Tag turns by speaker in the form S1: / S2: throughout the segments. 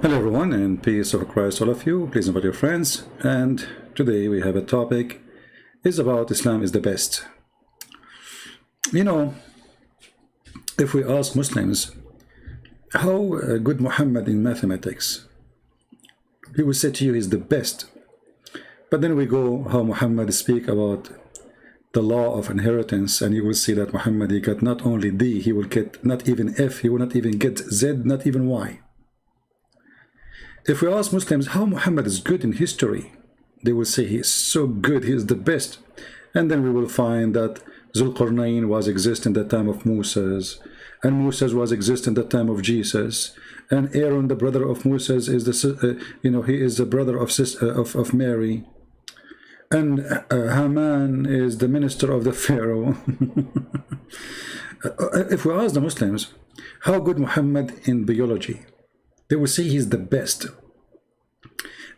S1: Hello everyone, and peace of Christ all of you. Please invite your friends. And today we have a topic is about Islam is the best. You know, if we ask Muslims how good Muhammad in mathematics, he will say to you he's the best. But then we go how Muhammad speak about the law of inheritance, and you will see that Muhammad, he got not only D, he will get not even F, he will not even get Z, not even Y. If we ask Muslims how Muhammad is good in history, they will say he is so good, he is the best. And then we will find that Zulqarnain was exist in the time of Moses, and Moses was exist in the time of Jesus, and Aaron, the brother of Moses, is the he is the brother of Mary, and Haman is the minister of the Pharaoh. If we ask the Muslims how good Muhammad in biology, they will say he's the best.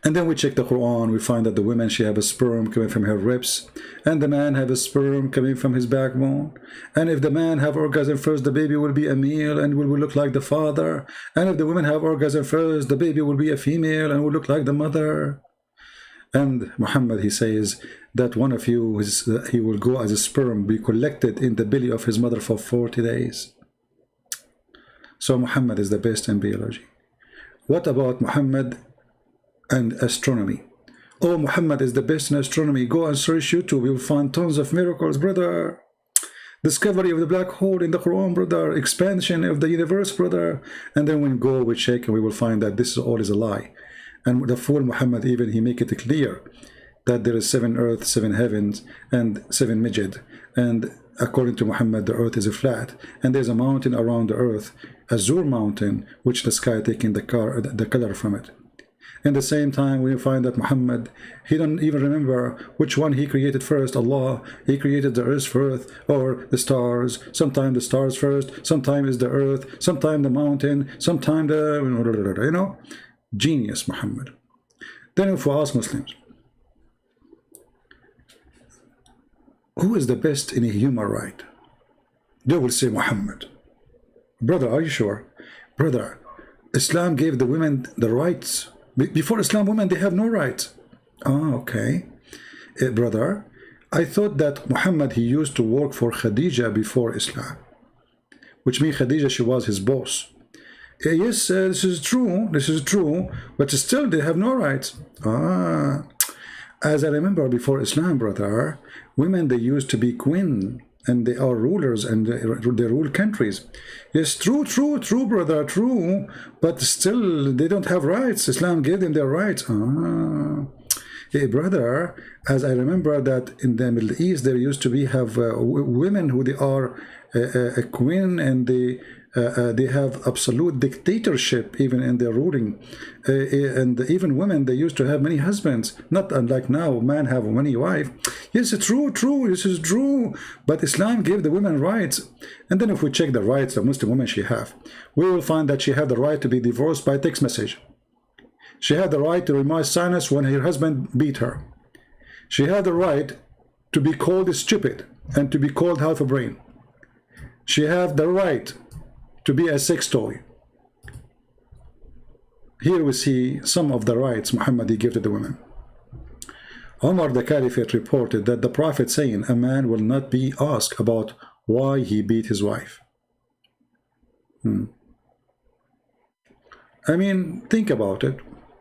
S1: And then we check the Quran, we find that the woman, she have a sperm coming from her ribs, and the man have a sperm coming from his backbone. And if the man have orgasm first, the baby will be a male and will look like the father. And if the woman have orgasm first, the baby will be a female and will look like the mother. And Muhammad, he says that one of you, he will go as a sperm, be collected in the belly of his mother for 40 days. So Muhammad is the best in biology. What about Muhammad and astronomy? Oh, Muhammad is the best in astronomy. Go and search YouTube, you'll find tons of miracles, brother. Discovery of the black hole in the Quran, brother. Expansion of the universe, brother. And then when we go, we check, and we will find that this all is a lie. And the fool Muhammad, even he make it clear that there is 7 earths, 7 heavens, and 7 midget. And according to Muhammad, the earth is a flat, and there's a mountain around the earth, Azure mountain, which the sky taking the color from it. In the same time, we find that Muhammad, he don't even remember which one he created first. Allah, he created the earth first, or the stars. Sometimes the stars first, sometimes is the earth, sometimes the mountain, sometimes the, genius Muhammad. Then if we ask Muslims, who is the best in a human right? They will say Muhammad. Brother, are you sure? Brother, Islam gave the women the rights. Before Islam, women, they have no rights. Ah, okay. Brother, I thought that Muhammad, he used to work for Khadija before Islam, which means Khadija, she was his boss. Yes, this is true, but still they have no rights. Ah, as I remember before Islam, brother, women, they used to be queen, and they are rulers, and they rule countries. Yes, true, brother, true, but still they don't have rights. Islam gave them their rights. Ah, hey, brother, as I remember that in the Middle East, there used to be women who they are a queen, and they have absolute dictatorship even in their ruling, and even women, they used to have many husbands, not unlike now, man have many wives. Yes, it's true, this is true, but Islam gave the women rights. And then if we check the rights of Muslim women she have, we will find that she have the right to be divorced by text message. She had the right to remove sinus when her husband beat her. She had the right to be called stupid and to be called half a brain. She had the right to be a sex toy. Here we see some of the rights Muhammad gave to the women. Omar the Caliphate reported that the Prophet saying a man will not be asked about why he beat his wife. I mean, think about it.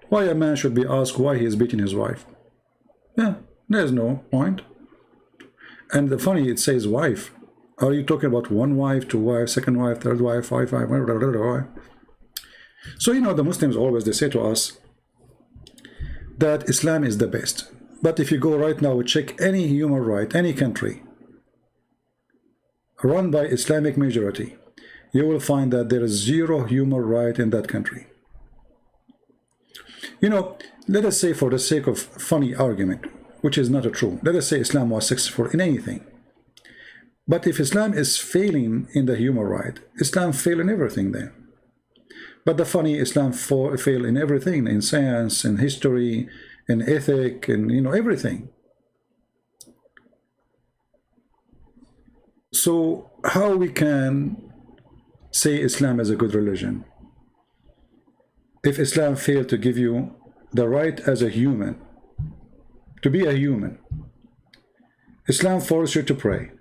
S1: Why a man should be asked why he is beating his wife? Yeah, there's no point. And the funny, it says wife. Are you talking about one wife, two wives, second wife, third wife, five wife, whatever? So, the Muslims always, they say to us that Islam is the best. But if you go right now, check any human right, any country run by Islamic majority, you will find that there is zero human right in that country. Let us say, for the sake of funny argument, which is not a true, let us say Islam was successful in anything. But if Islam is failing in the human right, Islam fail in everything then. But the funny, Islam fail in everything, in science, in history, in ethic, and everything. So how we can say Islam is a good religion? if Islam failed to give you the right as a human, to be a human. Islam forces you to pray.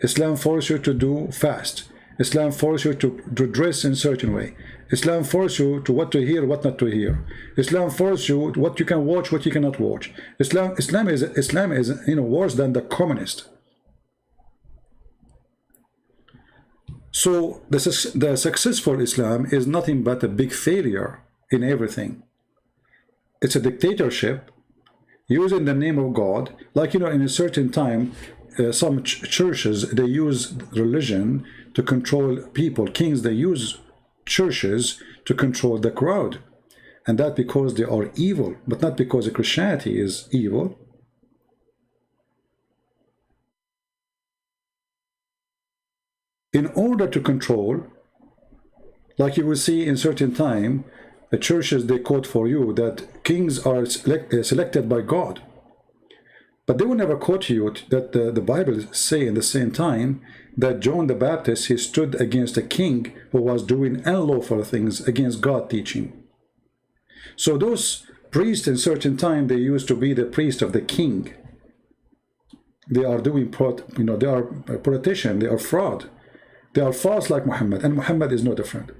S1: Islam forces you to do fast. Islam forces you to dress in a certain way. Islam forces you to what to hear, what not to hear. Islam forces you what you can watch, what you cannot watch. Islam is worse than the communist. So the successful Islam is nothing but a big failure in everything. It's a dictatorship using the name of God. Like, in a certain time, some churches, they use religion to control people. Kings, they use churches to control the crowd. And that because they are evil, but not because Christianity is evil. In order to control, like you will see in certain time, the churches, they quote for you that kings are selected by God. But they will never quote you that the Bible say in the same time that John the Baptist, he stood against a king who was doing unlawful things against God teaching. So those priests in certain time, they used to be the priest of the king. They are doing, they are politician, they are fraud. They are false like Muhammad, and Muhammad is no different.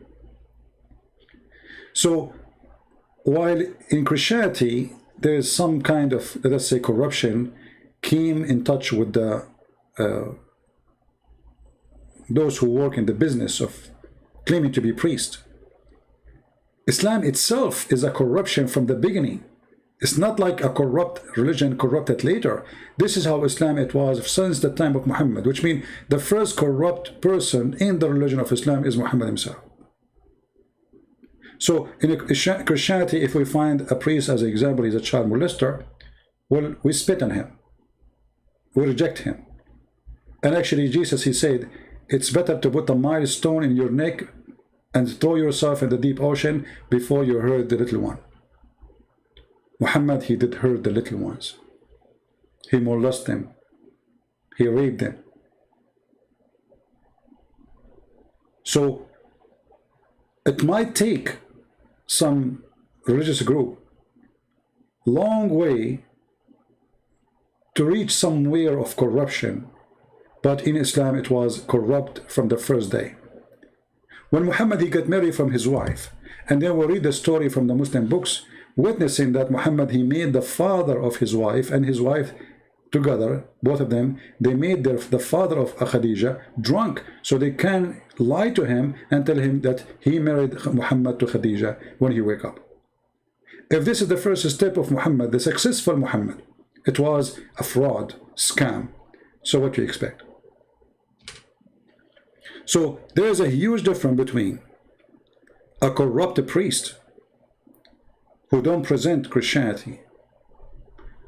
S1: So while in Christianity there is some kind of, let's say, corruption came in touch with the those who work in the business of claiming to be priest. Islam itself is a corruption from the beginning. It's not like a corrupt religion corrupted later. This is how Islam it was since the time of Muhammad, which means the first corrupt person in the religion of Islam is Muhammad himself. So in Christianity, if we find a priest, as an example, he's a child molester, well, we spit on him. We reject him. And actually, Jesus, he said, it's better to put a milestone in your neck and throw yourself in the deep ocean before you hurt the little one. Muhammad, he did hurt the little ones. He molested them. He raped them. So it might take some religious group long way to reach somewhere of corruption, but in Islam it was corrupt from the first day. When Muhammad, he got married from his wife, and then we read the story from the Muslim books, witnessing that Muhammad, he made the father of his wife and his wife together, both of them, they made the father of Khadija drunk, so they can lie to him and tell him that he married Muhammad to Khadija when he wake up. If this is the first step of Muhammad, the successful Muhammad, it was a fraud, scam. So what do you expect? So there is a huge difference between a corrupt priest who don't present Christianity,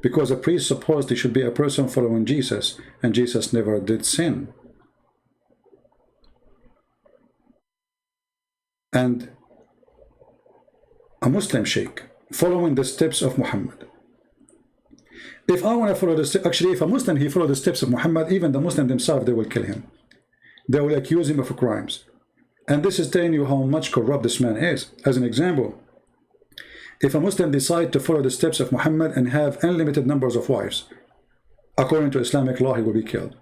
S1: because a priest supposed he should be a person following Jesus, and Jesus never did sin. And a Muslim sheikh following the steps of Muhammad. If I want to follow the steps, actually, if a Muslim, he follow the steps of Muhammad, even the Muslim themselves, they will kill him. They will accuse him of crimes. And this is telling you how much corrupt this man is. As an example, if a Muslim decide to follow the steps of Muhammad and have unlimited numbers of wives, according to Islamic law, he will be killed.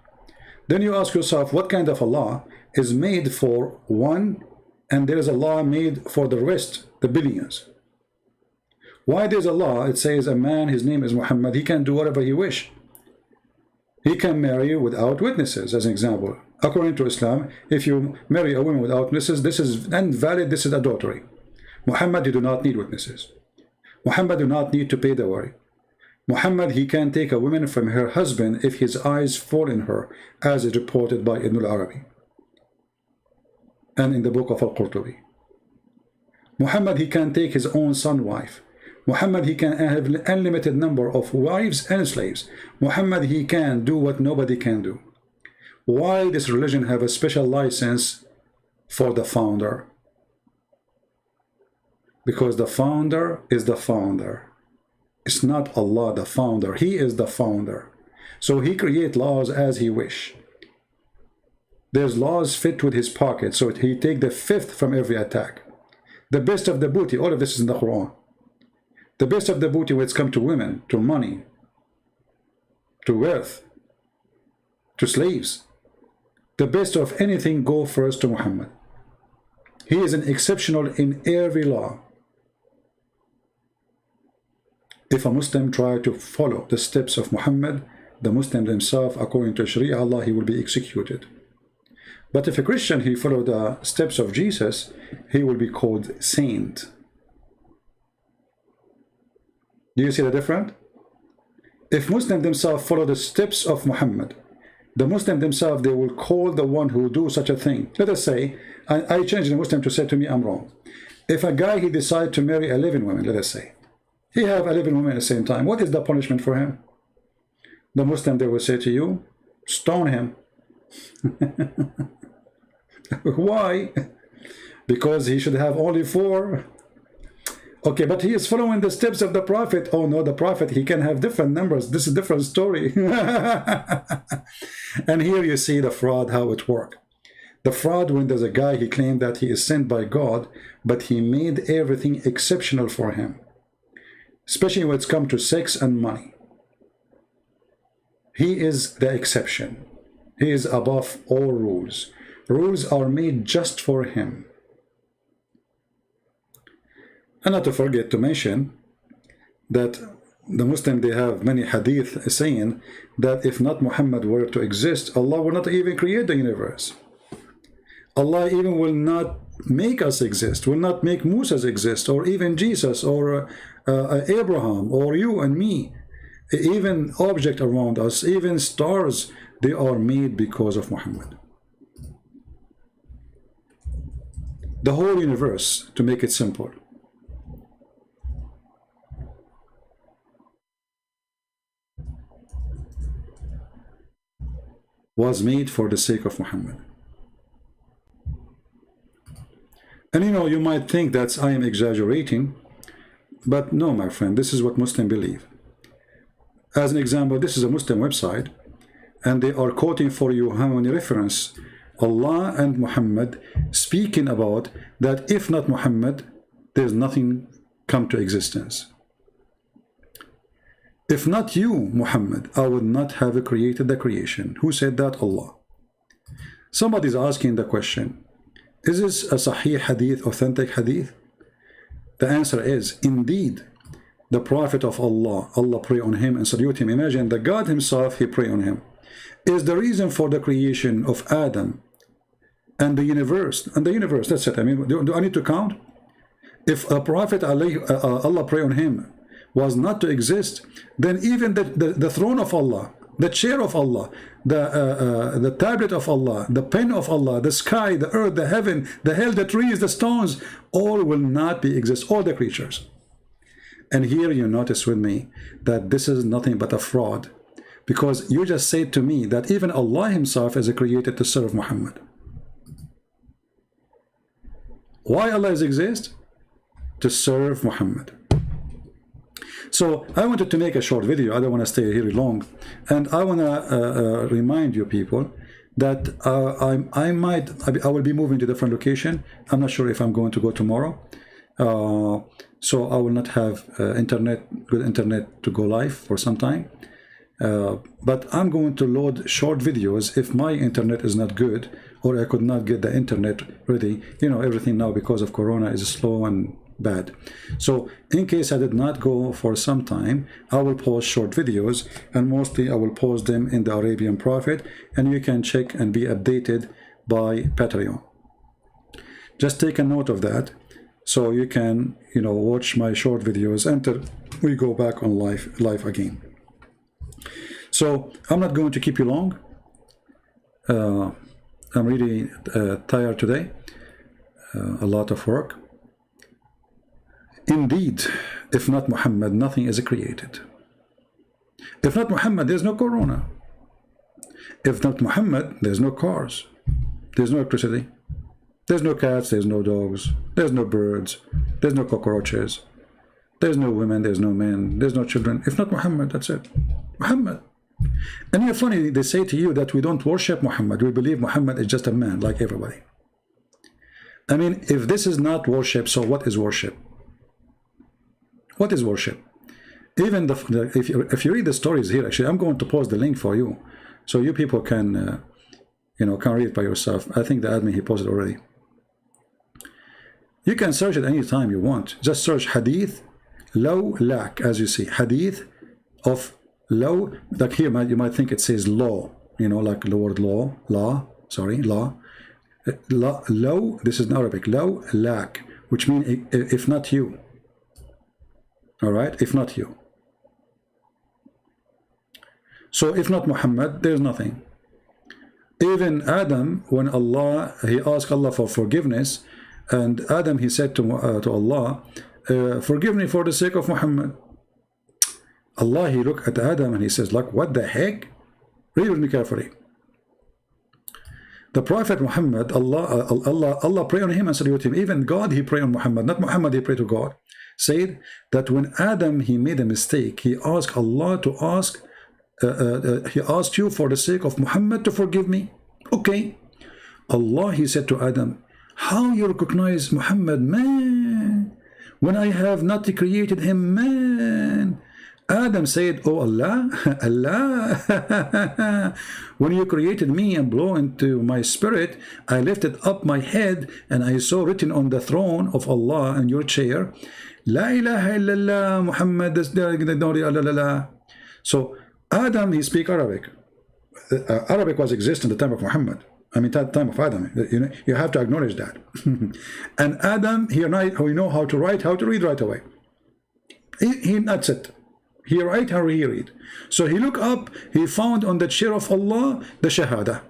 S1: Then you ask yourself, what kind of a law is made for one, and there is a law made for the rest, the billions? Why there's a law, it says a man, his name is Muhammad, he can do whatever he wish. He can marry without witnesses, as an example. According to Islam, if you marry a woman without witnesses, this is invalid, this is adultery. Muhammad, you do not need witnesses. Muhammad do not need to pay dowry. Muhammad, he can take a woman from her husband if his eyes fall in her, as is reported by Ibn al-Arabi and in the book of Al-Qurtubi. Muhammad, he can take his own son wife. Muhammad, he can have an unlimited number of wives and slaves. Muhammad, he can do what nobody can do. Why this religion have a special license for the founder? Because the founder is the founder. It's not Allah the founder. He is the founder. So he create laws as he wish. There's laws fit with his pocket, so he take the fifth from every attack. The best of the booty, all of this is in the Quran. The best of the booty when it's come to women, to money, to wealth, to slaves. The best of anything go first to Muhammad. He is an exceptional in every law. If a Muslim try to follow the steps of Muhammad, the Muslim himself, according to Sharia Allah, he will be executed. But if a Christian, he follow the steps of Jesus, he will be called saint. Do you see the difference? If Muslims themselves follow the steps of Muhammad, the Muslim themselves, they will call the one who do such a thing. Let us say, I change the Muslim to say to me, I'm wrong. If a guy, he decide to marry 11 women, let us say, he have 11 women at the same time, what is the punishment for him? The Muslim, they will say to you, stone him. Why? Because he should have only 4. Okay, but he is following the steps of the Prophet. Oh no, the Prophet, he can have different numbers. This is a different story. And here you see the fraud, how it works. The fraud, when there's a guy, he claimed that he is sent by God, but he made everything exceptional for him. Especially when it's come to sex and money. He is the exception. He is above all rules. Rules are made just for him. And not to forget to mention that the Muslim, they have many hadith saying that if not Muhammad were to exist, Allah will not even create the universe. Allah even will not make us exist, will not make Moses exist, or even Jesus, or Abraham, or you and me. Even object around us, even stars, they are made because of Muhammad. The whole universe, to make it simple. Was made for the sake of Muhammad. And you know, you might think that I am exaggerating, but no, my friend, this is what Muslims believe. As an example, this is a Muslim website, and they are quoting for you how many reference Allah and Muhammad speaking about that if not Muhammad, there's nothing come to existence. If not you, Muhammad, I would not have created the creation. Who said that? Allah. Somebody's asking the question, is this a Sahih Hadith, authentic Hadith? The answer is, indeed, the Prophet of Allah, Allah pray on him and salute him. Imagine the God himself, he pray on him. Is the reason for the creation of Adam and the universe. And the universe, that's it. I mean, do I need to count? If a Prophet, Allah pray on him, was not to exist, then even the throne of Allah, the chair of Allah, the tablet of Allah, the pen of Allah, the sky, the earth, the heaven, the hell, the trees, the stones, all will not be exist, all the creatures. And here you notice with me that this is nothing but a fraud, because you just said to me that even Allah himself is created to serve Muhammad. Why Allah exist? To serve Muhammad. So I wanted to make a short video. I don't want to stay here long, and I want to remind you people that I will be moving to a different location. I'm not sure if I'm going to go tomorrow, so I will not have good internet to go live for some time. But I'm going to load short videos if my internet is not good, or I could not get the internet ready. You know, everything now because of Corona is slow and bad. So in case I did not go for some time, I will post short videos, and mostly I will post them in the Arabian Prophet, and you can check and be updated by Patreon. Just take a note of that, so you can, you know, watch my short videos until we go back on live again. So I'm not going to keep you long. I'm really tired today. A lot of work. Indeed, if not Muhammad, nothing is created. If not Muhammad, there's no Corona. If not Muhammad, there's no cars. There's no electricity. There's no cats, there's no dogs. There's no birds. There's no cockroaches. There's no women, there's no men. There's no children. If not Muhammad, that's it. Muhammad. And you're funny, they say to you that we don't worship Muhammad. We believe Muhammad is just a man like everybody. I mean, if this is not worship, so what is worship? What is worship? Even if you read the stories here, actually, I'm going to post the link for you, so you people can, you know, can read it by yourself. I think the admin, he posted already. You can search it any time you want. Just search hadith law lak, as you see, hadith of law. Like here, you might think it says law, you know, like the word law, law. Law. This is in Arabic. Law lak, which means if not you. All right, if not you. So if not Muhammad, there's nothing. Even Adam, when he asked Allah for forgiveness, and Adam, he said to Allah, forgive me for the sake of Muhammad. Allah, he looked at Adam and he says, like, what the heck? Read with me carefully. The Prophet Muhammad, Allah prayed on him and salute him. Even God, he prayed on Muhammad, not Muhammad, he prayed to God. Said that when Adam, he made a mistake, he asked Allah to he asked you for the sake of Muhammad to forgive me. Okay. Allah, he said to Adam, how you recognize Muhammad, man, when I have not created him, man? Adam said, oh Allah, Allah, when you created me and blew into my spirit, I lifted up my head and I saw written on the throne of Allah in your chair, La ilaha illallah, Muhammad. So Adam, he speak Arabic. Arabic was exist in the time of Muhammad. I mean, at the time of Adam. You have to acknowledge that. And Adam, he know how to write, how to read right away. That's it. He write how he read. So he looked up, he found on the chair of Allah the Shahada.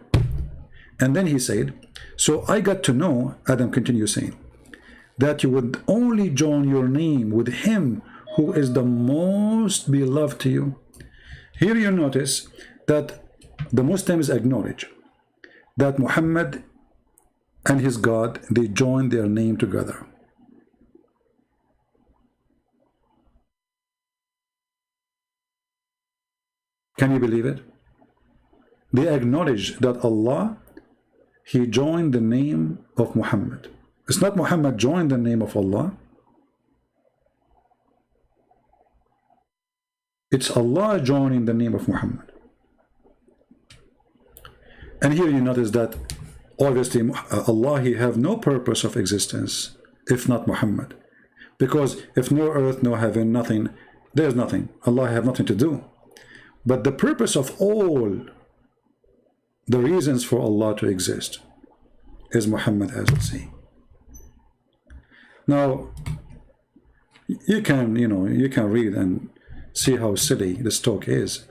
S1: And then he said, so I got to know, Adam continues saying, that you would only join your name with him who is the most beloved to you. Here you notice that the Muslims acknowledge that Muhammad and his God, they join their name together. Can you believe it? They acknowledge that Allah, he joined the name of Muhammad. It's not Muhammad joined the name of Allah. It's Allah joining the name of Muhammad. And here you notice that obviously Allah, he have no purpose of existence if not Muhammad. Because if no earth, no heaven, nothing, there's nothing. Allah have nothing to do. But the purpose of all the reasons for Allah to exist is Muhammad, as we see. Now, you can read and see how silly this talk is,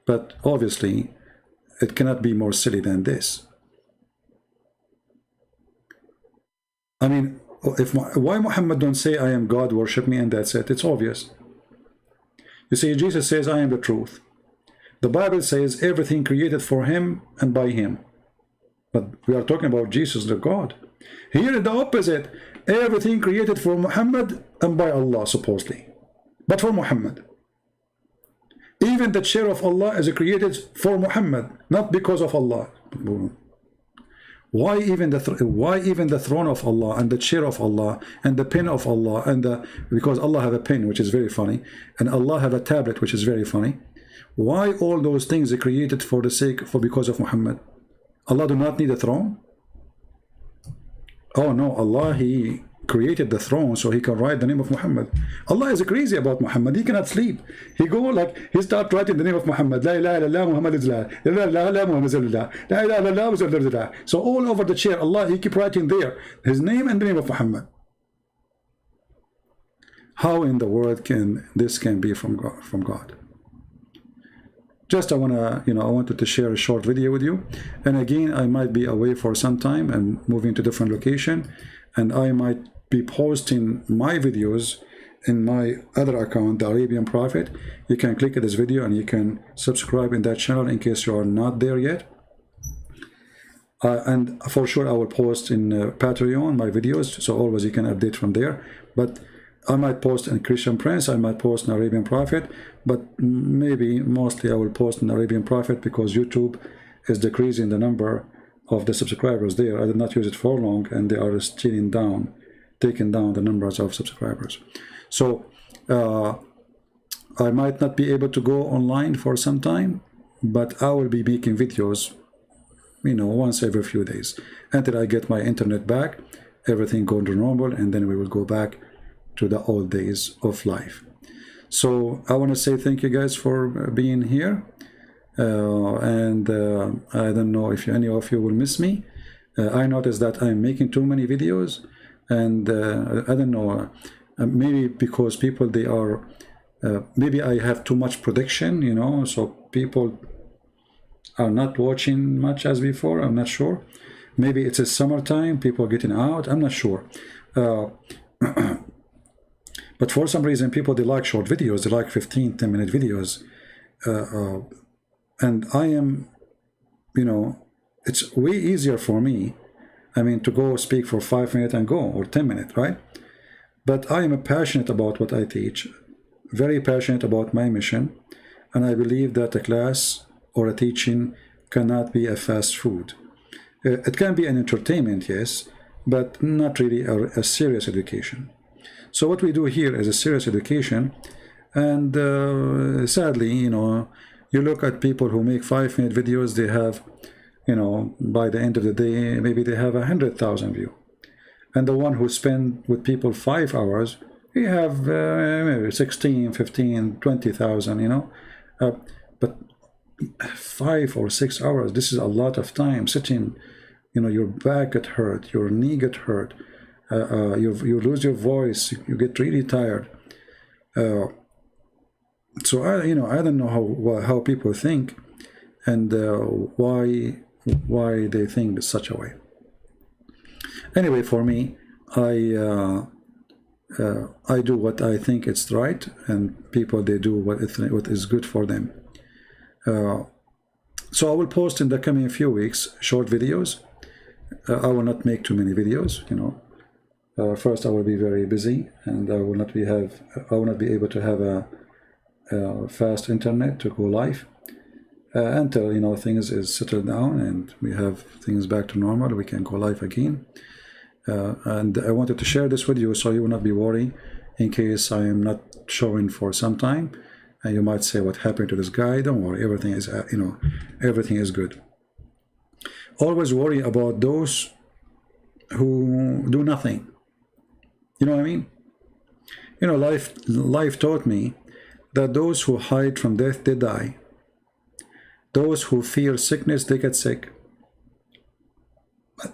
S1: but obviously it cannot be more silly than this. I mean, why Muhammad don't say, I am God, worship me, and that's it? It's obvious. You see, Jesus says, I am the truth. The Bible says everything created for him and by him. But we are talking about Jesus, the God. Here the opposite. Everything created for Muhammad and by Allah, supposedly. But for Muhammad. Even the chair of Allah is created for Muhammad, not because of Allah. Why even the throne of Allah and the chair of Allah and the pen of Allah because Allah have a pen, which is very funny, and Allah have a tablet, which is very funny. Why all those things are created because of Muhammad? Allah do not need a throne? Oh no, Allah, he created the throne so he can write the name of Muhammad. Allah is crazy about Muhammad. He cannot sleep. He start writing the name of Muhammad. La ilaha illallah Muhammad is la. La ilaha illallah La ilaha illallah. So all over the chair, Allah, he keep writing there his name and the name of Muhammad. How in the world can this be from God? Just I wanted to share a short video with you. And again, I might be away for some time and moving to different location, and I might be posting my videos in my other account, the Arabian Prophet. You can click at this video and you can subscribe in that channel in case you are not there yet. And for sure I will post in Patreon my videos, so always you can update from there. But I might post in Christian Prince, I might post in Arabian Prophet, but maybe mostly I will post in Arabian Prophet because YouTube is decreasing the number of the subscribers there. I did not use it for long, and they are taking down the numbers of subscribers. So I might not be able to go online for some time, but I will be making videos, you know, once every few days until I get my internet back, everything going to normal, and then we will go back to the old days of life. So I want to say thank you guys for being here. I don't know if any of you will miss me. I noticed that I'm making too many videos, and I don't know, maybe because people, they are, maybe I have too much production, you know, so people are not watching much as before. I'm not sure. Maybe it's a summertime, people are getting out, I'm not sure. But for some reason, people, they like short videos, they like 15-10-minute videos. And I am, you know, it's way easier for me, I mean, to go speak for 5 minutes and go, or 10 minutes, right? But I am passionate about what I teach, very passionate about my mission, and I believe that a class or a teaching cannot be a fast food. It can be an entertainment, yes, but not really a serious education. So what we do here is a serious education, and sadly, you know, you look at people who make 5-minute videos, they have, you know, by the end of the day, maybe they have 100,000 views. And the one who spend with people 5 hours, you have maybe 16, 15, 20,000, you know. But 5 or 6 hours, this is a lot of time sitting, you know, your back get hurt, your knee get hurt, you lose your voice, you get really tired. So I don't know how people think, and why they think such a way. Anyway, for me, I do what I think it's right, and people, they do what is good for them. So I will post in the coming few weeks short videos. I will not make too many videos, you know. First, I will be very busy, and I will not be able to have a fast internet to go live until, you know, things is settled down and we have things back to normal. We can go live again. And I wanted to share this with you so you will not be worried in case I am not showing for some time, and you might say, what happened to this guy? Don't worry, everything is everything is good. Always worry about those who do nothing. You know what I mean? You know, life taught me that those who hide from death, they die. Those who fear sickness, they get sick.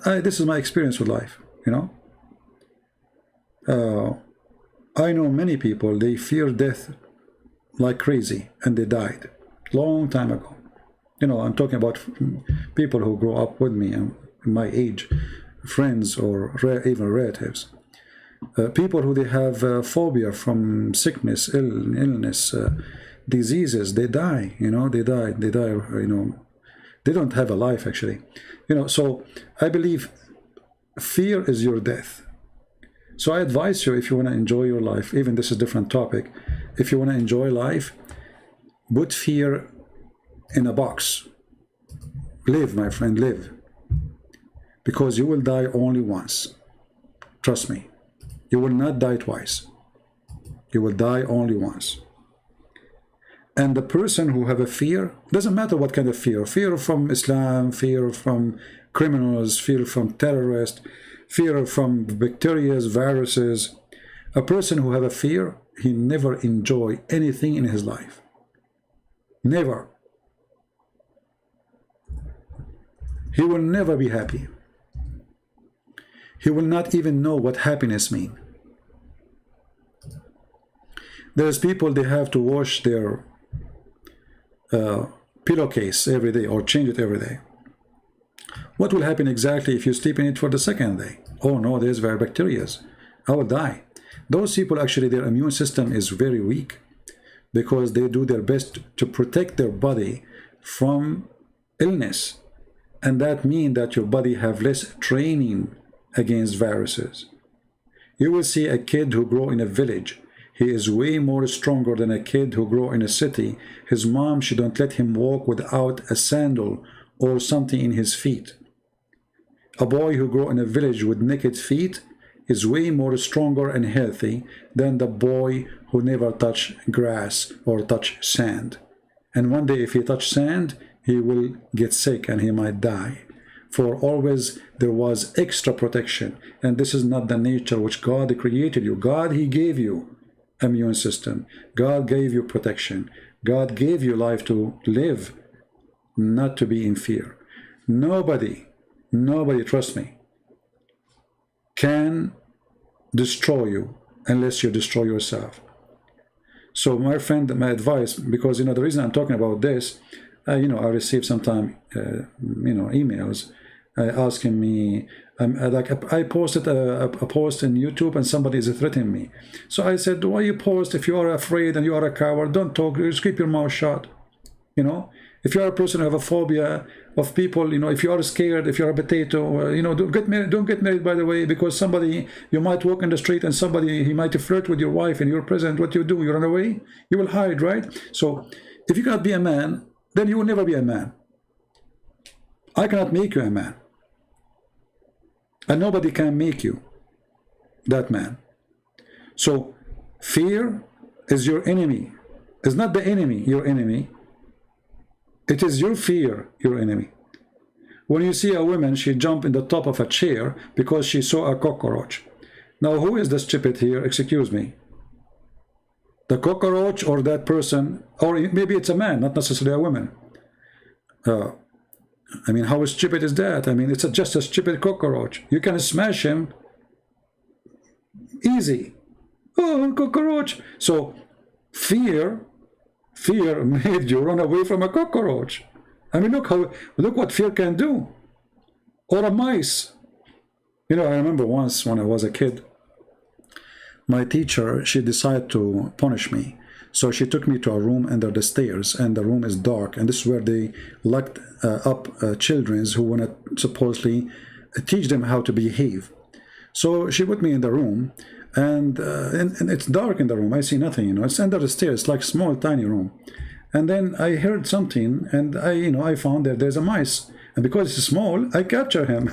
S1: This is my experience with life, you know. I know many people, they fear death like crazy, and they died long time ago. You know, I'm talking about people who grow up with me and my age, friends or even relatives. People who they have phobia from sickness, illness, diseases, they die, you know, they die, you know, they don't have a life actually, you know. So I believe fear is your death. So I advise you, if you want to enjoy your life, even this is a different topic, if you want to enjoy life, put fear in a box. Live, my friend, live, because you will die only once. Trust me. You will not die twice. You will die only once. And the person who have a fear, doesn't matter what kind of fear from Islam, fear from criminals, fear from terrorists, fear from bacteria, viruses. A person who have a fear, he never enjoy anything in his life. Never. He will never be happy. He will not even know what happiness means. There's people, they have to wash their pillowcase every day or change it every day. What will happen exactly if you sleep in it for the second day? Oh no, there's bacteria. I will die. Those people, actually, their immune system is very weak because they do their best to protect their body from illness. And that means that your body have less training against viruses. You will see a kid who grow in a village. He is way more stronger than a kid who grow in a city. His mom, she don't let him walk without a sandal or something in his feet. A boy who grew in a village with naked feet is way more stronger and healthy than the boy who never touched grass or touched sand. And one day if he touched sand, he will get sick and he might die. For always there was extra protection. And this is not the nature which God created you. God, he gave you immune system. God gave you protection. God gave you life to live, not to be in fear. Nobody, trust me, can destroy you unless you destroy yourself. So my friend, my advice, because the reason I'm talking about this, I receive sometimes emails asking me, like I posted a post in YouTube and somebody is threatening me. So I said, why you post? If you are afraid and you are a coward, don't talk, just keep your mouth shut. If you are a person who have a phobia of people, if you are scared, if you are a potato, don't get married, by the way, because somebody, you might walk in the street and somebody, he might flirt with your wife and you're present. What you do? You run away? You will hide, right? So if you cannot be a man, then you will never be a man. I cannot make you a man. And nobody can make you that man. So fear is your enemy. It's not the enemy, your enemy. It is your fear, your enemy. When you see a woman, she jump in the top of a chair because she saw a cockroach. Now, who is the stupid here? Excuse me. The cockroach or that person, or maybe it's a man, not necessarily a woman. How stupid is that? It's just a stupid cockroach. You can smash him easy. Oh, cockroach. So fear made you run away from a cockroach. Look what fear can do. Or a mice. I remember once when I was a kid, my teacher, she decided to punish me. So she took me to a room under the stairs, and the room is dark, and this is where they locked up children who want to supposedly teach them how to behave. So she put me in the room, and it's dark in the room. I see nothing, it's under the stairs, like small, tiny room. And then I heard something, and I found that there's a mice. And because it's small, I capture him.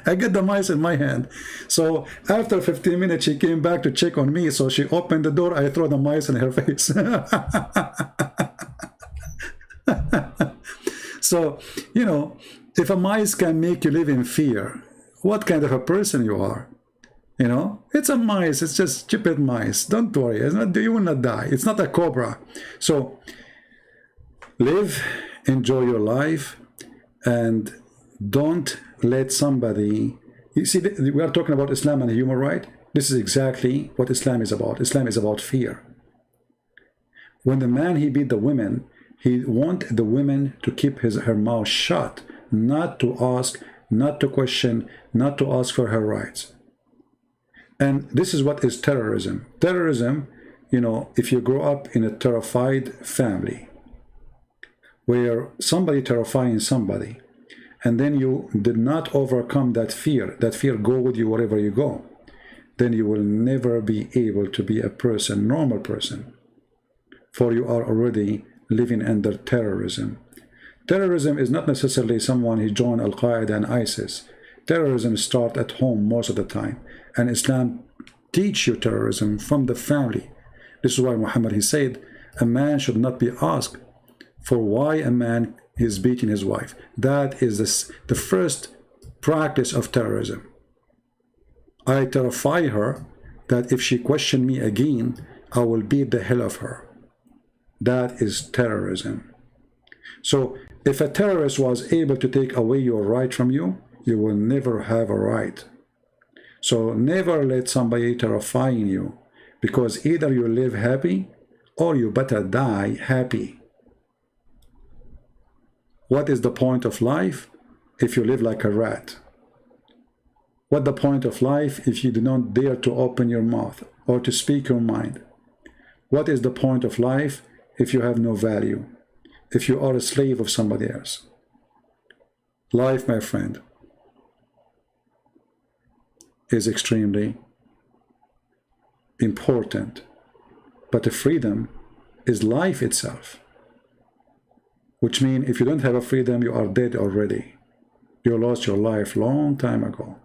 S1: I get the mice in my hand. So after 15 minutes, she came back to check on me. So she opened the door. I throw the mice in her face. So, if a mice can make you live in fear, what kind of a person you are? It's a mice. It's just stupid mice. Don't worry. You will not die. It's not a cobra. So live, enjoy your life, and don't let somebody... You see, we are talking about Islam and human right. This is exactly what Islam is about. Islam is about fear. When the man, he beat the women, he wanted the women to keep her mouth shut, not to ask, not to question, not to ask for her rights. And this is what is terrorism. Terrorism, if you grow up in a terrified family, where somebody terrifying somebody, and then you did not overcome that fear go with you wherever you go, then you will never be able to be a person, normal person, for you are already living under terrorism. Terrorism is not necessarily someone who joined Al-Qaeda and ISIS. Terrorism starts at home most of the time, and Islam teach you terrorism from the family. This is why Muhammad, he said, a man should not be asked for why a man is beating his wife. That is the first practice of terrorism. I terrify her that if she questions me again, I will beat the hell of her. That is terrorism. So if a terrorist was able to take away your right from you, you will never have a right. So never let somebody terrifying you, because either you live happy or you better die happy. What is the point of life if you live like a rat? What the point of life if you do not dare to open your mouth or to speak your mind? What is the point of life if you have no value, if you are a slave of somebody else? Life, my friend, is extremely important, but the freedom is life itself. Which means if you don't have a freedom, you are dead already. You lost your life long time ago.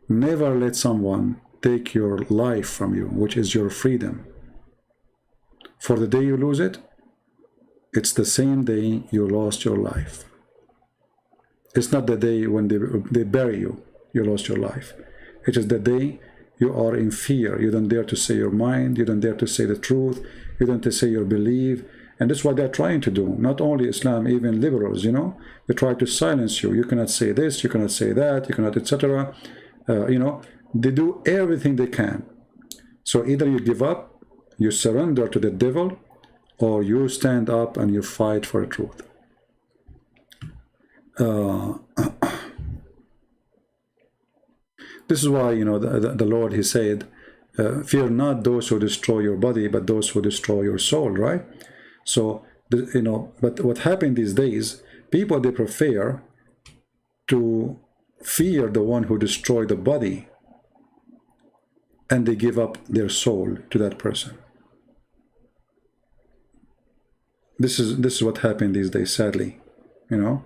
S1: Never let someone take your life from you, which is your freedom. For the day you lose it, it's the same day you lost your life. It's not the day when they bury you, you lost your life. It is the day you are in fear. You don't dare to say your mind. You don't dare to say the truth. You don't dare to say your belief. And that's what they're trying to do. Not only Islam, even liberals, you know. They try to silence you. You cannot say this, you cannot say that, you cannot, etc. You know, they do everything they can. So either you give up, you surrender to the devil, or you stand up and you fight for the truth. This is why, you know, the Lord, he said, fear not those who destroy your body, but those who destroy your soul, right? So, you know, but what happened these days, people, they prefer to fear the one who destroyed the body, and they give up their soul to that person. This is what happened these days, sadly, you know.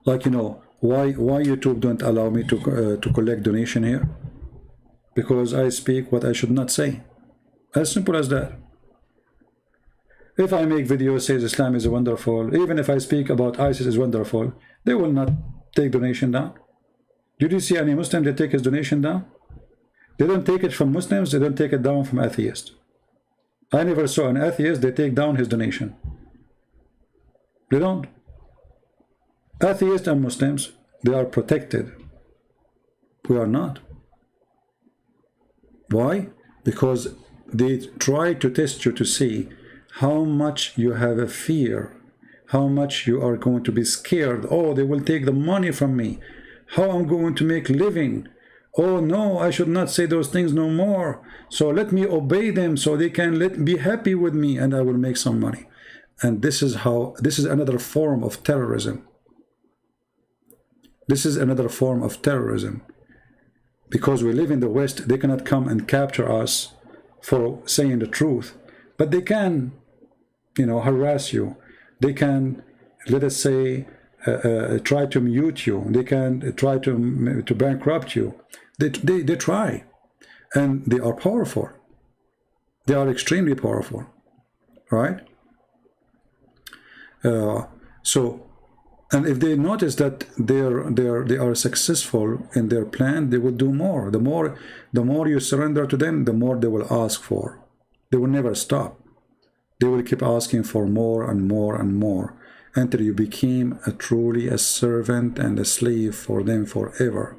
S1: Like, you know, why YouTube don't allow me to collect donation here? Because I speak what I should not say. As simple as that. If I make videos says Islam is wonderful, even if I speak about ISIS is wonderful, they will not take donation down. Did you see any Muslim that take his donation down? They don't take it from Muslims, they don't take it down from atheists. I never saw an atheist they take down his donation. They don't. Atheists and Muslims, they are protected. We are not. Why? Because they try to test you to see how much you have a fear, how much you are going to be scared. Oh, they will take the money from me. How I'm going to make living. Oh no, I should not say those things no more. So let me obey them so they can be happy with me and I will make some money. And this is another form of terrorism. This is another form of terrorism. Because we live in the West, they cannot come and capture us for saying the truth. But they can, you know, harass you. They can, let us say, try to mute you. They can try to bankrupt you. They try. And they are powerful. They are extremely powerful. Right? And if they notice that they are successful in their plan, they will do more. The more you surrender to them, the more they will ask for. They will never stop. They will keep asking for more and more and more until you became truly a servant and a slave for them forever.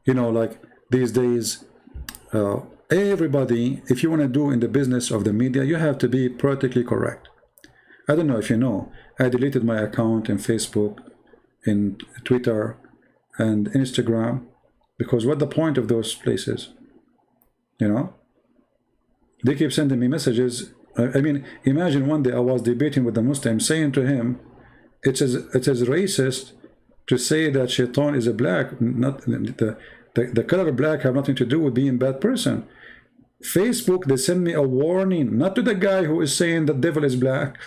S1: You know, like these days, everybody, if you want to do in the business of the media, you have to be politically correct. I don't know if you know, I deleted my account in Facebook, in Twitter, and Instagram, because what the point of those places? You know? They keep sending me messages. I mean, imagine one day I was debating with a Muslim, saying to him, it is racist to say that Shaitan is a black, not the color black have nothing to do with being a bad person. Facebook, they send me a warning, not to the guy who is saying the devil is black.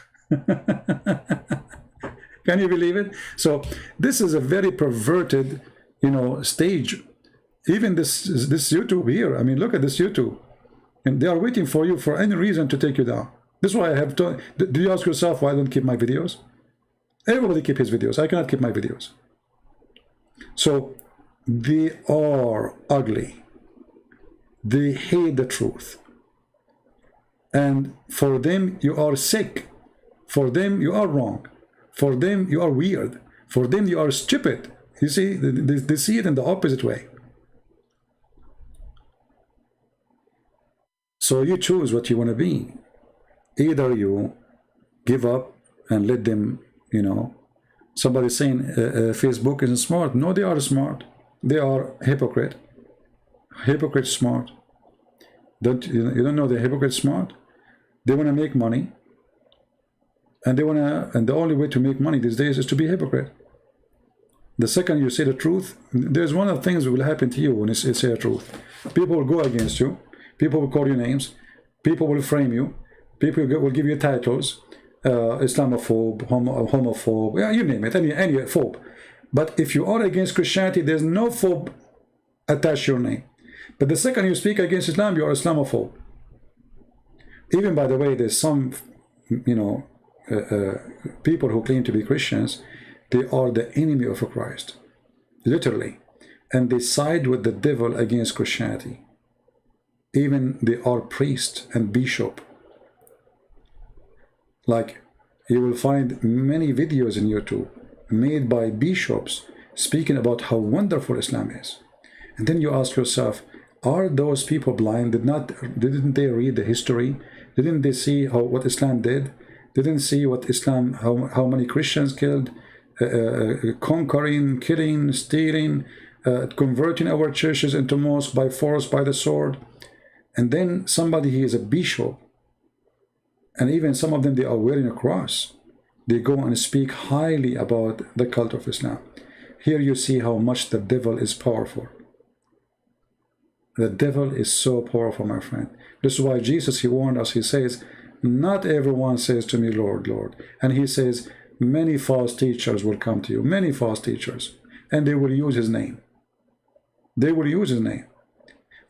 S1: Can you believe it? So this is a very perverted, you know, stage. Even this YouTube here, I mean, look at this YouTube. And they are waiting for you for any reason to take you down. This is why I have to. Do you ask yourself why I don't keep my videos? Everybody keep his videos. I cannot keep my videos. So they are ugly. They hate the truth. And for them, you are sick. For them, you are wrong. For them, you are weird. For them, you are stupid. You see, they see it in the opposite way. So you choose what you want to be. Either you give up and let them, you know, somebody saying Facebook isn't smart. No, they are smart. They are hypocrite. Hypocrite smart. You don't know the hypocrite smart? They want to make money. And the only way to make money these days is to be a hypocrite. The second you say the truth, there's one of the things that will happen to you when you say the truth. People will go against you. People will call you names. People will frame you. People will give you titles. Islamophobe, homophobe, yeah, you name it, any phobe. But if you are against Christianity, there's no phobe attached to your name. But the second you speak against Islam, you are Islamophobe. Even, by the way, there's some, you know, people who claim to be Christians, they are the enemy of Christ, literally, and they side with the devil against Christianity. Even they are priest and bishop. Like, you will find many videos in YouTube made by bishops speaking about how wonderful Islam is. And then you ask yourself, are those people blind? Didn't they read the history? Didn't they see what Islam did? Didn't see what Islam, how many Christians killed, conquering, killing, stealing, converting our churches into mosques by force, by the sword? And then somebody, he is a bishop, and even some of them, they are wearing a cross. They go and speak highly about the cult of Islam. Here you see how much the devil is powerful. The devil is so powerful, my friend. This is why Jesus, he warned us. He says, not everyone says to me, Lord, Lord. And he says, many false teachers will come to you, many false teachers, and they will use his name. They will use his name.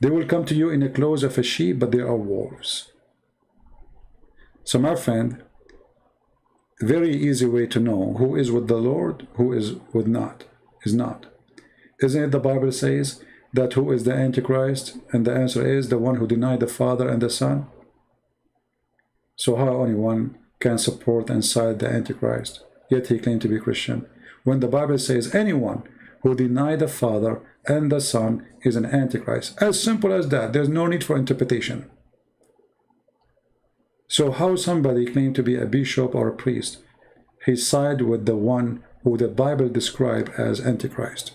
S1: They will come to you in the clothes of a sheep, but they are wolves. So, my friend, very easy way to know who is with the Lord, who is not. Isn't it the Bible says that who is the Antichrist? And the answer is the one who denied the Father and the Son. So how only one can support and side the Antichrist, yet he claimed to be Christian? When the Bible says anyone who denied the Father and the Son is an Antichrist. As simple as that. There's no need for interpretation. So how somebody claimed to be a bishop or a priest, he sided with the one who the Bible described as Antichrist.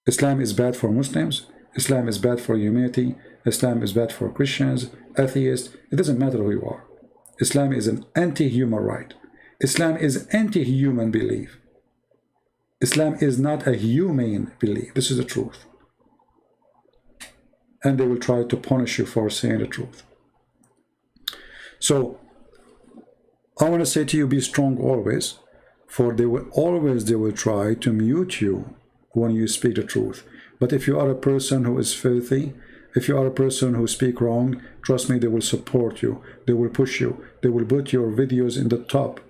S1: Islam is bad for Muslims. Islam is bad for humanity. Islam is bad for Christians, atheists. It doesn't matter who you are. Islam is an anti-human right. Islam is anti-human belief. Islam is not a humane belief. This is the truth. And they will try to punish you for saying the truth. So, I want to say to you, be strong always, for they will try to mute you when you speak the truth. But if you are a person who is filthy, if you are a person who speak wrong, trust me, they will support you. They will push you. They will put your videos in the top.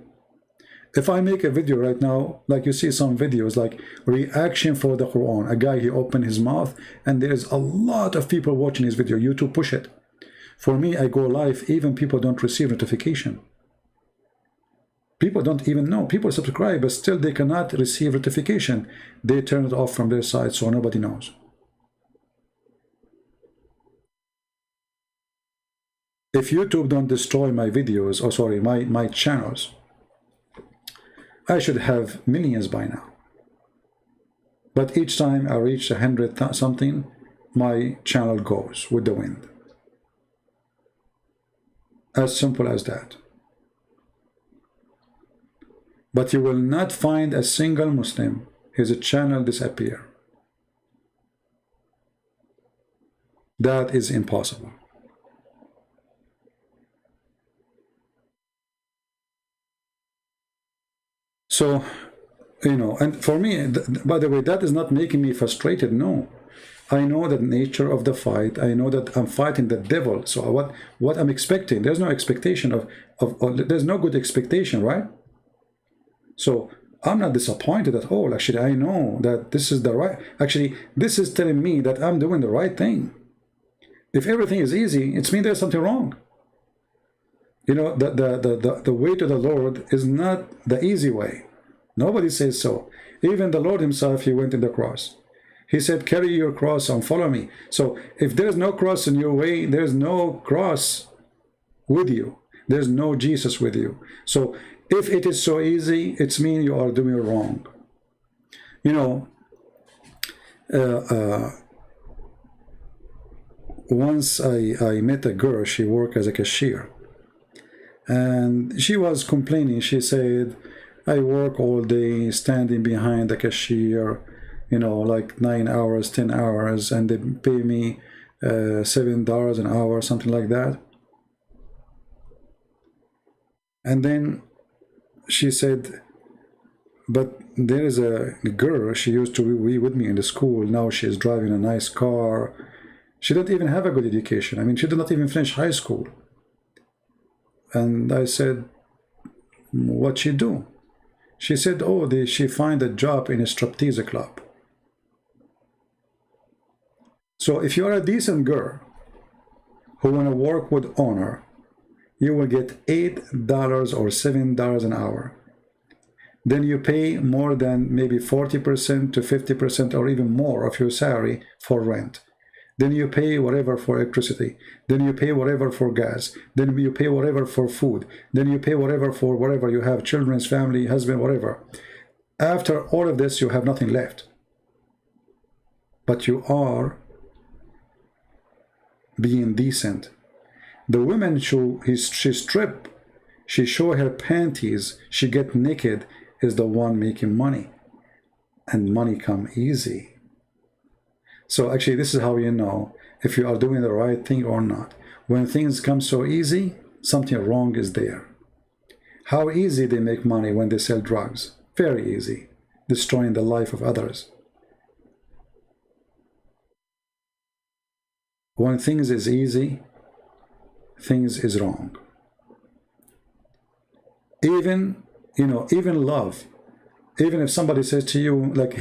S1: If I make a video right now, like you see some videos like reaction for the Quran, a guy, he opened his mouth and there's a lot of people watching his video. YouTube push it. For me, I go live, even people don't receive notification. People don't even know. People subscribe, but still they cannot receive notification. They turn it off from their side, so nobody knows. If YouTube don't destroy my videos, or sorry, my channels, I should have millions by now. But each time I reach 100 something, my channel goes with the wind. As simple as that. But you will not find a single Muslim, his channel disappear. That is impossible. So, you know, and for me, by the way, that is not making me frustrated, no. I know the nature of the fight. I know that I'm fighting the devil. So what I'm expecting, there's no expectation there's no good expectation, right? So I'm not disappointed at all. Actually, I know that this is the right, actually, this is telling me that I'm doing the right thing. If everything is easy, it means there's something wrong. You know, the way to the Lord is not the easy way. Nobody says so. Even the Lord himself, he went in the cross. He said, carry your cross and follow me. So if there's no cross in your way, there's no cross with you. There's no Jesus with you. So if it is so easy, it means you are doing wrong. You know, once I met a girl, she worked as a cashier. And she was complaining. She said, I work all day standing behind the cashier, you know, like 9 hours, 10 hours, and they pay me $7 an hour, something like that. And then she said, but there is a girl, she used to be with me in the school, now she's driving a nice car. She didn't even have a good education. I mean, she did not even finish high school. And I said, what she do? She said, oh, she find a job in a striptease club. So if you're a decent girl who want to work with honor, you will get $8 or $7 an hour. Then you pay more than maybe 40% to 50% or even more of your salary for rent. Then you pay whatever for electricity. Then you pay whatever for gas. Then you pay whatever for food. Then you pay whatever for whatever you have, children's, family, husband, whatever. After all of this, you have nothing left. But you are being decent. The woman, she strip, she show her panties, she get naked, is the one making money. And money come easy. So actually, this is how you know if you are doing the right thing or not. When things come so easy, something wrong is there. How easy they make money when they sell drugs. Very easy. Destroying the life of others. When things is easy, things is wrong. Even, even love. Even if somebody says to you, like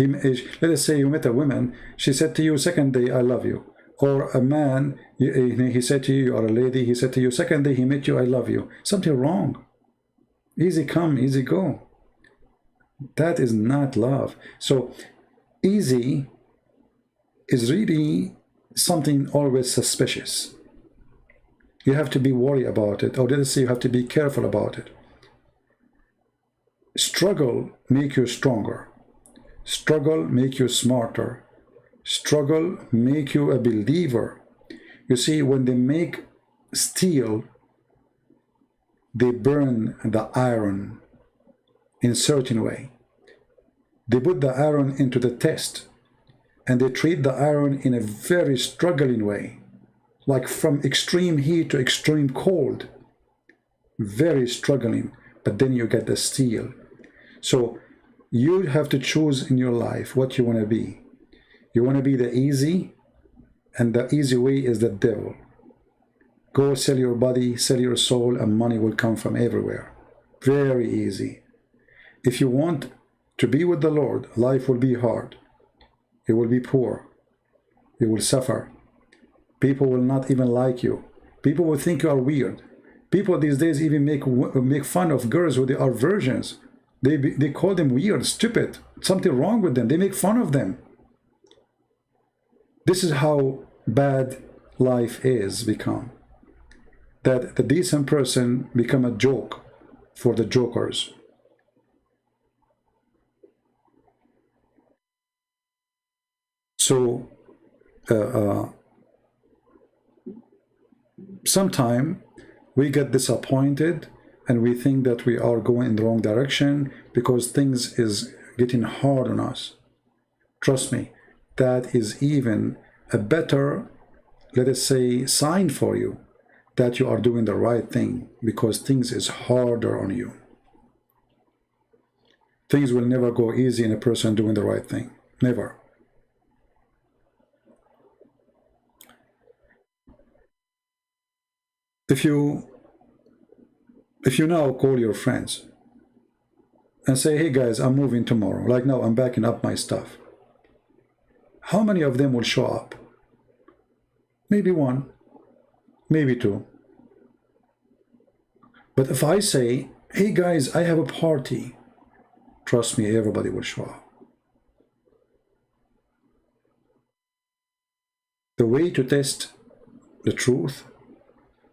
S1: let us say you met a woman, she said to you, second day, I love you. Or a man, he said to you, you are a lady, he said to you, second day he met you, I love you. Something wrong. Easy come, easy go. That is not love. So easy is really something always suspicious. You have to be worried about it, or let us say you have to be careful about it. Struggle make you stronger. Struggle make you smarter. Struggle make you a believer. You see, when they make steel, they burn the iron in a certain way. They put the iron into the test, and they treat the iron in a very struggling way, like from extreme heat to extreme cold. Very struggling, but then you get the steel. So you have to choose in your life what you want to be. You want to be the easy, and the easy way is the devil. Go sell your body, sell your soul, and money will come from everywhere. Very easy. If you want to be with the Lord, life will be hard. You will be poor. You will suffer. People will not even like you. People will think you are weird. People these days even make fun of girls who they are virgins. They call them weird, stupid, something wrong with them. They make fun of them. This is how bad life is become. That the decent person become a joke for the jokers. So, sometime we get disappointed and we think that we are going in the wrong direction because things is getting hard on us. Trust me, that is even a better, let us say, sign for you that you are doing the right thing, because things is harder on you. Things will never go easy in a person doing the right thing. Never. If you now call your friends and say, hey guys, I'm moving tomorrow. Like now, I'm backing up my stuff. How many of them will show up? Maybe one, maybe two. But if I say, hey guys, I have a party, trust me, everybody will show up. The way to test the truth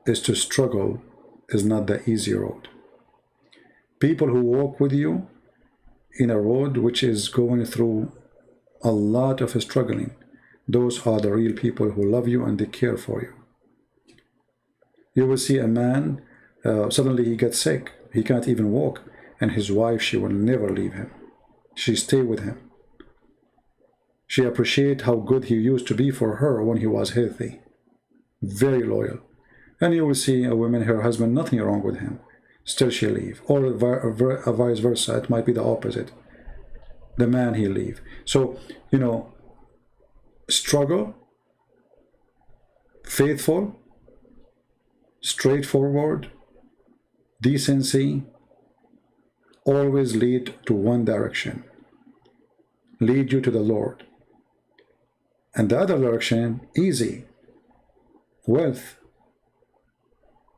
S1: is to struggle, is not the easy road. People who walk with you in a road which is going through a lot of struggling, those are the real people who love you and they care for you. You will see a man, suddenly he gets sick, he can't even walk, and his wife, she will never leave him. She stay with him. She appreciates how good he used to be for her when he was healthy. very loyal. And you will see a woman, her husband, nothing wrong with him, still she leave. Or vice versa, it might be the opposite. The man, he leave. So, you know, struggle, faithful, straightforward, decency, always lead to one direction. Lead you to the Lord. And the other direction, easy. Wealth,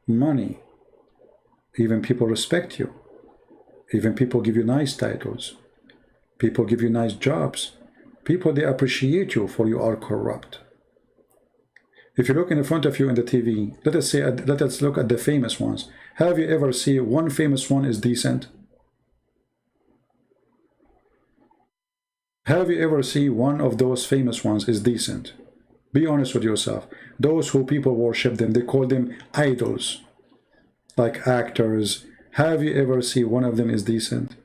S1: money, even people respect you. Even people give you nice titles. People give you nice jobs. People, they appreciate you for you are corrupt. If you look in front of you in the TV, let us look at the famous ones. Have you ever seen one famous one is decent? Have you ever seen one of those famous ones is decent? Be honest with yourself. Those who people worship them, they call them idols, like actors. Have you ever seen one of them is decent?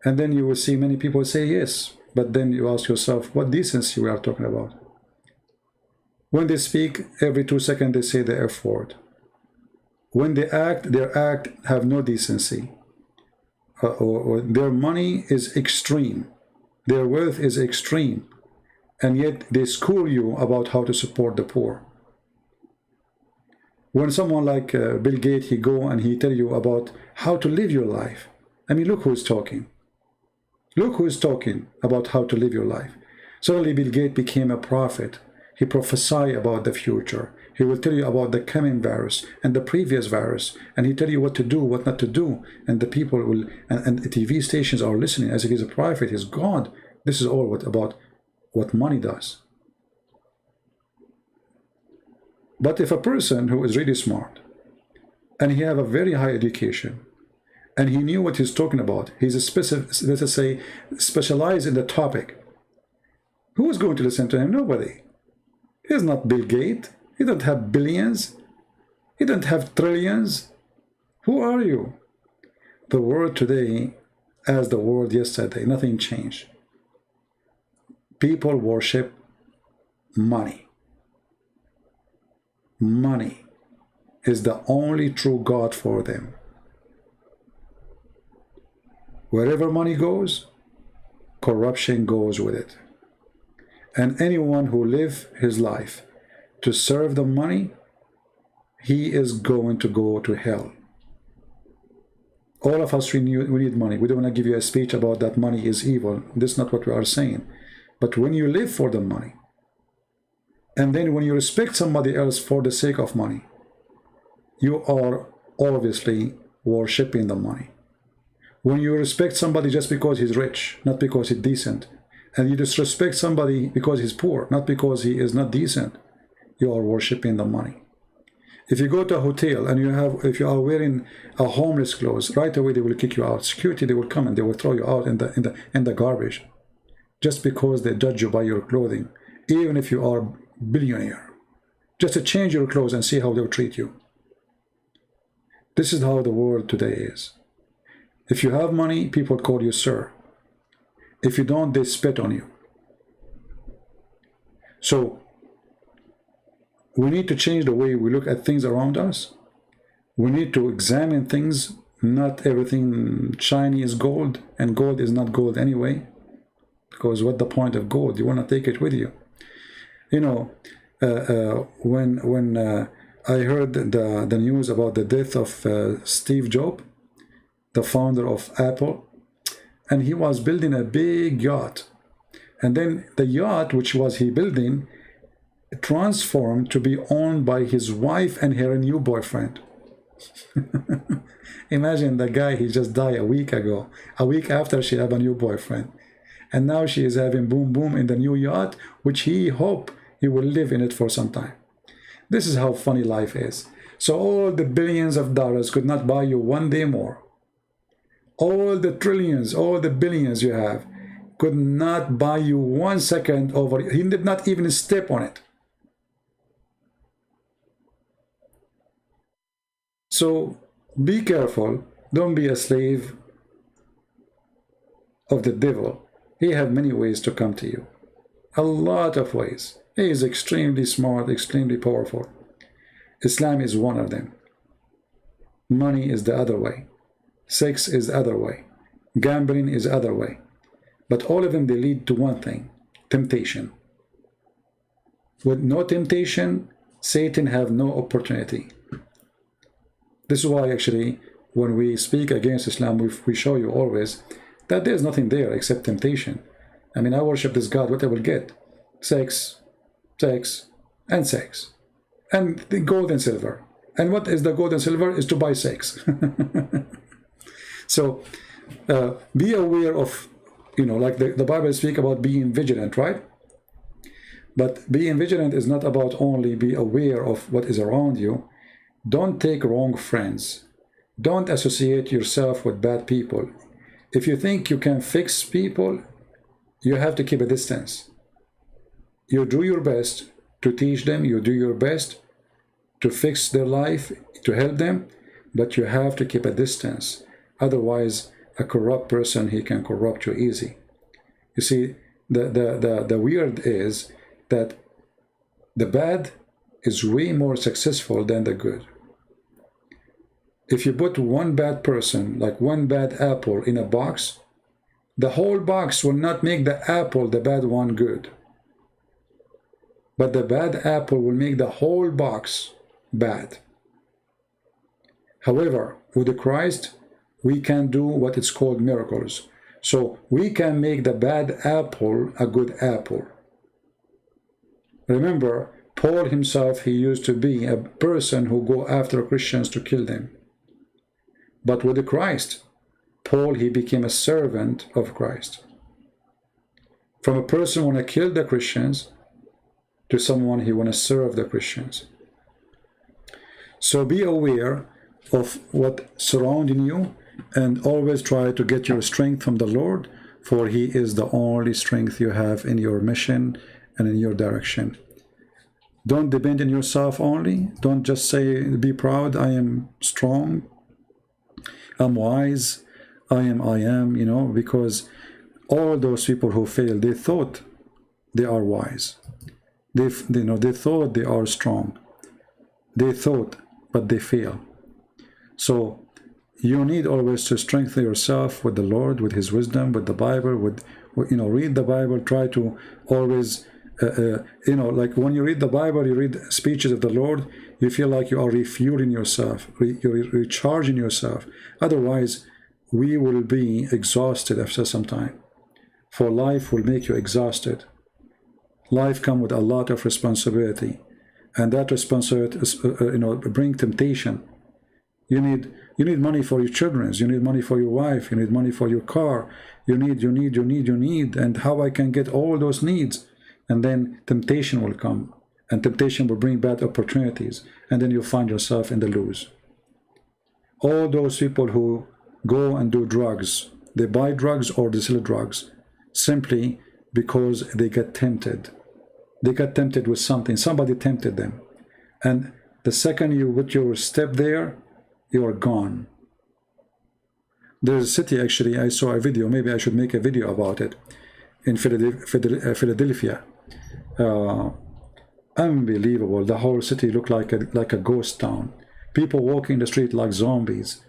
S1: And then you will see many people say yes, but then you ask yourself, what decency we are talking about? When they speak, every 2 seconds they say the F word. When they act, their act have no decency. Or their money is extreme. Their wealth is extreme. And yet they school you about how to support the poor. When someone like Bill Gates, he go and he tell you about how to live your life. I mean, look who's talking. Look who is talking about how to live your life. Suddenly Bill Gates became a prophet. He prophesied about the future. He will tell you about the coming virus and the previous virus. And he tell you what to do, what not to do. And the people will, and the TV stations are listening as if he's a prophet, he's God. This is all about what money does. But if a person who is really smart, and he have a very high education, and he knew what he's talking about, he's a let's just say, specialized in the topic, who is going to listen to him? Nobody. He's not Bill Gates. He don't have billions. He don't have trillions. Who are you? The world today, as the world yesterday, nothing changed. People worship money. Money is the only true God for them. Wherever money goes, corruption goes with it. And anyone who lives his life to serve the money, he is going to go to hell. All of us, we need money. We don't want to give you a speech about that money is evil. This is not what we are saying. But when you live for the money, and then when you respect somebody else for the sake of money, you are obviously worshipping the money. When you respect somebody just because he's rich, not because he's decent, and you disrespect somebody because he's poor, not because he is not decent, you are worshipping the money. If you go to a hotel and if you are wearing a homeless clothes, right away they will kick you out. Security, they will come and they will throw you out in the garbage, just because they judge you by your clothing, even if you are billionaire. Just to change your clothes and see how they'll treat you. This is how the world today is. If you have money, people call you sir. If you don't, they spit on you. So we need to change the way we look at things around us. We need to examine things. Not everything shiny is gold, and gold is not gold anyway. Because what the point of gold? You want to take it with you. You know, when I heard the news about the death of Steve Jobs, the founder of Apple, and he was building a big yacht. And then the yacht, which was he building, transformed to be owned by his wife and her new boyfriend. Imagine the guy, he just died a week ago, a week after she had a new boyfriend. And now she is having boom boom in the new yacht, which he hope he will live in it for some time. This is how funny life is. So all the billions of dollars could not buy you one day more. All the trillions, all the billions you have could not buy you 1 second over. He did not even step on it. So be careful. Don't be a slave of the devil. He has many ways to come to you. A lot of ways. He is extremely smart, extremely powerful. Islam is one of them. Money is the other way. Sex is the other way. Gambling is the other way. But all of them, they lead to one thing: temptation. With no temptation, Satan have no opportunity. This is why actually when we speak against Islam, we show you always that there's nothing there except temptation. I mean, I worship this God, what I will get? Sex, sex, and sex. And the gold and silver. And what is the gold and silver? Is to buy sex. So be aware of, like the Bible speaks about being vigilant, right? But being vigilant is not about only be aware of what is around you. Don't take wrong friends. Don't associate yourself with bad people. If you think you can fix people, you have to keep a distance. You do your best to teach them. You do your best to fix their life, to help them, but you have to keep a distance. Otherwise, a corrupt person, he can corrupt you easy. You see, the weird is that the bad is way more successful than the good. If you put one bad person, like one bad apple, in a box, the whole box will not make the apple, the bad one, good. But the bad apple will make the whole box bad. However, with Christ, we can do what is called miracles. So we can make the bad apple a good apple. Remember, Paul himself, he used to be a person who go after Christians to kill them. But with Christ, Paul, he became a servant of Christ. From a person who want to kill the Christians to someone he want to serve the Christians. So be aware of what surrounding you, and always try to get your strength from the Lord, for he is the only strength you have in your mission and in your direction. Don't depend on yourself only. Don't just say, be proud, I am strong, I'm wise, I am, because all those people who failed, they thought they are wise. They thought they are strong. They thought, but they fail. So you need always to strengthen yourself with the Lord, with his wisdom, with the Bible, read the Bible, try to always, like when you read the Bible, you read speeches of the Lord, you feel like you are refueling yourself, you're recharging yourself. Otherwise, we will be exhausted after some time. For life will make you exhausted. Life comes with a lot of responsibility, and that responsibility is, bring temptation. You need money for your children. You need money for your wife. You need money for your car. You need, and how I can get all those needs. And then temptation will come, and temptation will bring bad opportunities, and then you'll find yourself in the lose. All those people who go and do drugs, they buy drugs or they sell drugs, simply because they get tempted. They got tempted with something. Somebody tempted them. And the second you put your step there, you are gone. There's a city, actually, I saw a video, maybe I should make a video about it, in Philadelphia. Unbelievable. The whole city looked like a ghost town. People walking the street like zombies.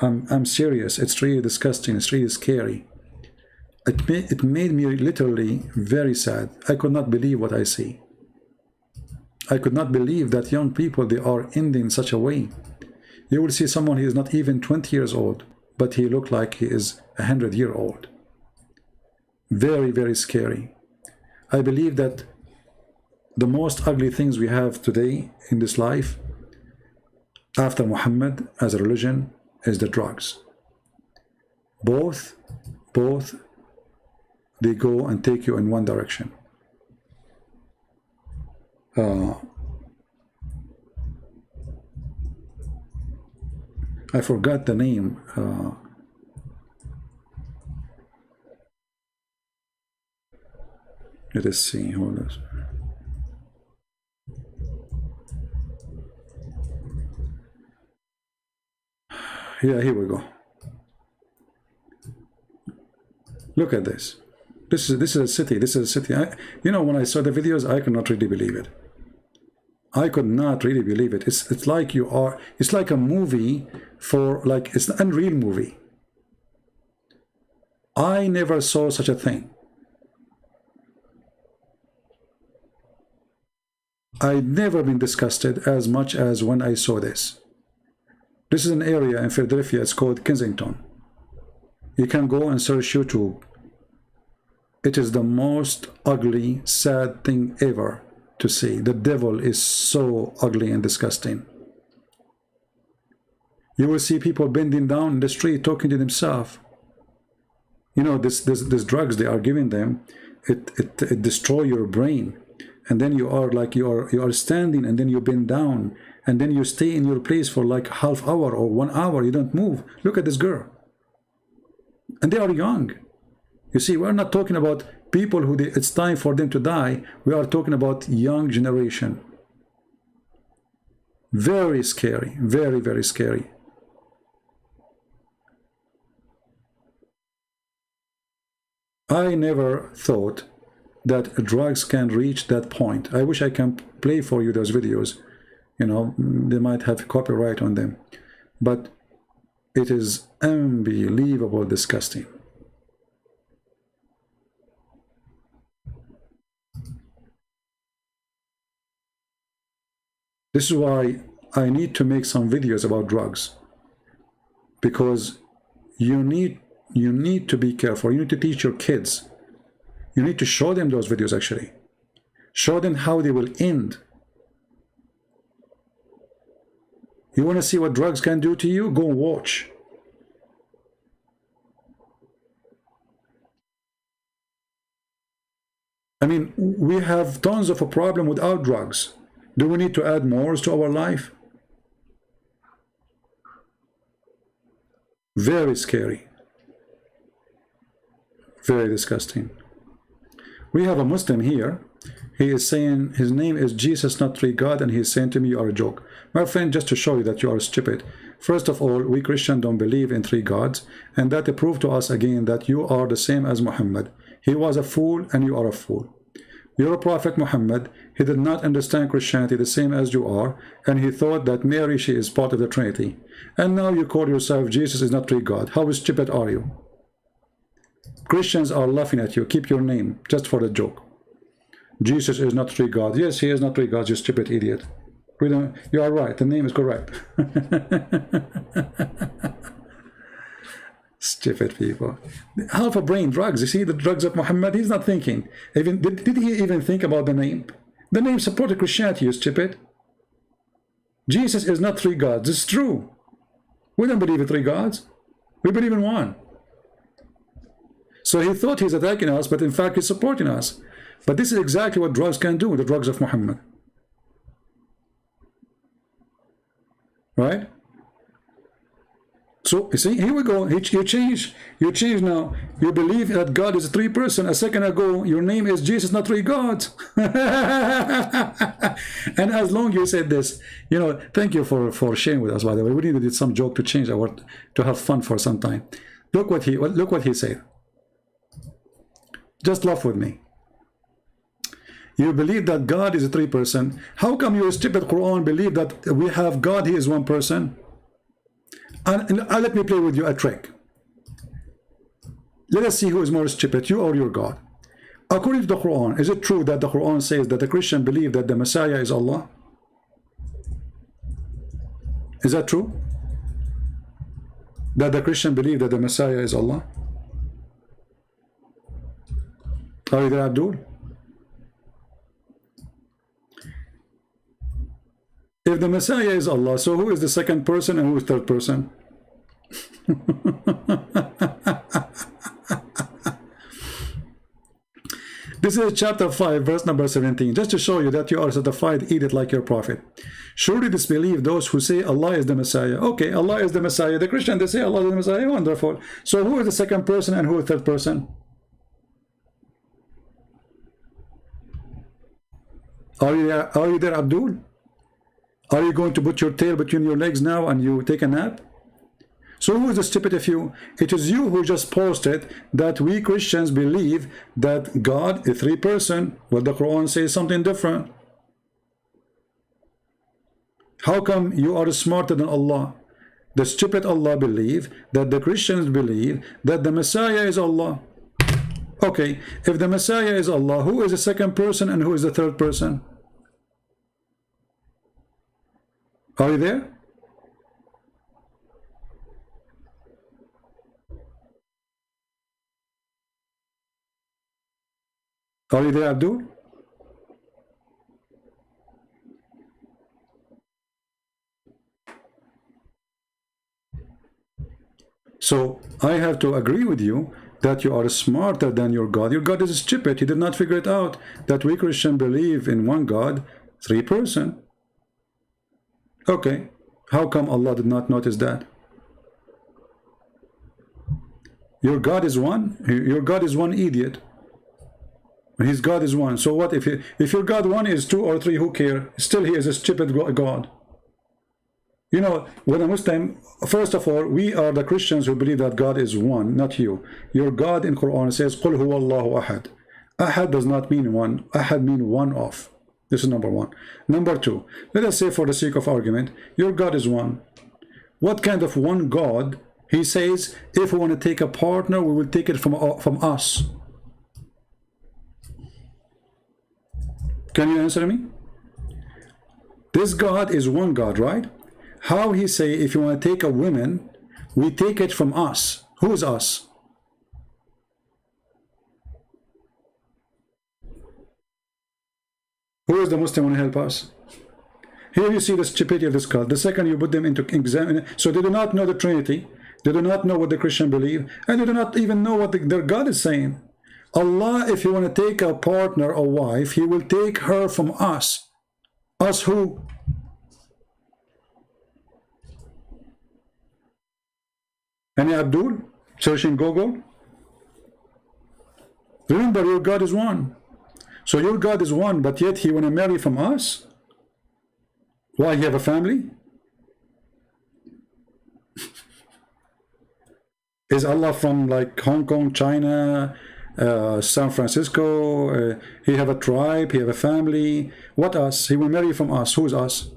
S1: I'm serious. It's really disgusting. It's really scary. It made me literally very sad. I could not believe what I see. I could not believe that young people, they are ending in such a way. You will see someone who is not even 20 years old, but he looked like he is 100-year-old. Very, very scary. I believe that the most ugly things we have today in this life, after Muhammad as a religion, is the drugs. Both, they go and take you in one direction. I forgot the name. Let us see. Hold on. Yeah, here we go. Look at this. This is a city. This is a city. You know, when I saw the videos, I could not really believe it. I could not really believe it. It's like you are. It's like a movie for like it's an unreal movie. I never saw such a thing. I'd never been disgusted as much as when I saw this. This is an area in Philadelphia. It's called Kensington. You can go and search YouTube. It is the most ugly, sad thing ever to see. The devil is so ugly and disgusting. You will see people bending down in the street talking to themselves. You know, this drugs they are giving them, it destroy your brain. And then you are like you are standing, and then you bend down, and then you stay in your place for like half hour or 1 hour. You don't move. Look at this girl. And they are young. You see, we're not talking about people who it's time for them to die. We are talking about young generation. Very scary. Very, very scary. I never thought that drugs can reach that point. I wish I can play for you those videos. You know, they might have copyright on them. But it is unbelievable disgusting. This is why I need to make some videos about drugs. Because you need to be careful. You need to teach your kids. You need to show them those videos actually. Show them how they will end. You want to see what drugs can do to you? Go watch. I mean, we have tons of a problem without drugs. Do we need to add more to our life? Very scary. Very disgusting. We have a Muslim here. He is saying his name is Jesus, not three God, and he is saying to me, you are a joke. My friend, just to show you that you are stupid. First of all, we Christians don't believe in three gods, and that proved to us again that you are the same as Muhammad. He was a fool, and you are a fool. Your prophet Muhammad, he did not understand Christianity the same as you are, and he thought that Mary, she is part of the Trinity. And now you call yourself Jesus is not three God. How stupid are you? Christians are laughing at you. Keep your name, just for the joke. Jesus is not three gods. Yes, he is not three gods, you stupid idiot. You are right, the name is correct. Stupid people. Half a brain, drugs. You see the drugs of Muhammad, he's not thinking. Did he even think about the name? The name supported Christianity, you stupid. Jesus is not three gods. It's true. We don't believe in three gods. We believe in one. So he thought he's attacking us, but in fact he's supporting us. But this is exactly what drugs can do, the drugs of Muhammad. Right? So, you see, here we go. You change now. You believe that God is a three person. A second ago, your name is Jesus, not three gods. And as long you said this, you know, thank you for sharing with us, by the way. We needed some joke to change our, to have fun for some time. Look what he said. Just laugh with me. You believe that God is a three person. How come your stupid Quran believe that we have God, he is one person? And let me play with you a trick. Let us see who is more stupid, you or your God. According to the Quran, is it true that the Quran says that the Christian believe that the Messiah is Allah? Is that true? That the Christian believe that the Messiah is Allah? Are you there, Abdul? If the Messiah is Allah, so who is the second person and who is the third person? This is chapter 5, verse number 17. Just to show you that you are certified, eat it like your prophet. Surely disbelieve those who say Allah is the Messiah. Okay, Allah is the Messiah. The Christian, they say Allah is the Messiah. Wonderful. So who is the second person and who is the third person? Are you there, Abdul? Are you going to put your tail between your legs now and you take a nap? So who is the stupid of you? It is you who just posted that we Christians believe that God is three-person, but the Quran says something different. How come you are smarter than Allah? The stupid Allah believe that the Christians believe that the Messiah is Allah. Okay, if the Messiah is Allah, who is the second person and who is the third person? Are you there? Are you there, Abdul? So I have to agree with you that you are smarter than your God. Your God is stupid. He did not figure it out that we Christians believe in one God, three-person. Okay, how come Allah did not notice that? Your God is one. Your God is one idiot. His God is one. So what if your God one is two or three? Who care? Still, he is a stupid God. You know, when a Muslim, first of all, we are the Christians who believe that God is one, not you. Your God in Quran says, "Qul huwa Allahu ahad." Ahad does not mean one. Ahad means one of. This is number one. Number two, let us say for the sake of argument, your God is one. What kind of one God? He says, if we want to take a partner, we will take it from us. Can you answer me? This God is one God, right? How he say, if you want to take a woman, we take it from us. Who is us? Who is the Muslim want to help us? Here you see the stupidity of this cult. The second you put them into examine, so they do not know the Trinity, they do not know what the Christian believe, and they do not even know what their God is saying. Allah, if you want to take a partner or wife, he will take her from us. Us who? Any Abdul? Searching Google? Remember, your God is one. So your God is one, but yet he want to marry from us? Why, he have a family? Is Allah from like Hong Kong, China, San Francisco? He have a tribe, he have a family. What us? He will marry from us. Who is us?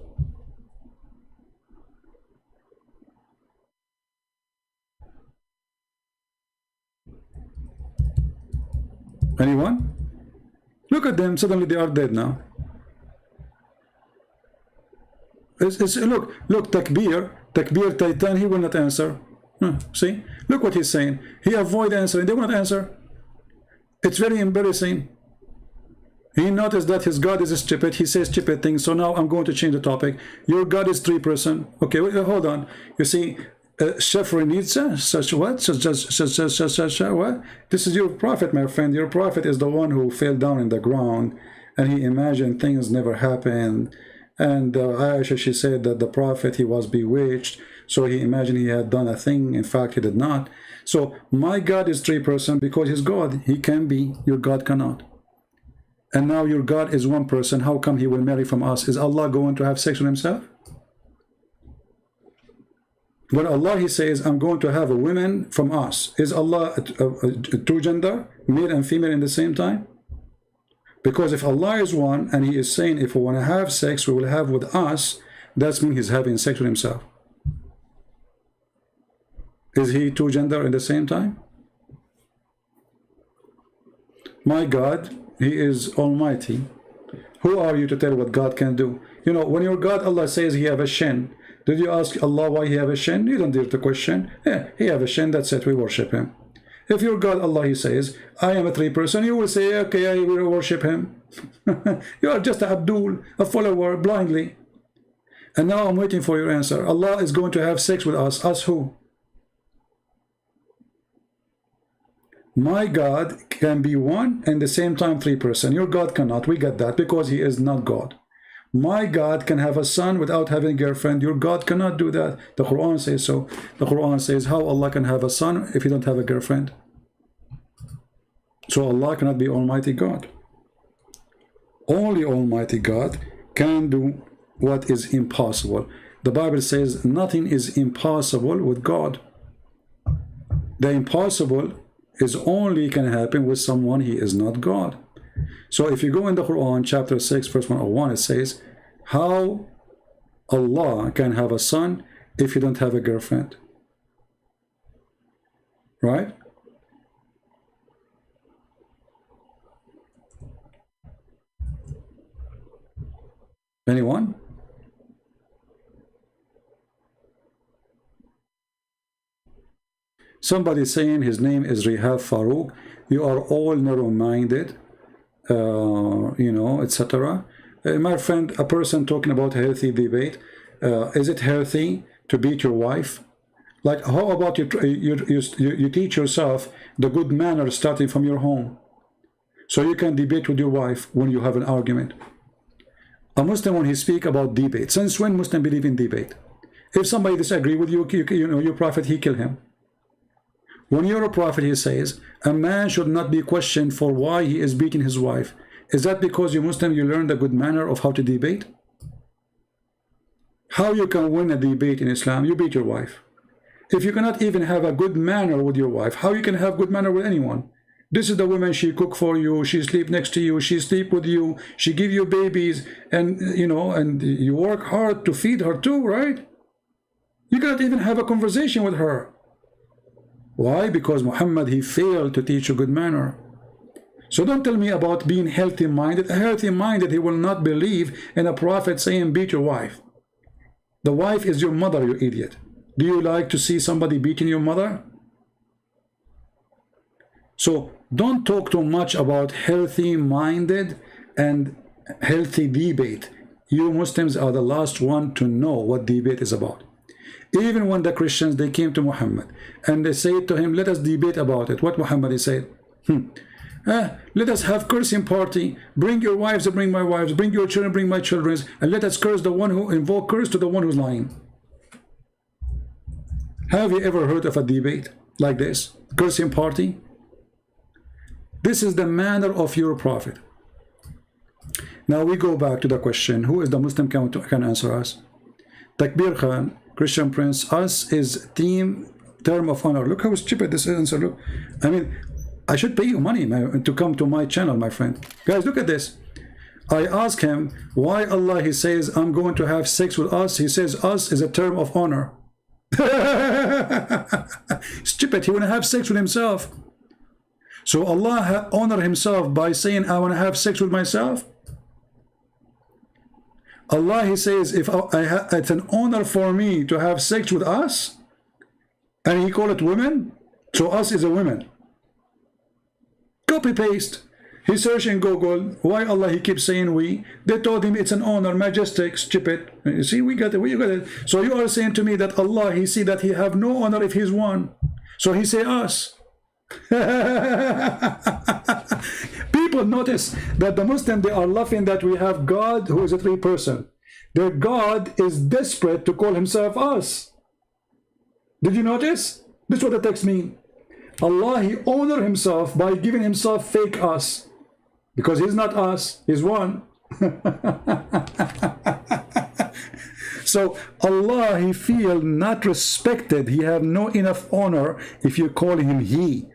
S1: Anyone? Look at them, suddenly they are dead now. Look, Takbir Titan, he will not answer. See? Look what he's saying. He avoid answering, they will not answer. It's very embarrassing. He noticed that his God is stupid, he says stupid things, so now I'm going to change the topic. Your God is three-person. Okay, wait, hold on. You see, Shafranitza, such what? Such what? This is your prophet, my friend. Your prophet is the one who fell down in the ground and he imagined things never happened. And Aisha, she said that the prophet, he was bewitched, so he imagined he had done a thing. In fact, he did not. So my God is three-person because he's God. He can be, your God cannot. And now your God is one person. How come he will marry from us? Is Allah going to have sex with himself? When Allah, he says, I'm going to have a woman from us, is Allah a two gender, male and female in the same time? Because if Allah is one, and he is saying, if we want to have sex, we will have with us, that means he's having sex with himself. Is he two gender in the same time? My God, he is almighty. Who are you to tell what God can do? You know, when your God, Allah says he have a shin, did you ask Allah why he have a shin? You don't dare to question. Yeah, he have a shin, that's it, we worship him. If your God, Allah, he says, I am a three-person, you will say, okay, I will worship him. You are just a Abdul, a follower, blindly. And now I'm waiting for your answer. Allah is going to have sex with us. Us who? My God can be one and the same time three-person. Your God cannot. We get that because he is not God. My God can have a son without having a girlfriend. Your God cannot do that. The Quran says so. The Quran says how Allah can have a son if he don't have a girlfriend. So Allah cannot be Almighty God. Only Almighty God can do what is impossible. The Bible says nothing is impossible with God. The impossible is only can happen with someone he is not God. So if you go in the Quran, chapter 6, verse 101, it says, how Allah can have a son if you don't have a girlfriend? Right? Anyone? Somebody saying his name is Rihab Farouk. You are all narrow-minded, you know, etc. My friend, a person talking about healthy debate. Is it healthy to beat your wife? Like, how about you teach yourself the good manners starting from your home, so you can debate with your wife when you have an argument. A Muslim, when he speak about debate, since when Muslim believe in debate? If somebody disagree with you, you know, your prophet, he kill him. When you're a prophet, he says, a man should not be questioned for why he is beating his wife. Is that because you're Muslim, you learned a good manner of how to debate? How you can win a debate in Islam? You beat your wife. If you cannot even have a good manner with your wife, how you can have good manner with anyone? This is the woman, she cook for you, she sleep next to you, she sleep with you, she give you babies, and you know, and you work hard to feed her too, right? You cannot even have a conversation with her. Why? Because Muhammad, he failed to teach you good manner. So don't tell me about being healthy-minded. Healthy-minded, he will not believe in a prophet saying beat your wife. The wife is your mother, you idiot. Do you like to see somebody beating your mother? So don't talk too much about healthy-minded and healthy debate. You Muslims are the last one to know what debate is about. Even when the Christians, they came to Muhammad and they said to him, let us debate about it. What Muhammad said? Let us have cursing party. Bring your wives and bring my wives. Bring your children, bring my children. And let us curse the one who invoke curse to the one who's lying. Have you ever heard of a debate like this? Cursing party? This is the manner of your prophet. Now we go back to the question, who is the Muslim can answer us? Takbir Khan, Christian Prince, us is term of honor. Look how stupid this answer. Look, I mean, I should pay you money to come to my channel, my friend. Guys, look at this. I ask him why Allah, he says, I'm going to have sex with us. He says us is a term of honor. Stupid, he want to have sex with himself. So Allah honor himself by saying, I want to have sex with myself. Allah, he says, if it's an honor for me to have sex with us, and he call it women, so us is a woman. Copy paste. He searched in Google, why Allah he keeps saying we? They told him it's an honor, majestic, stupid. You see, we got it, we got it. So you are saying to me that Allah, he see that he have no honor if he's one. So he say us. People notice that the Muslim, they are laughing that we have God who is a three-person. Their God is desperate to call himself us. Did you notice? This is what the text means. Allah, he honor himself by giving himself fake us. Because he's not us, he's one. So Allah, he feel not respected. He have no enough honor if you call him he.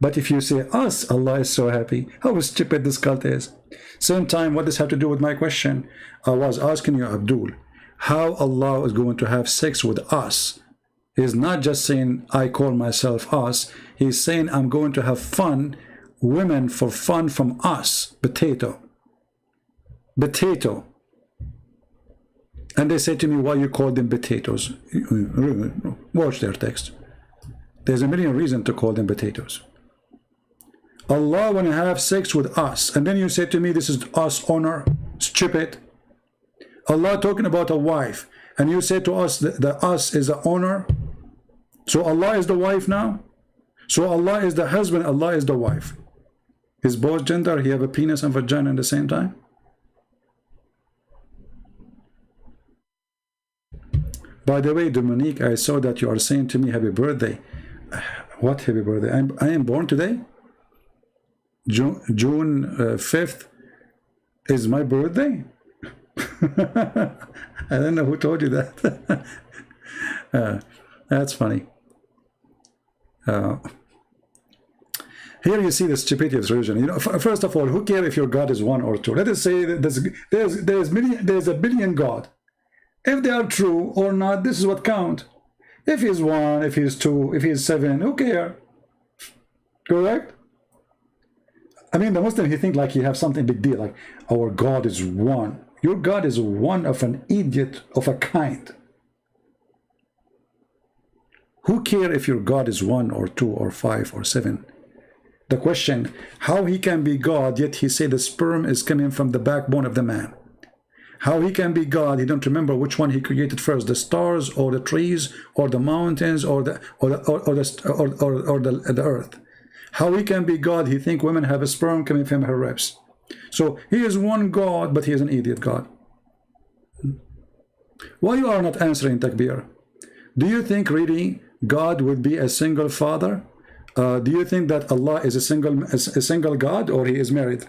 S1: But if you say us, Allah is so happy. How stupid this cult is. Same time, what does have to do with my question? I was asking you, Abdul, how Allah is going to have sex with us. He's not just saying, I call myself us. He's saying, I'm going to have fun, women for fun from us. Potato. Potato. And they say to me, why you call them potatoes? Watch their text. There's a million reasons to call them potatoes. Allah want to have sex with us, and then you say to me, this is us honor. Stupid. Allah talking about a wife, and you say to us that the us is the honor. So Allah is the wife now. So Allah is the husband, Allah is the wife. Is both gender, he have a penis and vagina at the same time? By the way, Dominique, I saw that you are saying to me happy birthday. What happy birthday? I am born today? June 5th is my birthday? I don't know who told you that. That's funny. Here you see the stupidity of this religion. You know, first of all, who cares if your God is one or two? Let us say that there's a billion God. If they are true or not, this is what count. If he's one, if he's two, if he's seven, who cares? Correct? I mean, the Muslim, he think like he have something big deal, like our God is one. Your God is one of an idiot of a kind. Who cares if your God is one or two or five or seven? The question, how he can be God, yet he say the sperm is coming from the backbone of the man. How he can be God, he don't remember which one he created first, the stars or the trees or the mountains or the earth. How he can be God, he think women have a sperm coming from her ribs. So he is one God, but he is an idiot God. Why you are not answering, Takbir? Do you think really God would be a single father? Do you think that Allah is a single God, or he is married?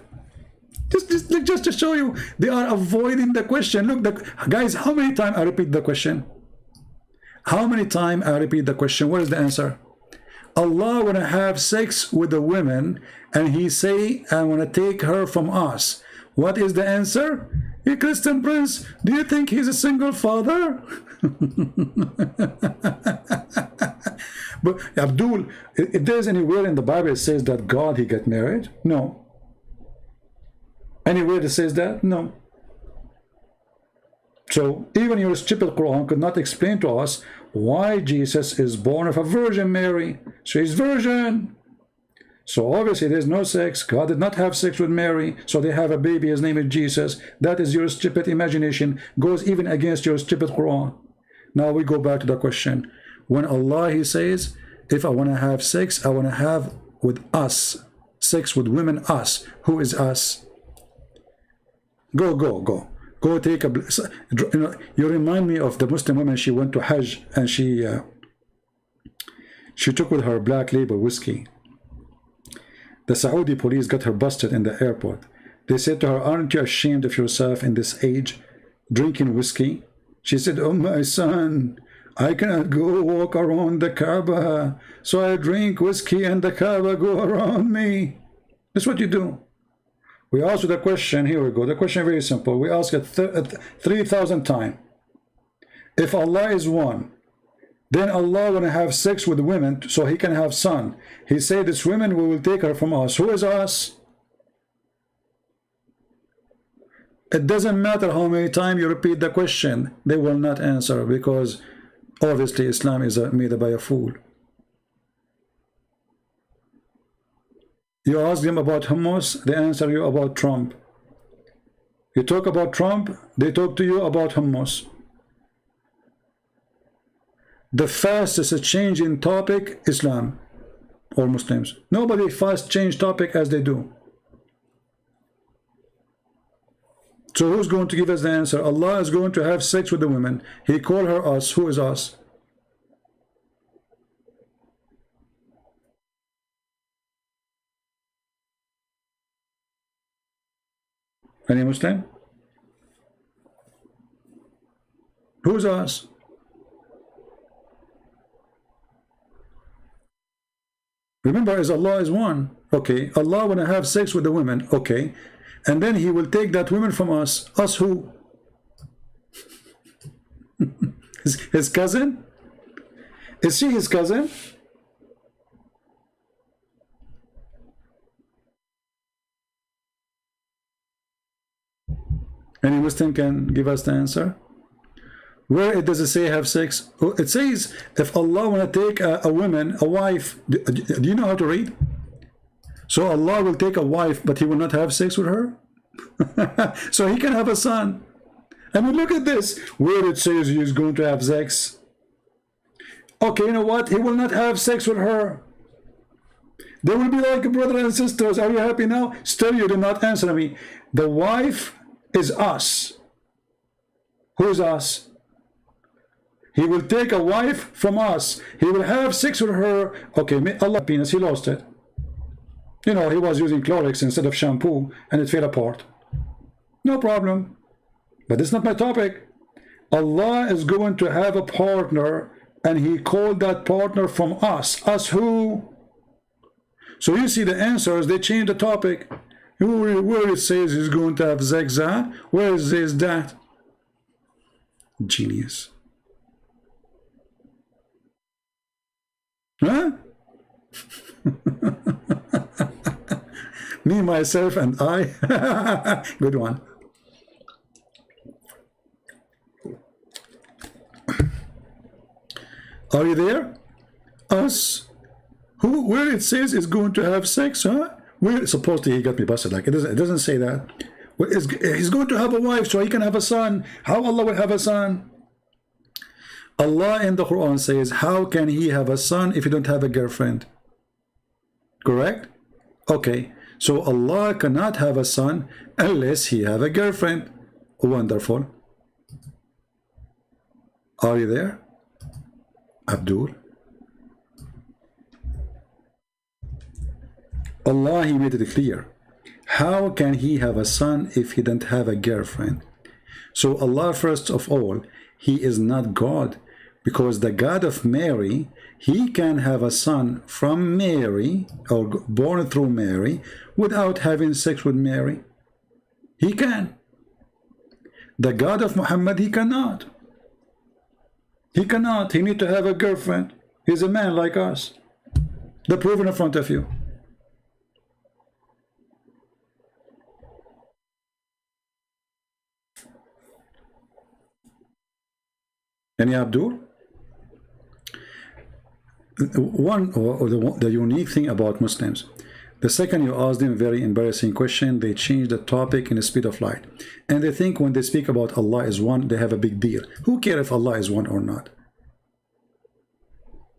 S1: Just to show you, they are avoiding the question. Look, guys, how many times I repeat the question? How many times I repeat the question? What is the answer? Allah want to have sex with the women, and he say, I want to take her from us. What is the answer? Hey, Christian Prince, do you think he's a single father? But Abdul, if there's anywhere in the Bible it says that God, he get married? No. Anywhere that says that? No. So even your stupid Quran could not explain to us why Jesus is born of a Virgin Mary. So he's virgin. So obviously there's no sex. God did not have sex with Mary. So they have a baby. His name is Jesus. That is your stupid imagination. Goes even against your stupid Quran. Now we go back to the question. When Allah, he says, if I want to have sex, I want to have with us. Sex with women, us. Who is us? Go take a, you know, you remind me of the Muslim woman. She went to Hajj and she took with her Black Label whiskey. The Saudi police got her busted in the airport. They said to her, aren't you ashamed of yourself in this age drinking whiskey? She said, oh my son, I cannot go walk around the Kaaba, so I drink whiskey and the Kaaba go around me. That's what you do. We ask the question, here we go. The question is very simple. We ask it 3,000 times. If Allah is one, then Allah want to have sex with women so he can have son. He said, this woman, we will take her from us. Who is us? It doesn't matter how many times you repeat the question, they will not answer, because obviously Islam is made by a fool. You ask them about hummus, they answer you about Trump. You talk about Trump, they talk to you about hummus. The fastest change in topic, Islam or Muslims. Nobody fast change topic as they do. So who's going to give us the answer? Allah is going to have sex with the women. He called her us. Who is us? Any Muslim? Who's us? Remember, as Allah is one. Okay, Allah want to have sex with the women. Okay, and then he will take that woman from us. Us who? His cousin? Is she his cousin? Any Muslim can give us the answer? Where it does it say have sex? It says if Allah want to take a woman, a wife. Do you know how to read? So Allah will take a wife, but he will not have sex with her. So he can have a son. I mean, look at this. Where it says he is going to have sex. Okay, you know what? He will not have sex with her. They will be like brothers and sisters. Are you happy now? Still, you did not answer me. The wife is us. Who is us? He will take a wife from us. He will have sex with her. Okay, may Allah penis, he lost it. You know, he was using Clorox instead of shampoo and it fell apart. No problem. But it's not my topic. Allah is going to have a partner and he called that partner from us. Us who? So you see the answers, they change the topic. Where it says he's going to have sex, where is that? Genius. Huh? Me, myself, and I. Good one. Are you there? Us. Who? Where it says is going to have sex, huh? Where? Supposedly he got me busted. Like it doesn't say that. Well, he's going to have a wife so he can have a son. How Allah will have a son? Allah in the Quran says, how can he have a son if he don't have a girlfriend? Correct? Okay. So Allah cannot have a son unless he have a girlfriend. Wonderful. Are you there? Abdul? Allah, he made it clear. How can he have a son if he don't have a girlfriend? So Allah, first of all, he is not God, because the God of Mary, he can have a son from Mary, or born through Mary, without having sex with Mary. He can. The God of Muhammad, he cannot. He cannot. He need to have a girlfriend. He's a man like us. The proof in front of you. Any Abdul? The unique thing about Muslims, the second you ask them a very embarrassing question, they change the topic in the speed of light. And they think when they speak about Allah is one, they have a big deal. Who cares if Allah is one or not?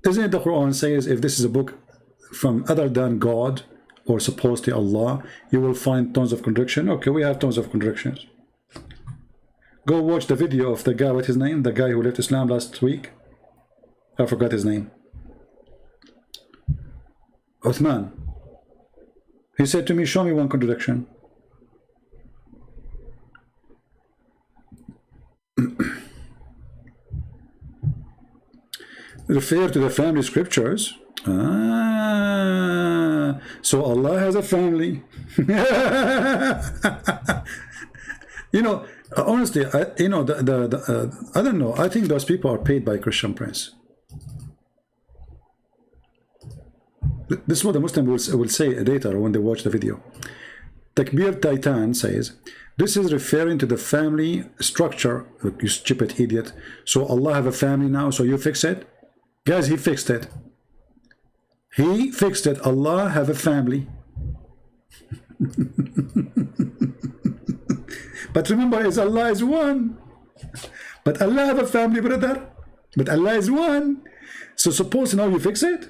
S1: Isn't it the Quran says if this is a book from other than God or supposed to Allah, you will find tons of contradiction? Okay, we have tons of contradictions. Go watch the video of the guy, what's his name? The guy who left Islam last week. I forgot his name. Uthman. He said to me, show me one contradiction. Refer to the family scriptures. Ah, so Allah has a family. You know, honestly, I don't know. I think those people are paid by Christian Prince. This is what the Muslim will say later when they watch the video. Takbir Titan says, this is referring to the family structure. You stupid idiot. So Allah have a family now, so you fix it? Guys, he fixed it. He fixed it. Allah have a family. But remember, is Allah is one. But Allah have a family, brother. But Allah is one. So suppose now you fix it.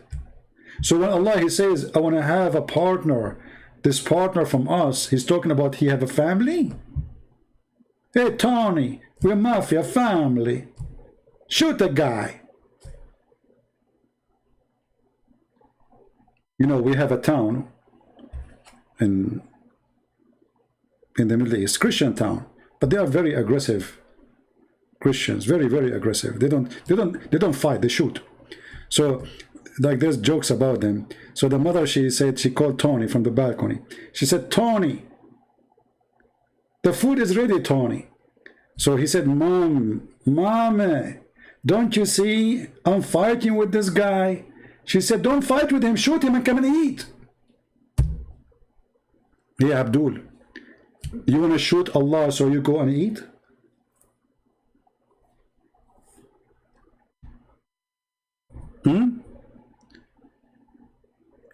S1: So when Allah, he says, I want to have a partner, this partner from us, he's talking about he have a family. Hey, Tony, we're mafia family. Shoot the guy. You know, we have a town in the Middle East, Christian town, but they are very aggressive Christians, very, very aggressive. They don't fight, they shoot. So like there's jokes about them. So the mother, she said, she called Tony from the balcony. She said, Tony, the food is ready, Tony. So he said, Mom, don't you see I'm fighting with this guy? She said, don't fight with him, shoot him and come and eat. Yeah, Abdul, you want to shoot Allah so you go and eat?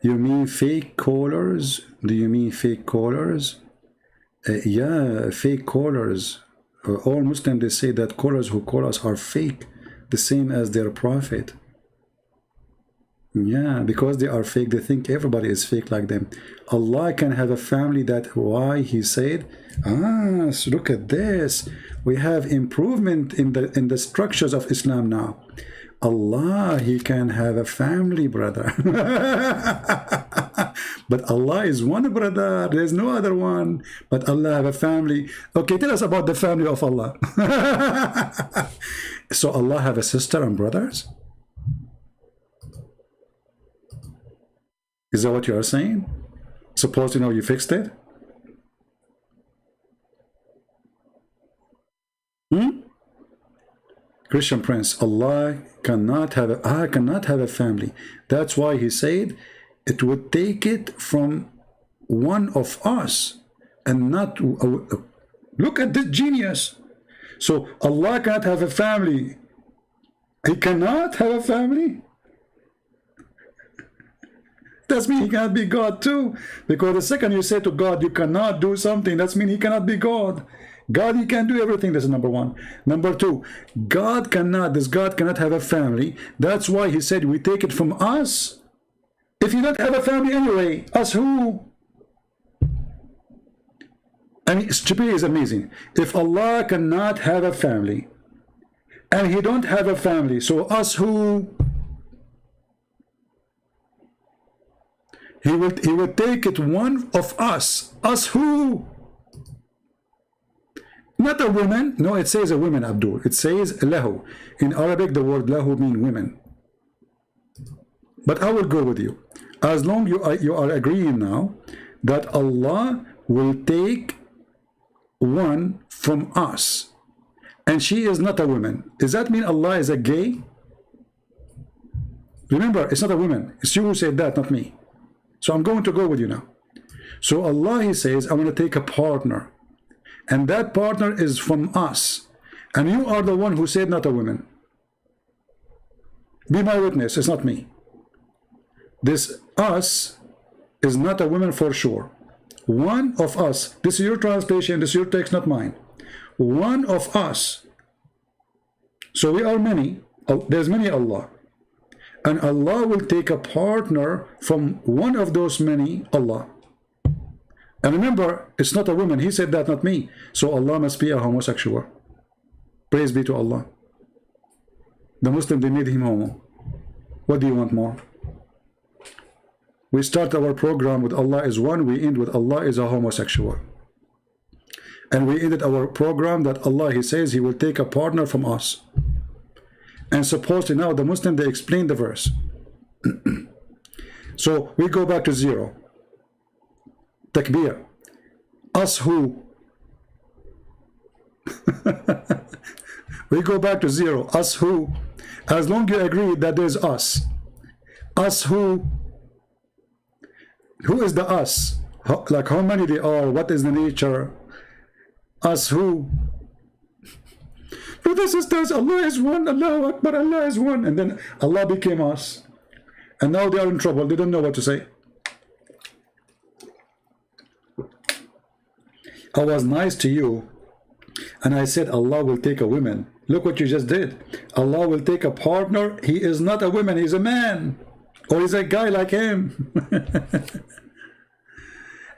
S1: You mean fake callers? Do you mean fake callers? Yeah, fake callers. All Muslims, they say that callers who call us are fake, the same as their prophet. Yeah, because they are fake, they think everybody is fake like them. Allah can have a family. That why he said, so look at this. We have improvement in the structures of Islam now. Allah, he can have a family, brother. But Allah is one, brother. There's no other one. But Allah have a family. Okay, tell us about the family of Allah. So Allah have a sister and brothers? Is that what you are saying? Suppose you know you fixed it? Christian Prince, I cannot have a family. That's why he said it would take it from one of us and not look at this genius. So Allah cannot have a family. He cannot have a family. That means he cannot be God too. Because the second you say to God, you cannot do something, that means he cannot be God. God, he can do everything. That's number one. Number two, God cannot have a family. That's why he said we take it from us. If you don't have a family anyway, us who? I mean, stupidity is amazing. If Allah cannot have a family, and he don't have a family, so us who? He would take it one of us. Us who? Not a woman. No, it says a woman, Abdul. It says lahu. In Arabic, the word lahu means women. But I will go with you. As long you are agreeing now that Allah will take one from us, and she is not a woman. Does that mean Allah is a gay? Remember, it's not a woman. It's you who said that, not me. So I'm going to go with you now. So Allah, he says, I want to take a partner. And that partner is from us. And you are the one who said not a woman. Be my witness, it's not me. This us is not a woman for sure. One of us. This is your translation, this is your text, not mine. One of us. So we are many. There's many Allah. And Allah will take a partner from one of those many Allah. And remember, it's not a woman. He said that, not me. So Allah must be a homosexual. Praise be to Allah. The Muslim, they made him homo. What do you want more? We start our program with Allah is one. We end with Allah is a homosexual. And we ended our program that Allah, he says, he will take a partner from us. And supposedly now the Muslim, they explain the verse. So we go back to zero. Takbir. Us who? We go back to zero. Us who? As long as you agree that there's us. Us who? Who is the us? Like how many they are? What is the nature? Us who? Brothers and sisters, Allah is one, Allahu Akbar, Allah is one. And then Allah became us. And now they are in trouble. They don't know what to say. I was nice to you, and I said Allah will take a woman. Look what you just did. Allah will take a partner. He is not a woman, he's a man. Or he's a guy like him.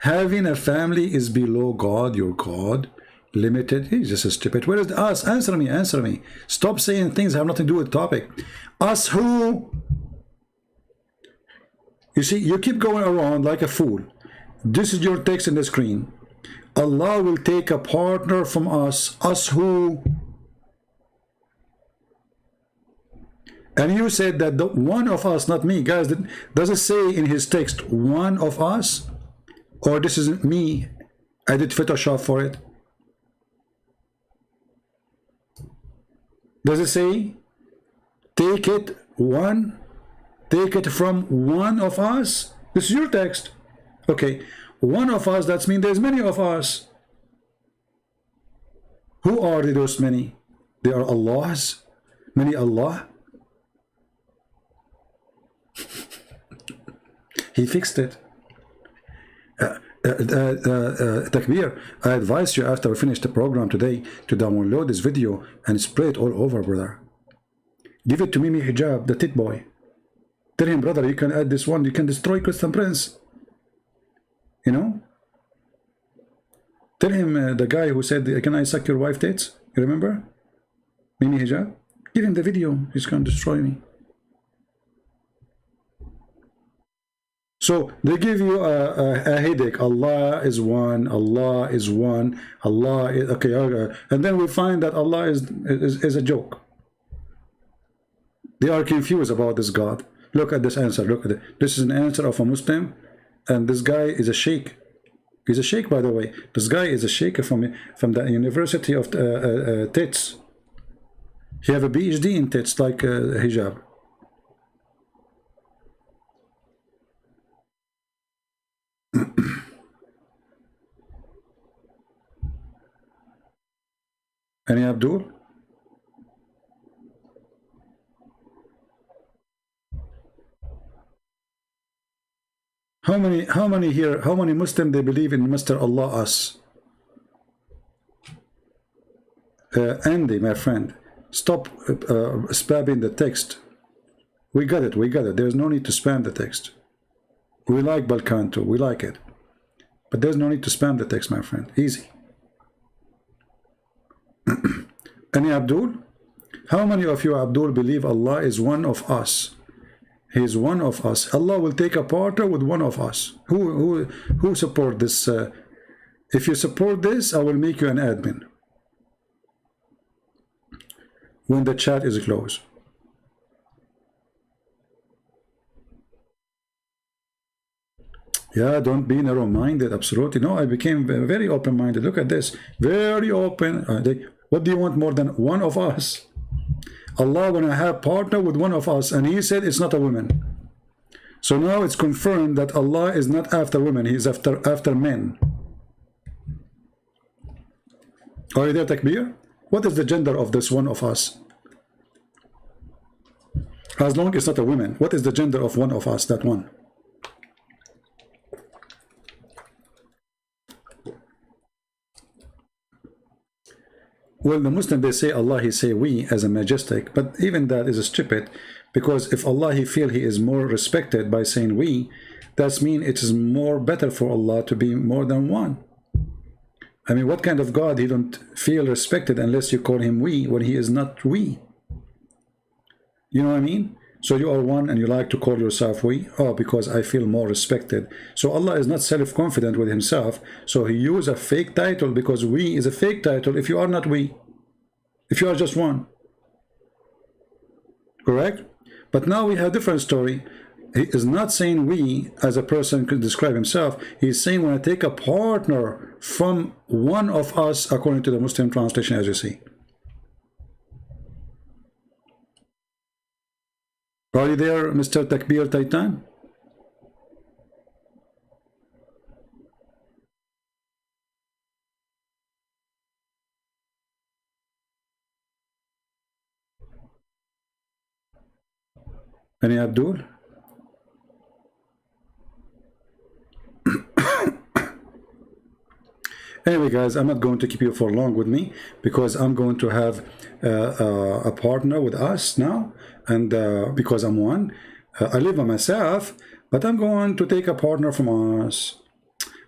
S1: Having a family is below God, your God. Limited. He's just a stupid. Where is the us? Answer me, answer me. Stop saying things that have nothing to do with the topic. Us who? You see, you keep going around like a fool. This is your text in the screen. Allah will take a partner from us. Us who? And you said that the one of us, not me. Guys, does it say in his text one of us? Or this isn't me? I did Photoshop for it. Does it say take it one? Take it from one of us? This is your text. Okay. One of us, that means there's many of us. Who are those many? They are Allahs. Many Allah. He fixed it. Takbir, I advise you after we finish the program today to download this video and spray it all over, brother. Give it to Mimi Hijab, the tit boy. Tell him, brother, you can add this one, you can destroy Christian Prince. You know? Tell him the guy who said, can I suck your wife tits? You remember? Mimi Hijab? Give him the video, he's going to destroy me. So they give you a headache. Allah is one. Allah is one. Allah is okay. And then we find that Allah is a joke. They are confused about this God. Look at this answer. Look at it. This is an answer of a Muslim, and this guy is a sheikh. He's a sheikh, by the way. This guy is a sheikh from the University of Tits. He have a PhD in Tits, like hijab. Any Abdul? How many here, how many Muslims they believe in Mr. Allah us? Andy, my friend, stop spamming the text. We got it, we got it. There's no need to spam the text. We like Balkan too, we like it. But there's no need to spam the text, my friend. Easy. Any Abdul? How many of you, Abdul, believe Allah is one of us? He is one of us. Allah will take a partner with one of us. Who support this? If you support this, I will make you an admin when the chat is closed. Yeah, don't be narrow-minded. Absolutely. No, I became very open-minded. Look at this. Very open. What do you want more than one of us? Allah gonna have partner with one of us, and he said it's not a woman. So now it's confirmed that Allah is not after women, he is after men. Are you there, Takbir? What is the gender of this one of us? As long as it's not a woman, what is the gender of one of us, that one? Well, the Muslim, they say Allah, he say we as a majestic, but even that is stupid, because if Allah, he feel he is more respected by saying we, that means it is more better for Allah to be more than one. I mean, what kind of God he don't feel respected unless you call him we when he is not we? You know what I mean? So you are one and you like to call yourself we? Oh, because I feel more respected. So Allah is not self-confident with himself. So he used a fake title because we is a fake title if you are not we. If you are just one. Correct? But now we have a different story. He is not saying we as a person could describe himself. He's saying when I take a partner from one of us according to the Muslim translation as you see. Are you there, Mr. Takbir Titan? Any Abdul? Anyway, guys, I'm not going to keep you for long with me because I'm going to have a partner with us now, and because I'm one, I live by myself, but I'm going to take a partner from us,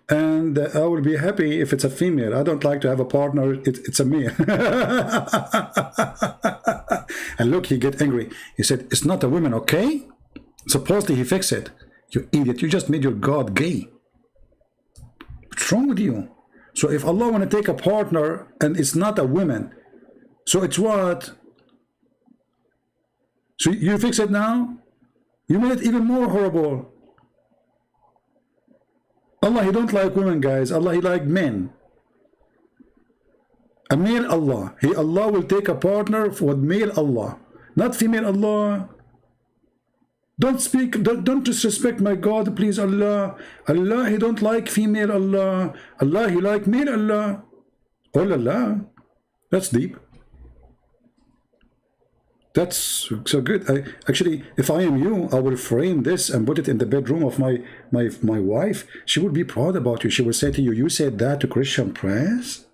S1: and I will be happy if it's a female. I don't like to have a partner. It's a male. And look, he get angry. He said, "It's not a woman, okay?" Supposedly he fixed it. You idiot! You just made your God gay. What's wrong with you? So if Allah want to take a partner and it's not a woman, so it's what? So you fix it now? You made it even more horrible. Allah, he don't like women, guys. Allah, he like men. A male Allah. Allah will take a partner with male Allah, not female Allah. Don't speak, don't disrespect my God, please, Allah. Allah, he don't like female Allah. Allah, he like male Allah. Oh la la. That's deep. That's so good. Actually, if I am you, I will frame this and put it in the bedroom of my wife. She would be proud about you. She will say to you, "You said that to Christian prayers?"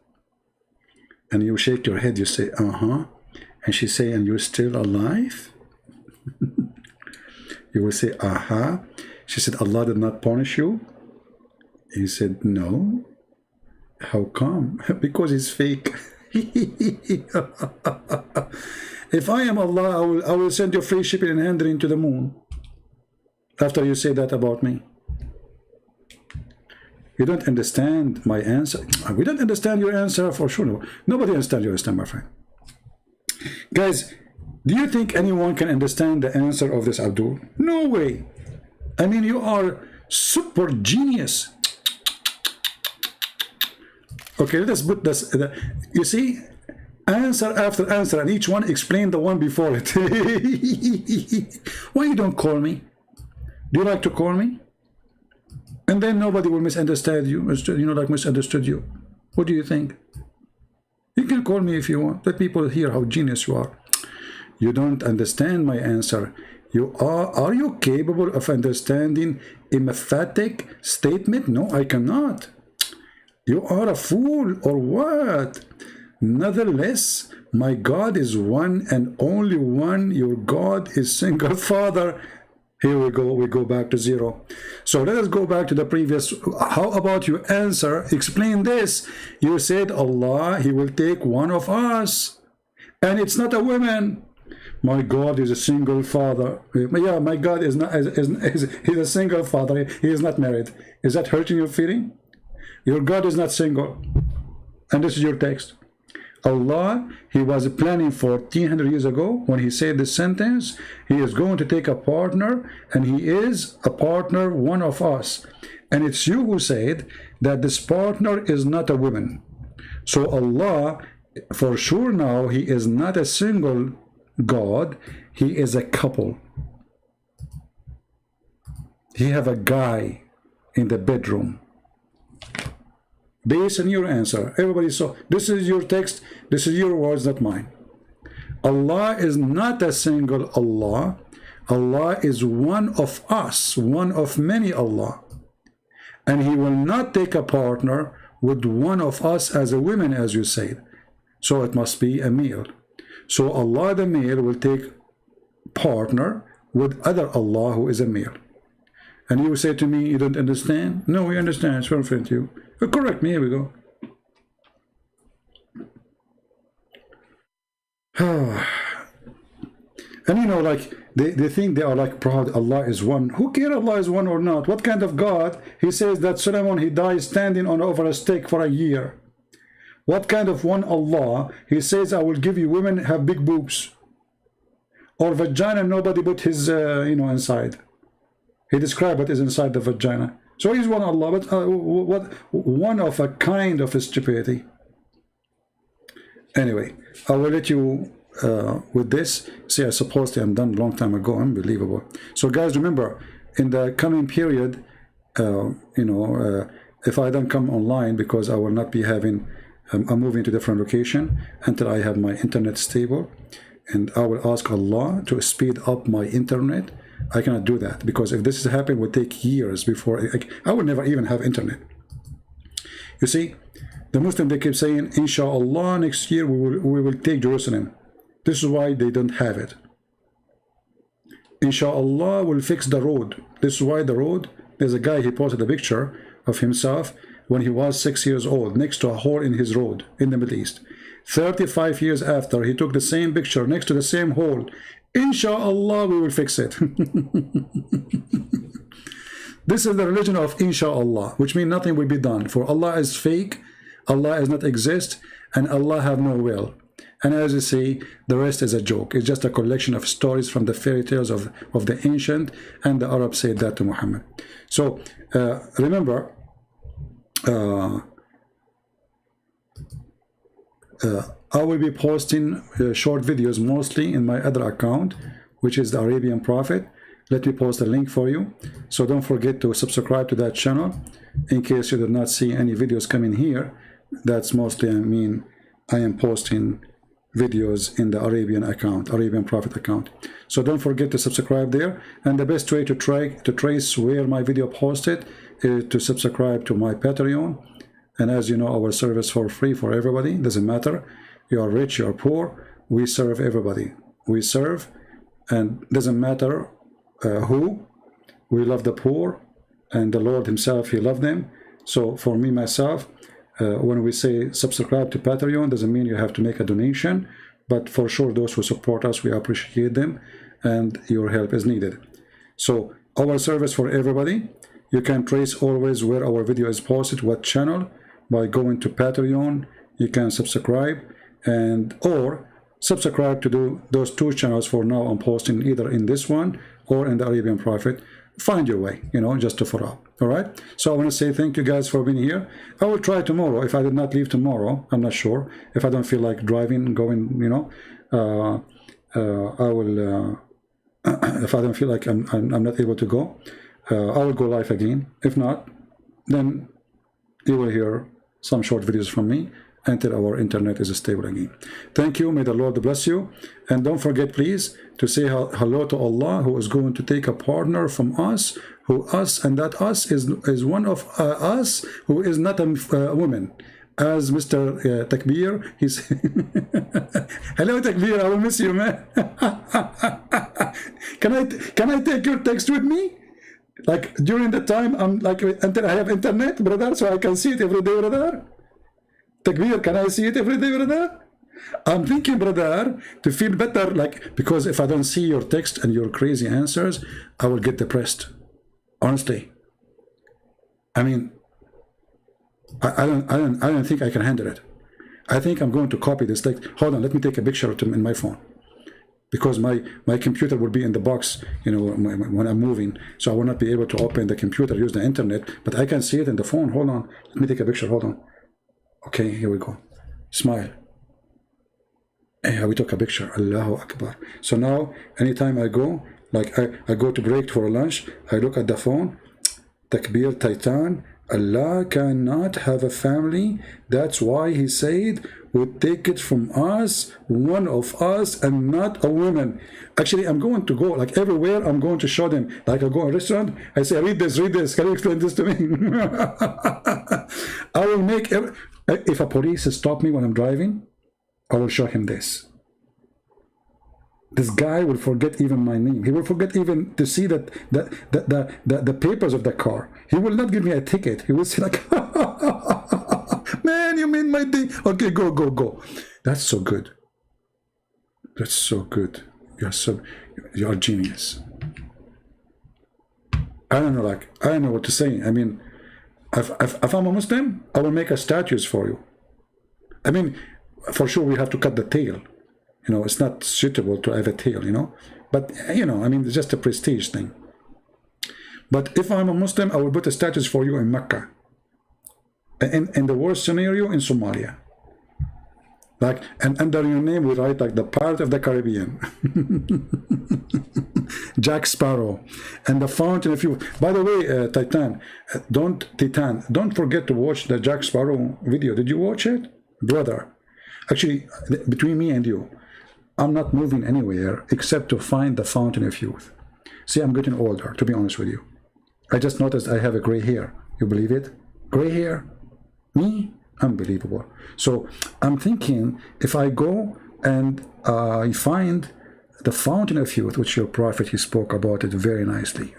S1: And you shake your head, you say, "Uh-huh." And she say, "And you're still alive?" You will say, "Uh-huh." She said, "Allah did not punish you?" He said, "No." How come? Because he's fake. If I am Allah, I will send you free shipping and handling to the moon. After you say that about me. You don't understand my answer. We don't understand your answer for sure. Nobody understands your answer, my friend. Guys, Do you think anyone can understand the answer of this, Abdul? No way. I mean, you are super genius. Okay, let us put this. You see, answer after answer, and each one explain the one before it. Why you don't call me? Do you like to call me? And then nobody will misunderstand you. Like misunderstood you. What do you think? You can call me if you want. Let people hear how genius you are. You don't understand my answer. Are you capable of understanding a emphatic statement? No, I cannot. You are a fool or what? Nevertheless, my God is one and only one. Your God is single Father. Here we go back to zero. So let us go back to the previous. How about you answer, explain this? You said Allah, he will take one of us. And it's not a woman. My God is a single father. Yeah, my God is not. He's a single father. He is not married. Is that hurting your feeling? Your God is not single. And this is your text. Allah, he was planning 1400 years ago when he said this sentence. He is going to take a partner, and he is a partner, one of us. And it's you who said that this partner is not a woman. So Allah, for sure now, he is not a single God, he is a couple. He have a guy in the bedroom. Based on your answer, everybody saw. This is your text, this is your words, not mine. Allah is not a single Allah. Allah is one of us, one of many Allah. And he will not take a partner with one of us as a woman, as you said. So it must be a male. So Allah the male will take partner with other Allah who is a male. And you will say to me, you don't understand? No, we understand. It's perfect to you. Correct me. Here we go. And like they think they are like proud Allah is one. Who cares Allah is one or not? What kind of God? He says that Solomon, he died standing over a stake for a year. What kind of one Allah? He says, I will give you women have big boobs. Or vagina, nobody put his, inside. He described what is inside the vagina. So he's one Allah, but what one of a kind of a stupidity. Anyway, I will let you with this. See, I suppose I'm done a long time ago. Unbelievable. So guys, remember, in the coming period, if I don't come online, because I will not be having, I'm moving to different location until I have my internet stable, and I will ask Allah to speed up my internet. I cannot do that, because if this is happening, it will take years before I will never even have internet. You see, the Muslim, they keep saying, inshallah, next year we will take Jerusalem. This is why they don't have it. Inshallah, we'll fix the road. This is why the road, there's a guy, he posted a picture of himself when he was 6 years old, next to a hole in his road in the Middle East. 35 years after, he took the same picture next to the same hole. Inshallah, we will fix it. This is the religion of inshallah, which means nothing will be done. For Allah is fake, Allah does not exist, and Allah have no will. And as you see, the rest is a joke. It's just a collection of stories from the fairy tales of the ancient, and the Arabs said that to Muhammad. So remember, I will be posting short videos mostly in my other account, which is the Arabian Prophet. Let me post a link for you. So don't forget to subscribe to that channel in case you did not see any videos coming here. That's mostly, I am posting videos in the Arabian account, Arabian Prophet account. So don't forget to subscribe there. And the best way to trace where my video posted is to subscribe to my Patreon. And as you know, our service for free for everybody. Doesn't matter. You are rich, you are poor. We serve everybody. We serve, and doesn't matter who. We love the poor, and the Lord himself, he loved them. So for me, myself, when we say subscribe to Patreon, doesn't mean you have to make a donation, but for sure those who support us, we appreciate them, and your help is needed. So our service for everybody, you can trace always where our video is posted, what channel, by going to Patreon. You can subscribe, and or subscribe to do those two channels for now. I'm posting either in this one or in the Arabian Prophet. Find your way, you know, just to follow up. All right. So I want to say thank you guys for being here. I will try tomorrow. If I did not leave tomorrow, I'm not sure. If I don't feel like driving, going, you know, I will. If I don't feel like I'm not able to go, I will go live again. If not, then you will hear some short videos from me until our internet is stable again. Thank you. May the Lord bless you. And don't forget, please, to say hello to Allah, who is going to take a partner from us, and that us is one of us who is not a woman. As Mr. Takbir, he's hello Takbir, I will miss you, man. Can I take your text with me? Like during the time I'm like until I have internet, brother, so I can see it every day, brother. Takbir, can I see it every day, brother? I'm thinking, brother, to feel better, like, because if I don't see your text and your crazy answers, I will get depressed. Honestly. I mean, I don't think I can handle it. I think I'm going to copy this text. Hold on, let me take a picture of it in my phone. Because my computer will be in the box, you know, when I'm moving. So I will not be able to open the computer, use the internet, but I can see it in the phone. Hold on. Let me take a picture. Hold on. Okay, here we go. Smile. We took a picture. Allahu Akbar. So now, anytime I go, like I go to break for lunch, I look at the phone, Takbir Titan, Allah cannot have a family. That's why he said, would take it from us, one of us, and not a woman. Actually, I'm going to go, like everywhere, I'm going to show them. Like I go to a restaurant, I say, read this, can you explain this to me? I will make, if a police stop me when I'm driving, I will show him this. This guy will forget even my name. He will forget even to see that the papers of the car. He will not give me a ticket. He will say like, man, you made my day. Okay, go. That's so good. That's so good. You're a genius. I don't know, like, I don't know what to say. I mean, if I'm a Muslim, I will make a statues for you. I mean, for sure we have to cut the tail. You know, it's not suitable to have a tail, you know. But, you know, I mean, it's just a prestige thing. But if I'm a Muslim, I will put a statues for you in Mecca. In the worst scenario, in Somalia. Like, and under your name, we write like the Pirate of the Caribbean. Jack Sparrow. And the fountain of youth. By the way, Titan, don't forget to watch the Jack Sparrow video. Did you watch it? Brother. Actually, between me and you, I'm not moving anywhere except to find the fountain of youth. See, I'm getting older, to be honest with you. I just noticed I have a gray hair. You believe it? Gray hair? Me? Unbelievable. So I'm thinking, if I go and I find the fountain of youth, which your prophet, he spoke about it very nicely.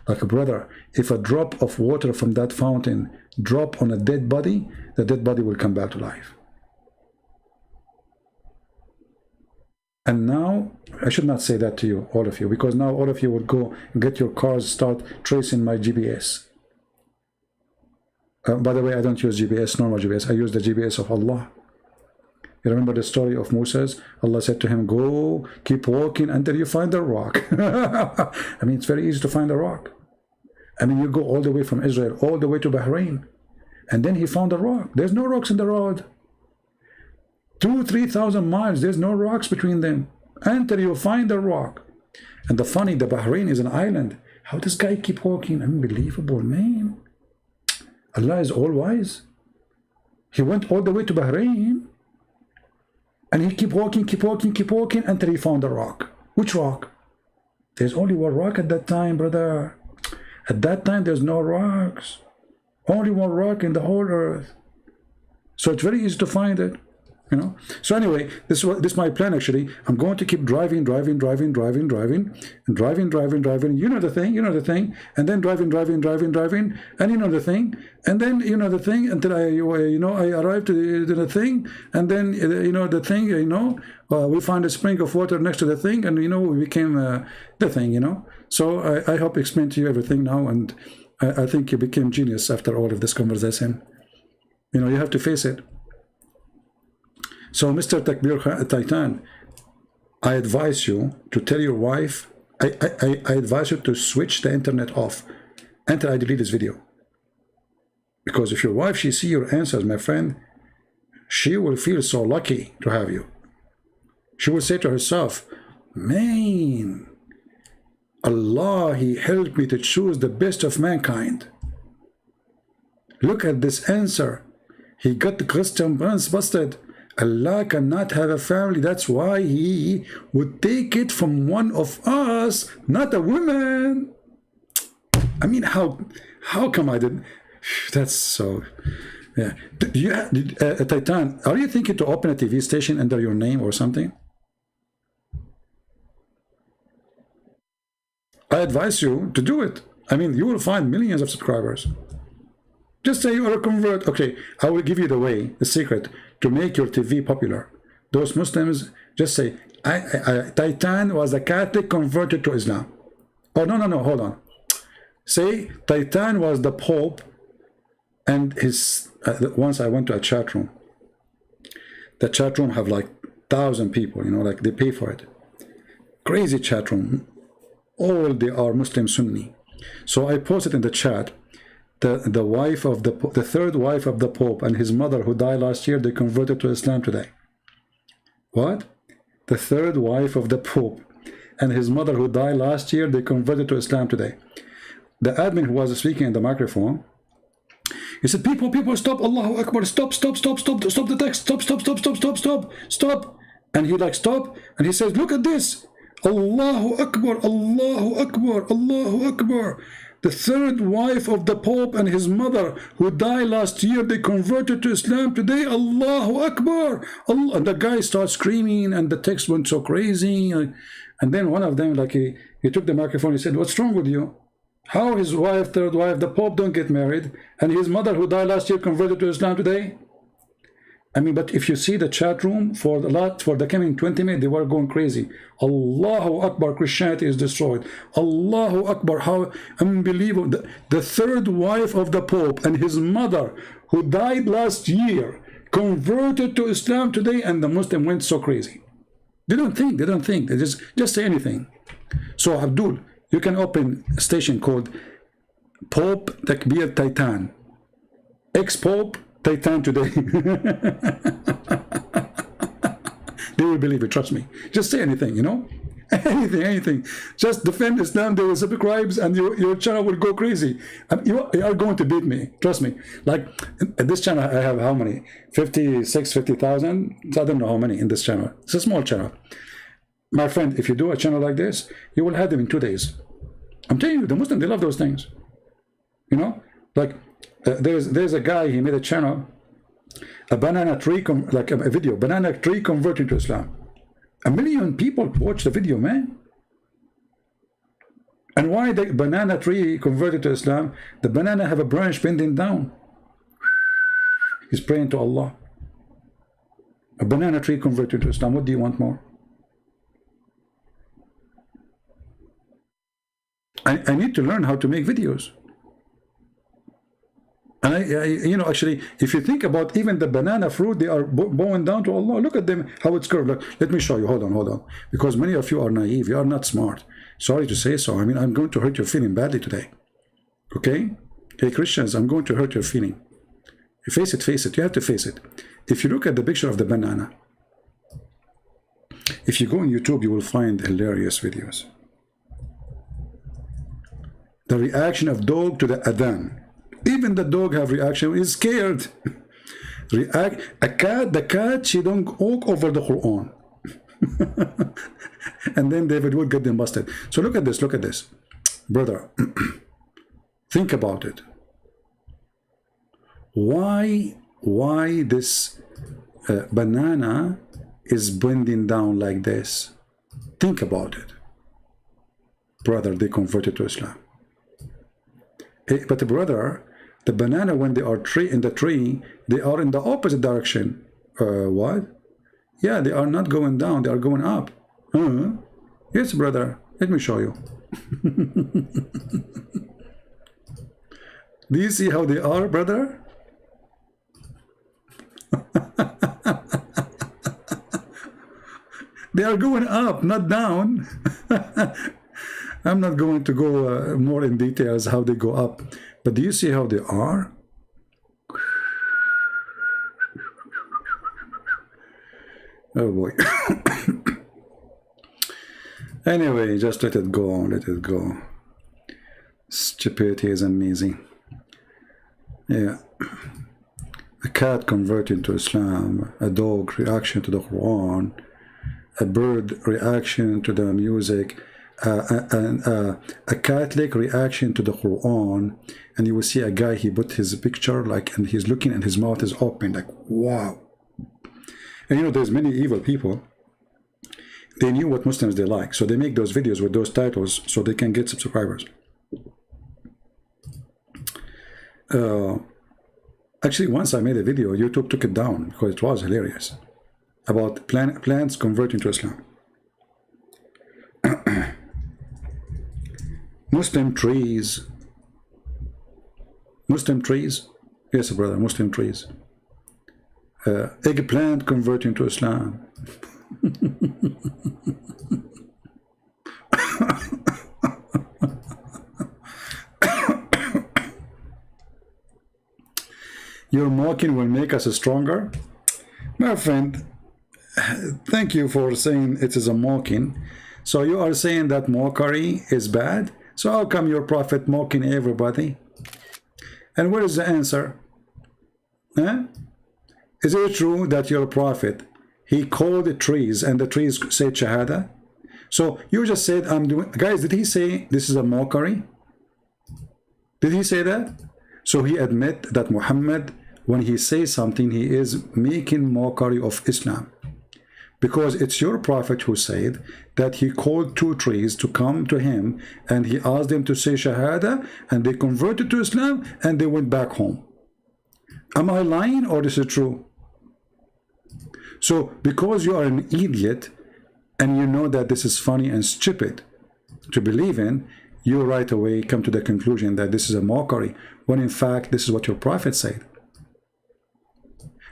S1: Like a brother, if a drop of water from that fountain drop on a dead body, the dead body will come back to life. And now, I should not say that to you, all of you, because now all of you will go get your cars, start tracing my GPS. By the way, I don't use GPS, normal GPS. I use the GPS of Allah. You remember the story of Moses? Allah said to him, go, keep walking until you find the rock. I mean, it's very easy to find a rock. I mean, you go all the way from Israel, all the way to Bahrain. And then he found a rock. There's no rocks in the road. 2,000-3,000 miles, there's no rocks between them until you find a rock. And the Bahrain is an island. How does guy keep walking? Unbelievable, man. Allah is all wise. He went all the way to Bahrain and he keep walking until he found a rock. Which rock? There's only one rock at that time, brother. At that time, there's no rocks. Only one rock in the whole earth. So it's very easy to find it. You know. So anyway, this is my plan. Actually, I'm going to keep driving. You know the thing, and then driving, and you know the thing, and then you know the thing until I arrive to the thing, and then the thing. We find a spring of water next to the thing, and we became the thing. So I hope I explained to you everything now, and I think you became genius after all of this conversation. You have to face it. So, Mr. Takbir Titan, I advise you to tell your wife, I advise you to switch the internet off until I delete this video. Because if your wife, she see your answers, my friend, she will feel so lucky to have you. She will say to herself, man, Allah, He helped me to choose the best of mankind. Look at this answer. He got the Christian prince busted. Allah cannot have a family. That's why He would take it from one of us, not a woman. I mean, how come I didn't? That's so... Yeah. Titan, are you thinking to open a TV station under your name or something? I advise you to do it. I mean, you will find millions of subscribers. Just say you are a convert. Okay, I will give you the way, the secret to make your TV popular. Those Muslims, just say, Titan was a Catholic converted to Islam. Oh, no, hold on. Say, Titan was the Pope and his... once I went to a chat room. The chat room have like 1,000 people, you know, like they pay for it. Crazy chat room. All they are Muslim Sunni. So I posted in the chat, the wife of the third wife of the Pope and his mother who died last year, they converted to Islam today. What? The third wife of the Pope and his mother who died last year, they converted to Islam today. The admin who was speaking in the microphone, he said, people, stop, Allahu Akbar, stop the text, stop. And he like, stop, and he says, look at this, Allahu Akbar, Allahu Akbar, Allahu Akbar. The third wife of the Pope and his mother who died last year, they converted to Islam today, Allahu Akbar. Allah. And the guy starts screaming and the text went so crazy. And then one of them, like he took the microphone, he said, what's wrong with you? How his wife, third wife, the Pope don't get married, and his mother who died last year converted to Islam today? I mean, but if you see the chat room for the coming 20 minutes, they were going crazy. Allahu Akbar, Christianity is destroyed. Allahu Akbar, how unbelievable. The third wife of the Pope and his mother who died last year converted to Islam today, and the Muslim went so crazy. They don't think, they just say anything. So Abdul, you can open a station called Pope Takbir Titan. Ex-Pope Titan today. They will believe it, trust me. Just say anything, you know? Anything. Just defend Islam, they will subscribe and your channel will go crazy. You are going to beat me, trust me. Like, in this channel, I have how many? 50,000? I don't know how many in this channel. It's a small channel. My friend, if you do a channel like this, you will have them in 2 days. I'm telling you, the Muslims, they love those things. You know? Like, there's a guy, he made a channel, a banana tree, like a video, banana tree converted to Islam. 1 million people watch the video, man. And why the banana tree converted to Islam? The banana have a branch bending down. He's praying to Allah. A banana tree converted to Islam. What do you want more? I need to learn how to make videos. And you know, actually, if you think about even the banana fruit, they are bowing down to Allah. Look at them, how it's curved. Look, let me show you. Hold on. Because many of you are naive. You are not smart. Sorry to say so. I mean, I'm going to hurt your feeling badly today. Okay? Hey, Christians, I'm going to hurt your feeling. You face it. You have to face it. If you look at the picture of the banana, if you go on YouTube, you will find hilarious videos. The reaction of dog to the adhan. Even the dog have reaction, is scared. The cat, she don't walk over the Quran. And then David would get them busted. So look at this. Brother, think about it. Why this banana is bending down like this? Think about it. Brother, they converted to Islam. But brother, the banana, when they are in the tree, they are in the opposite direction. What? Yeah, they are not going down, they are going up. Yes, brother, let me show you. Do you see how they are, brother? They are going up, not down. I'm not going to go more in details how they go up, but do you see how they are? Oh boy. Anyway, just let it go, let it go. Stupidity is amazing. Yeah. A cat converted to Islam, a dog reaction to the Quran, a bird reaction to the music, a Catholic reaction to the Quran, and you will see a guy, he put his picture like, and he's looking and his mouth is open like, wow. And you know, there's many evil people. They knew what Muslims they like, so they make those videos with those titles so they can get subscribers. Actually, once I made a video, YouTube took it down because it was hilarious about plants converting to Islam. Muslim trees. Muslim trees? Yes, brother, Muslim trees. Eggplant converting to Islam. Your mocking will make us stronger. My friend, thank you for saying it is a mocking. So you are saying that mockery is bad? So how come your prophet mocking everybody? And where is the answer? Huh? Is it true that your prophet, he called the trees and the trees said Shahada? So you just said, I'm doing, guys, did he say this is a mockery? Did he say that? So he admit that Muhammad, when he says something, he is making mockery of Islam. Because it's your prophet who said that he called two trees to come to him and he asked them to say Shahada and they converted to Islam and they went back home. Am I lying or this is true? So because you are an idiot and you know that this is funny and stupid to believe in, you right away come to the conclusion that this is a mockery, when in fact this is what your prophet said.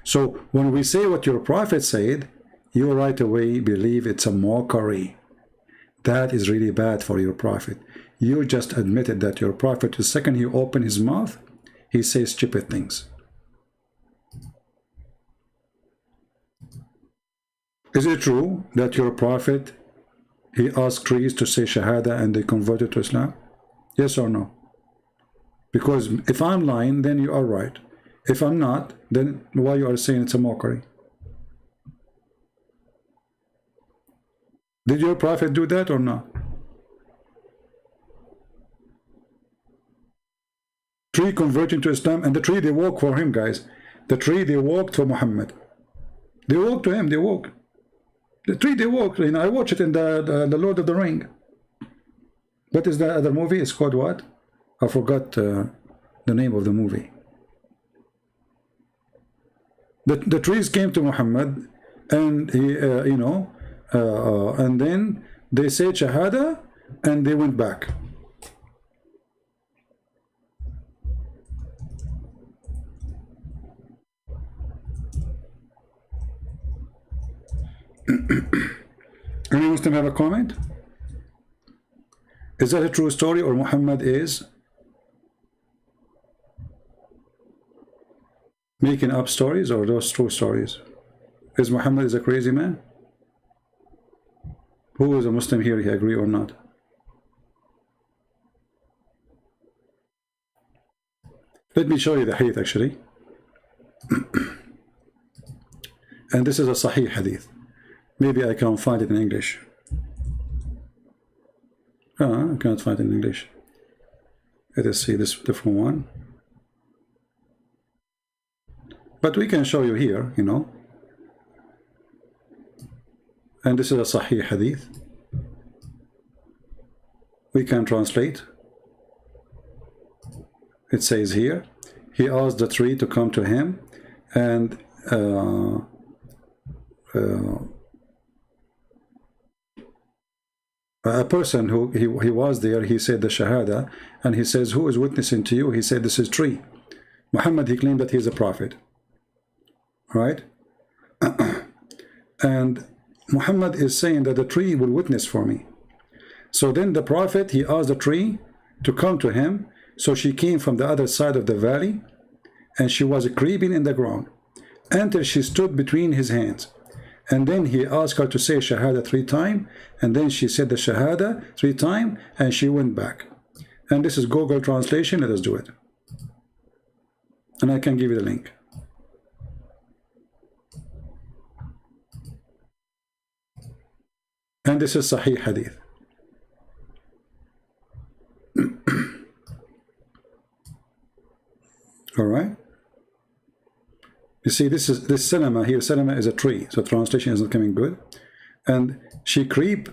S1: So when we say what your prophet said, you right away believe it's a mockery. That is really bad for your prophet. You just admitted that your prophet, the second he opened his mouth, he says stupid things. Is it true that your prophet, he asked trees to say Shahada and they converted to Islam? Yes or no? Because if I'm lying, then you are right. If I'm not, then why you are saying it's a mockery? Did your prophet do that or not? Tree converting to Islam, and the tree they walk for him, guys. The tree they walked for Muhammad. They walked to him, they walk. The tree they walked, you know, I watched it in the Lord of the Ring. What is the other movie? It's called what? I forgot the name of the movie. The trees came to Muhammad and he, you know, and then they said Shahada and they went back. Any Muslim have a comment? Is that a true story or Muhammad is making up stories, or those true stories? Is Muhammad is a crazy man? Who is a Muslim here, he agree or not? Let me show you the hadith actually. And this is a Sahih hadith. Maybe I can find it in English. I cannot find it in English. Let us see this different one. But we can show you here, you know. And this is a Sahih hadith. We can translate. It says here, he asked the tree to come to him, and a person who he was there, he said the Shahada, and he says, who is witnessing to you? He said, this is tree. Muhammad, he claimed that he is a prophet. Right? And Muhammad is saying that the tree will witness for me. So then the Prophet, he asked the tree to come to him. So she came from the other side of the valley, and she was creeping in the ground until she stood between his hands. And then he asked her to say Shahada 3 times, and then she said the Shahada 3 times, and she went back. And this is Google translation. Let us do it. And I can give you the link. And this is Sahih Hadith. All right. You see, this cinema here. Cinema is a tree, so translation isn't coming good. And she keep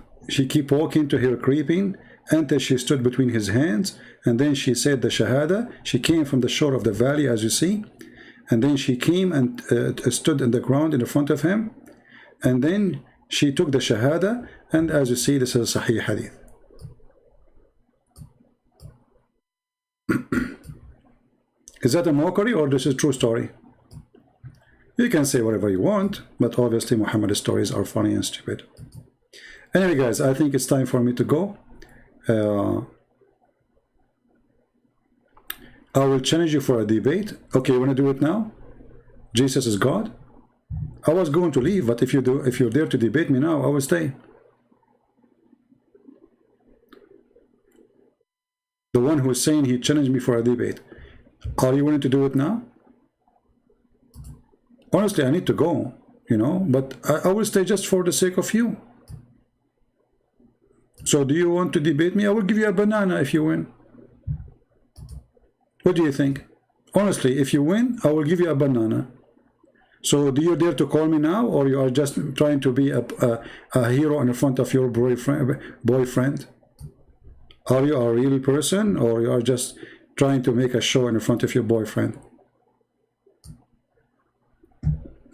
S1: walking to her creeping until she stood between his hands, and then she said the Shahada. She came from the shore of the valley, as you see, and then she came and stood in the ground in front of him, and then she took the Shahada, and as you see, this is a Sahih Hadith. Is that a mockery or this is a true story? You can say whatever you want, but obviously Muhammad's stories are funny and stupid. Anyway, guys, I think it's time for me to go. I will challenge you for a debate. Okay, you want to do it now? Jesus is God? I was going to leave, but if you're there to debate me now, I will stay. The one who is saying he challenged me for a debate. Are you willing to do it now? Honestly, I need to go, you know, but I will stay just for the sake of you. So do you want to debate me? I will give you a banana if you win. What do you think? Honestly, if you win, I will give you a banana. So do you dare to call me now, or you are just trying to be a hero in front of your boyfriend? Are you a real person, or you are just trying to make a show in front of your boyfriend?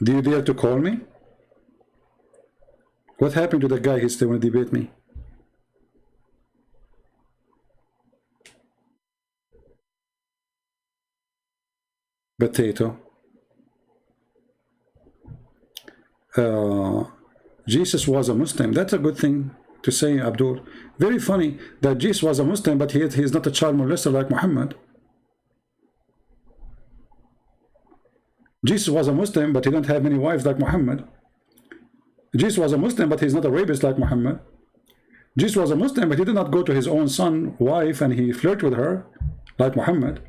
S1: Do you dare to call me? What happened to the guy who still want to debate me? Potato. Jesus was a Muslim. That's a good thing to say, Abdul. Very funny that Jesus was a Muslim, but he is not a child molester like Muhammad. Jesus was a Muslim, but he didn't have many wives like Muhammad. Jesus was a Muslim, but he's not a rapist like Muhammad. Jesus was a Muslim, but he did not go to his own son's wife and he flirted with her like Muhammad.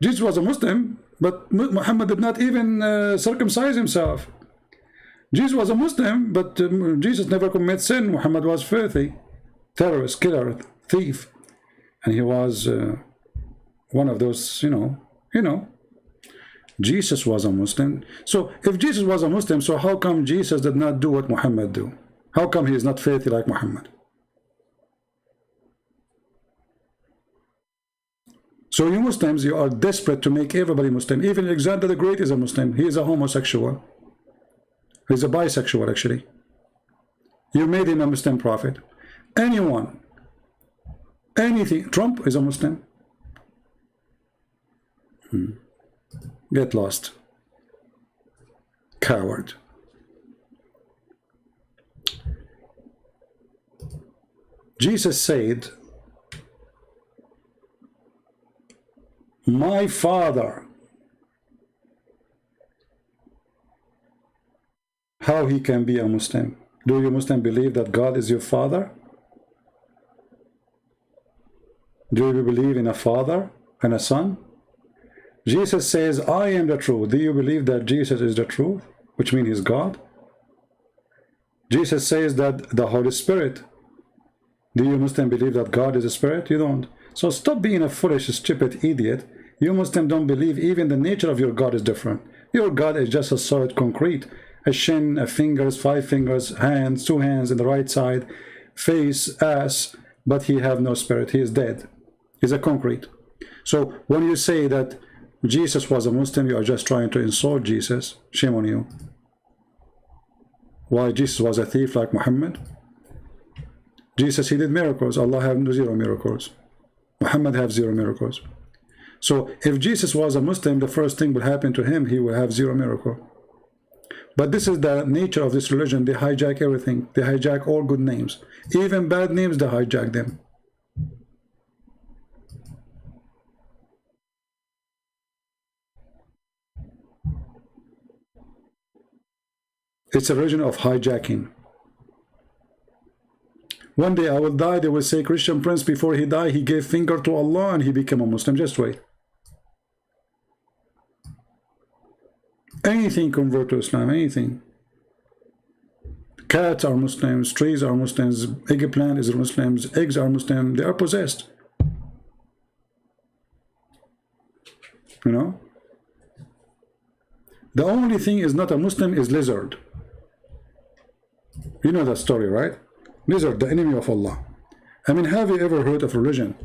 S1: Jesus was a Muslim, but Muhammad did not even circumcise himself. Jesus was a Muslim, but Jesus never committed sin. Muhammad was filthy, terrorist, killer, thief, and he was one of those, you know. Jesus was a Muslim. So if Jesus was a Muslim, so how come Jesus did not do what Muhammad do? How come he is not filthy like Muhammad? So you Muslims, you are desperate to make everybody Muslim. Even Alexander the Great is a Muslim. He is a homosexual. He's a bisexual, actually. You made him a Muslim prophet. Anyone, anything. Trump is a Muslim. Get lost. Coward. Jesus said, my Father. How he can be a Muslim? Do you Muslim believe that God is your father? Do you believe in a father and a son? Jesus says, I am the truth. Do you believe that Jesus is the truth, which means he's God? Jesus says that the Holy Spirit. Do you Muslim believe that God is a spirit? You don't. So stop being a foolish, stupid idiot. You Muslim don't believe even the nature of your God is different. Your God is just a solid concrete. A shin, a fingers, 5 fingers, hands, 2 hands in the right side, face, ass, but he have no spirit. He is dead. He's a concrete. So when you say that Jesus was a Muslim, you are just trying to insult Jesus. Shame on you. Why Jesus was a thief like Muhammad? Jesus, he did miracles. Allah have 0 miracles. Muhammad have 0 miracles. So if Jesus was a Muslim, the first thing will happen to him, he will have 0 miracle. But this is the nature of this religion. They hijack everything. They hijack all good names. Even bad names, they hijack them. It's a religion of hijacking. One day I will die, they will say Christian Prince, before he died, he gave finger to Allah and he became a Muslim. Just wait. Anything convert to Islam, anything. Cats are Muslims, trees are Muslims, eggplant is Muslims, eggs are Muslim, they are possessed. You know? The only thing is not a Muslim is lizard. You know that story, right? Lizard, the enemy of Allah. I mean, have you ever heard of religion?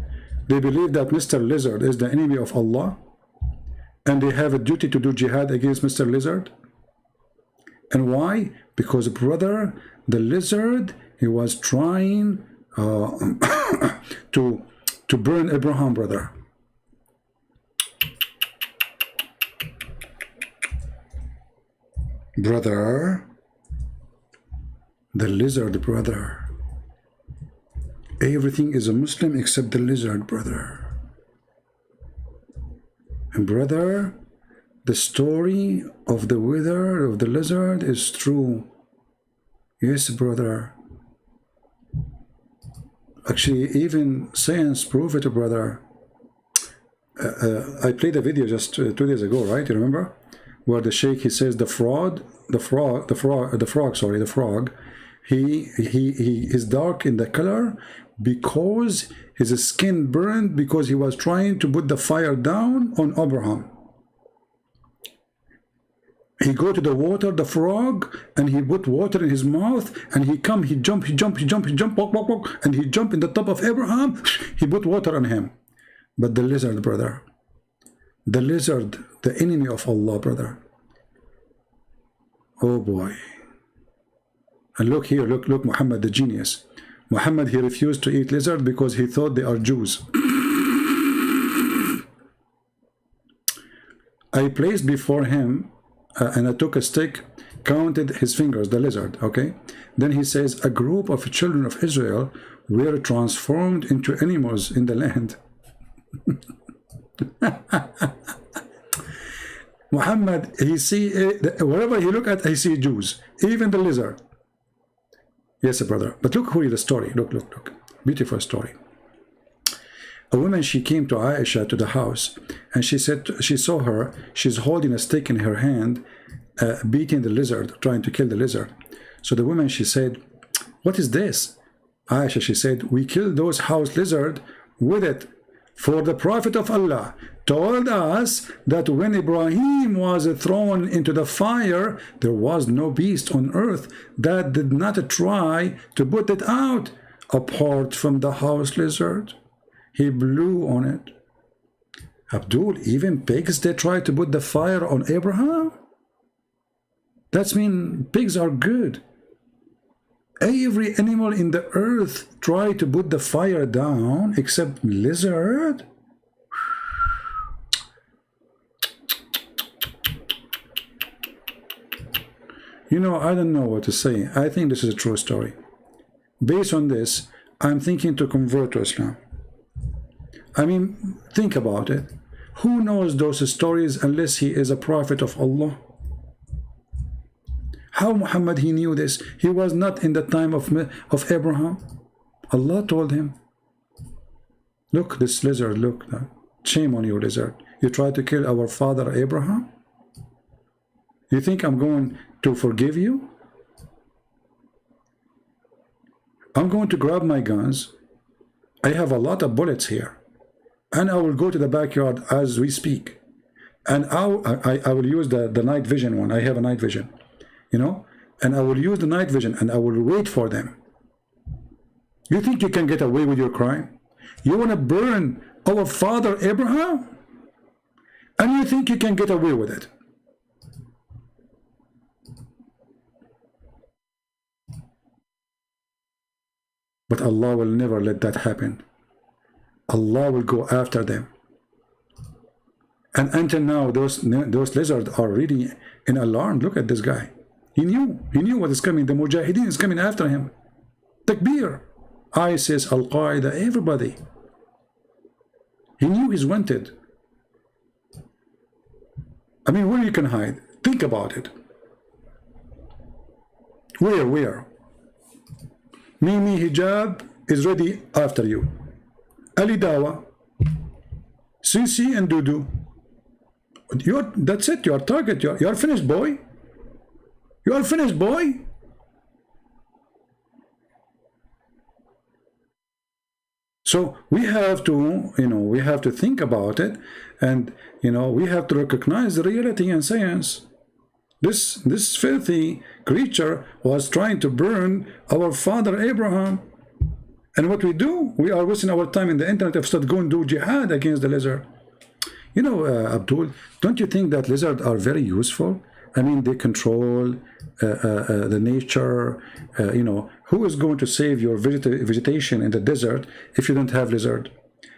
S1: They believe that Mr. Lizard is the enemy of Allah, and they have a duty to do jihad against Mr. Lizard. And why? Because, brother, the lizard, he was trying to burn Abraham, brother. Brother, the lizard, brother. Everything is a Muslim except the lizard, brother. And brother, the story of the wither of the lizard is true. Yes, brother. Actually, even science prove it, brother. I played a video just 2 days ago, right? You remember? Where the sheikh, he says the frog, he is dark in the color because his skin burned because he was trying to put the fire down on Abraham. He go to the water, the frog, and he put water in his mouth, and he jump, walk, and he jump in the top of Abraham. He put water on him. But the lizard, brother, the lizard, the enemy of Allah, brother. Oh boy. And look here, look, Muhammad, the genius. Muhammad, he refused to eat lizard because he thought they are Jews. I placed before him, and I took a stick, counted his fingers, the lizard, okay? Then he says, a group of children of Israel were transformed into animals in the land. Muhammad, he see, wherever he look at, he see Jews, even the lizard. Yes, brother. But look who the story. Look. Beautiful story. A woman, she came to Aisha to the house, and she said, she saw her, she's holding a stick in her hand, beating the lizard, trying to kill the lizard. So the woman, she said, what is this? Aisha, she said, we killed those house lizard with it. For the Prophet of Allah told us that when Ibrahim was thrown into the fire, there was no beast on earth that did not try to put it out, apart from the house lizard. He blew on it. Abdul, even pigs, they try to put the fire on Abraham? That means pigs are good. Every animal in the earth try to put the fire down except lizard. You know, I don't know what to say. I think this is a true story. Based on this, I'm thinking to convert to Islam. I mean, think about it. Who knows those stories unless he is a prophet of Allah? How Muhammad, he knew this? He was not in the time of Abraham. Allah told him. Look, this lizard, look. Shame on you, lizard. You tried to kill our father Abraham? You think I'm going to forgive you? I'm going to grab my guns. I have a lot of bullets here. And I will go to the backyard as we speak. And I will use the night vision one. I have a night vision. You know, and I will use the night vision and I will wait for them. You think you can get away with your crime? You want to burn our father Abraham? And you think you can get away with it? But Allah will never let that happen. Allah will go after them. And until now, those lizards are really in alarm. Look at this guy. He knew what is coming. The Mujahideen is coming after him. Takbir. ISIS, Al-Qaeda, everybody. He knew he's wanted. I mean, where you can hide? Think about it. Where? Mimi Hijab is ready after you. Ali Dawa, Sisi and Dudu. That's it. You are target. You are finished, boy. You are finished, boy. So we have to, we have to think about it, and we have to recognize the reality and science. This filthy creature was trying to burn our father Abraham, and what we do, we are wasting our time in the internet if start going to do jihad against the lizard. Abdul, don't you think that lizards are very useful? I mean, they control the nature. Who is going to save your vegetation in the desert if you don't have lizard?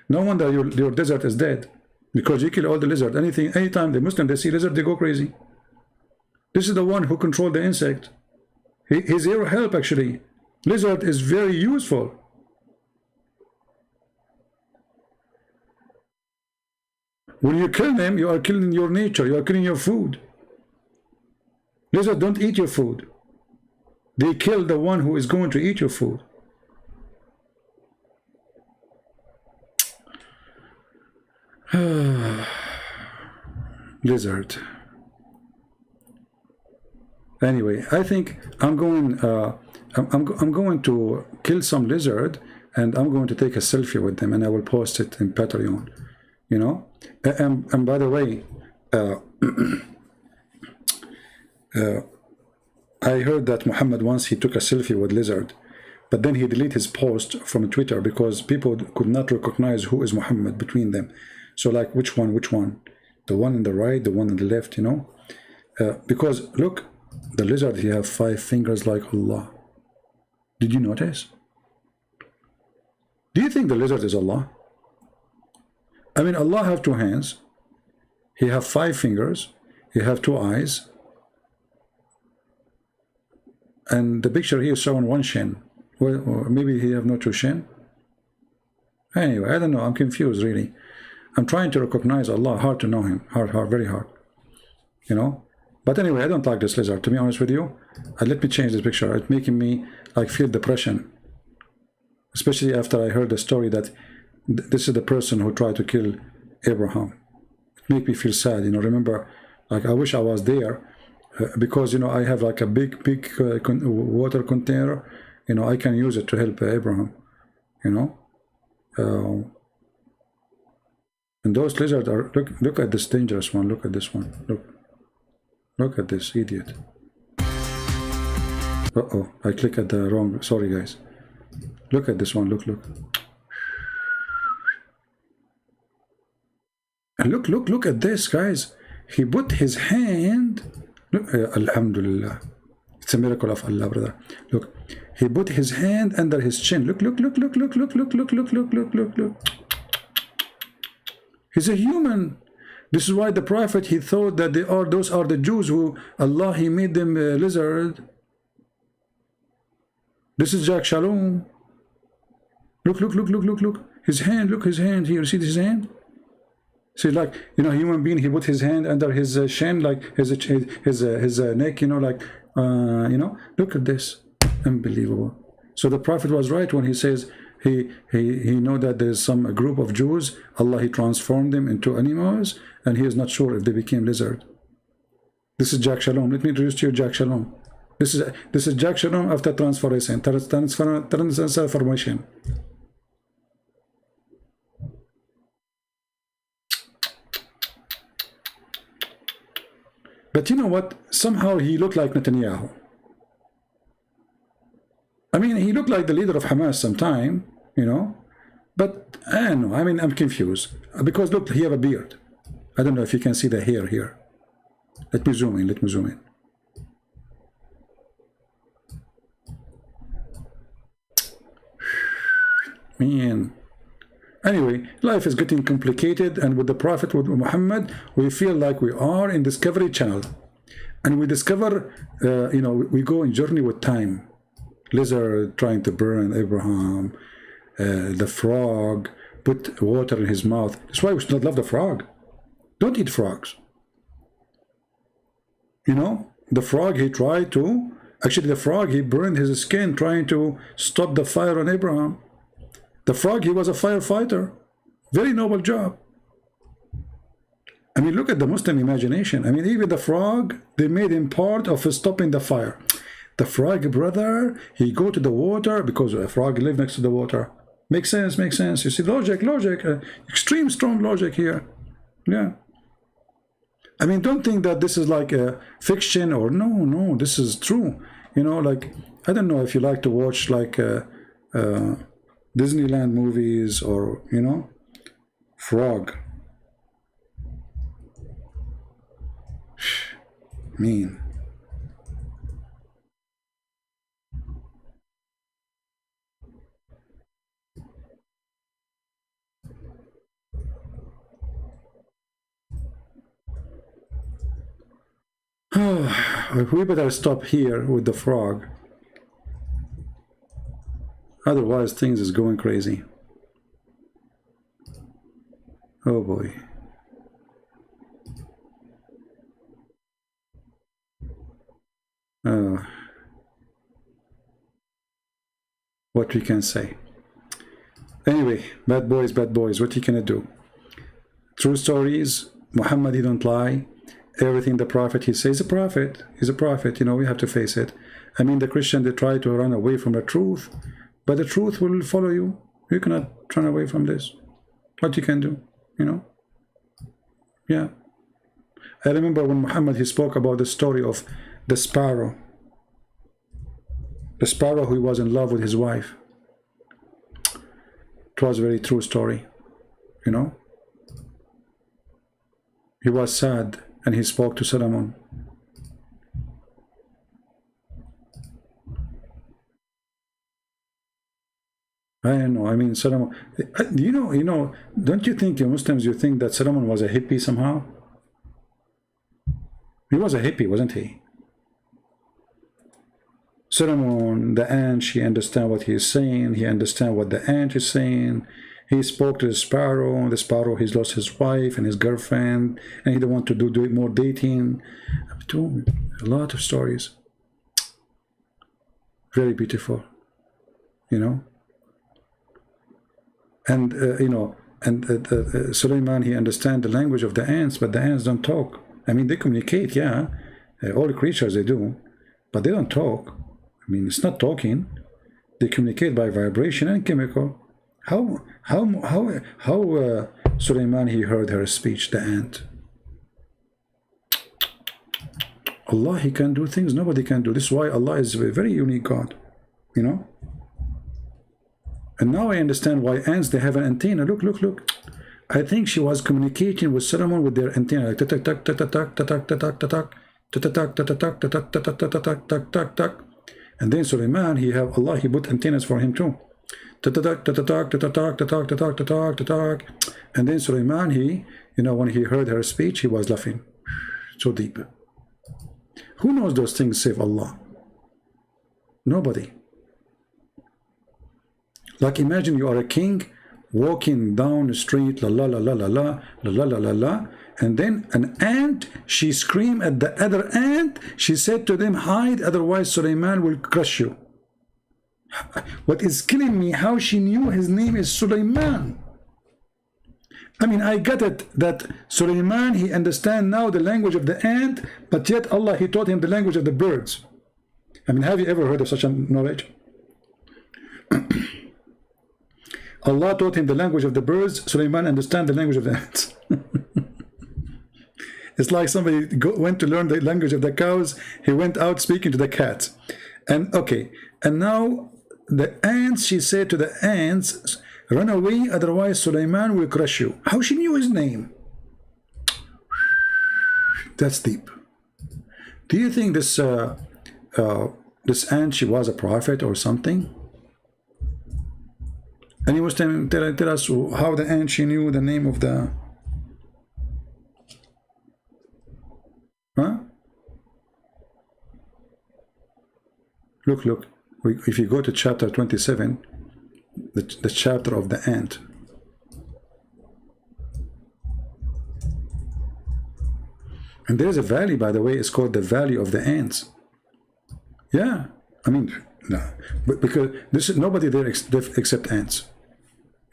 S1: No wonder your desert is dead, because you kill all the lizard. Anytime the Muslim they see lizard, they go crazy. This is the one who controls the insect. He's here help actually. Lizard is very useful. When you kill them, you are killing your nature. You are killing your food. Lizards don't eat your food. They kill the one who is going to eat your food. Lizard. Anyway, I think I'm going to kill some lizard, and I'm going to take a selfie with them, and I will post it in Patreon. And by the way, I heard that Muhammad once he took a selfie with lizard, but then he deleted his post from Twitter because people could not recognize who is Muhammad between them. So like, which one? The one on the right, the one on the left, because look, the lizard, he have 5 fingers like Allah. Did you notice? Do you think the lizard is Allah? I mean, Allah have 2 hands. He have 5 fingers. He have 2 eyes. And the picture here is showing 1 shin. Well, or maybe he have no 2 shin. Anyway, I don't know. I'm confused, really. I'm trying to recognize Allah. Hard to know him. Hard, very hard. But anyway, I don't like this lizard, to be honest with you. Let me change this picture. It's making me like feel depression. Especially after I heard the story that this is the person who tried to kill Abraham. It made me feel sad, remember, like I wish I was there, because, I have like a big water container, I can use it to help Abraham, and those lizards are, look at this dangerous one, look at this one, look at this idiot. Uh-oh, I clicked at the wrong, sorry guys. Look at this one, look. And look at this, guys. He put his hand, look, Alhamdulillah. It's a miracle of Allah, brother. Look, he put his hand under his chin. Look. He's a human. This is why the Prophet, he thought that those are the Jews who Allah, he made them a lizard. This is Jack Shalom. Look. His hand, look, his hand here. See his hand? See, like, human being, he put his hand under his shin, like his neck, look at this. Unbelievable. So the Prophet was right when he says he know that there's a group of Jews, Allah, he transformed them into animals, and he is not sure if they became lizard. This is Jack Shalom. Let me introduce to you Jack Shalom. This is Jack Shalom after transformation. But you know what? Somehow he looked like Netanyahu. I mean, he looked like the leader of Hamas sometime, But I don't know. I mean, I'm confused. Because look, he have a beard. I don't know if you can see the hair here. Let me zoom in. Man. Anyway, life is getting complicated, and with the Prophet, with Muhammad, we feel like we are in Discovery Channel. And we discover, you know, we go in journey with time. Lizard trying to burn Abraham, the frog put water in his mouth. That's why we should not love the frog. Don't eat frogs. You know, the frog, he tried to, actually the frog, he burned his skin trying to stop the fire on Abraham. The frog, he was a firefighter. Very noble job. I mean, look at the Muslim imagination. I mean, even the frog, they made him part of stopping the fire. The frog, brother, he go to the water because a frog live next to the water. Makes sense, makes sense. You see, logic, extreme strong logic here. Yeah. I mean, don't think that this is like a fiction or no, this is true. You know, like, I don't know if you like to watch like Disneyland movies or, you know, frog. Mean. We better stop here with the frog. Otherwise, things is going crazy. Oh boy. What we can say. Anyway, bad boys, what you gonna do? True stories, Muhammad, he don't lie. Everything the prophet, he says, he's a prophet, you know, we have to face it. I mean, the Christian, they try to run away from the truth, but the truth will follow you. You cannot run away from this. What you can do, you know? Yeah. I remember when Muhammad, he spoke about the story of the sparrow. The sparrow who was in love with his wife. It was a very true story, you know? He was sad and he spoke to Solomon. I don't know, I mean, Solomon, you know, don't you think, you Muslims, you think that Solomon was a hippie somehow? He was a hippie, wasn't he? Solomon, the ant, she understand what he is saying. He understand what the ant is saying. He spoke to the sparrow. The sparrow, he's lost his wife and his girlfriend, and he don't want to do more dating. I've told a lot of stories. Very beautiful, you know. And you know, and Suleiman, he understand the language of the ants, but the ants don't talk. I mean, they communicate, yeah. All creatures, they do, but they don't talk. I mean, it's not talking. They communicate by vibration and chemical. How Suleiman, he heard her speech, the ant. Allah, he can do things nobody can do. This is why Allah is a very unique God, you know. And now I understand why ants, they have an antenna. Look. I think she was communicating with Solomon with their antenna, like tak tak tak tak tak tak tak tak tak tak tak tak tak tak tak tak. And then Suleiman, he have Allah, he put antennas for him too. And then Suleiman, he, you know, when he heard her speech, he was laughing so deep. Who knows those things save Allah? Nobody. Like, imagine you are a king walking down the street, la la la la la la la la la la, and then an ant, she screamed at the other ant. She said to them, hide, otherwise Suleiman will crush you. What is killing me, how she knew his name is Suleiman. I mean, I get it that Suleiman, he understand now the language of the ant, but yet Allah, he taught him the language of the birds. I mean, have you ever heard of such a knowledge? Allah taught him the language of the birds. Suleiman understand the language of the ants. It's like somebody went to learn the language of the cows. He went out speaking to the cats. And okay, and now the ants, she said to the ants, run away, otherwise Suleiman will crush you. How she knew his name? That's deep. Do you think this this ant, she was a prophet or something? And he was telling tell us how the ant, she knew the name of the... Huh? Look. If you go to chapter 27, the chapter of the ant. And there's a valley, by the way, it's called the Valley of the Ants. Yeah, I mean, no, but because this is nobody there except ants,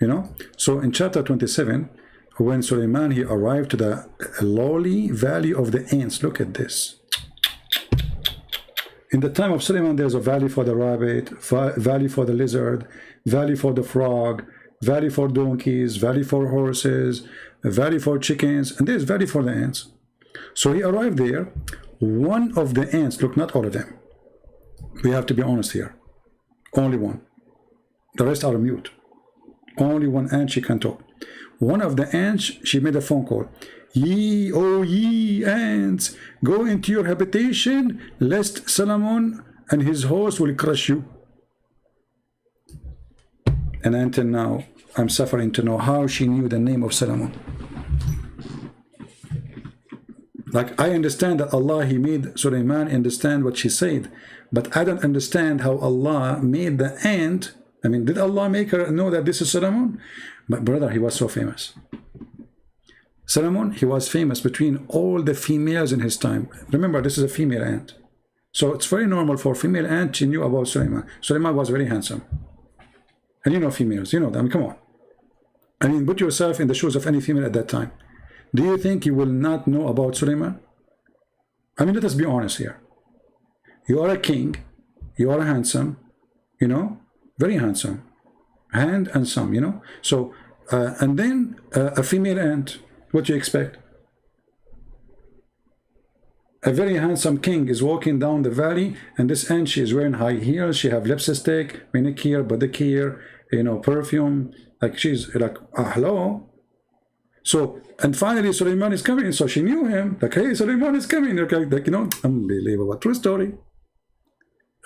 S1: you know. So in chapter 27, when Suleiman he arrived to the lowly Valley of the Ants, look at this. In the time of Suleiman, there's a valley for the rabbit, valley for the lizard, valley for the frog, valley for donkeys, valley for horses, a valley for chickens, and there's valley for the ants. So he arrived there. One of the ants, look, not all of them. We have to be honest here. Only one. The rest are mute. Only one ant she can talk. One of the ants, she made a phone call. Ye, oh ye ants, go into your habitation, lest Solomon and his host will crush you. And until now, I'm suffering to know how she knew the name of Solomon. Like, I understand that Allah, he made Suleiman understand what she said, but I don't understand how Allah made the ant. I mean, did Allah make her know that this is Solomon? But brother, he was so famous. Solomon, he was famous between all the females in his time. Remember, this is a female ant. So it's very normal for female ant, she knew about Suleiman. Suleiman was very handsome. And you know females, you know them, come on. I mean, put yourself in the shoes of any female at that time. Do you think you will not know about Suleiman? I mean, let us be honest here. You are a king, you are handsome, you know, very handsome, hand and some, you know. So, and then a female ant, what do you expect? A very handsome king is walking down the valley, and this ant, she is wearing high heels, she have lipstick, manicure, pedicure, you know, perfume, like she's like, hello. So, and finally Suleiman is coming, so she knew him, like, hey, Suleiman is coming, like, you know, unbelievable, true story.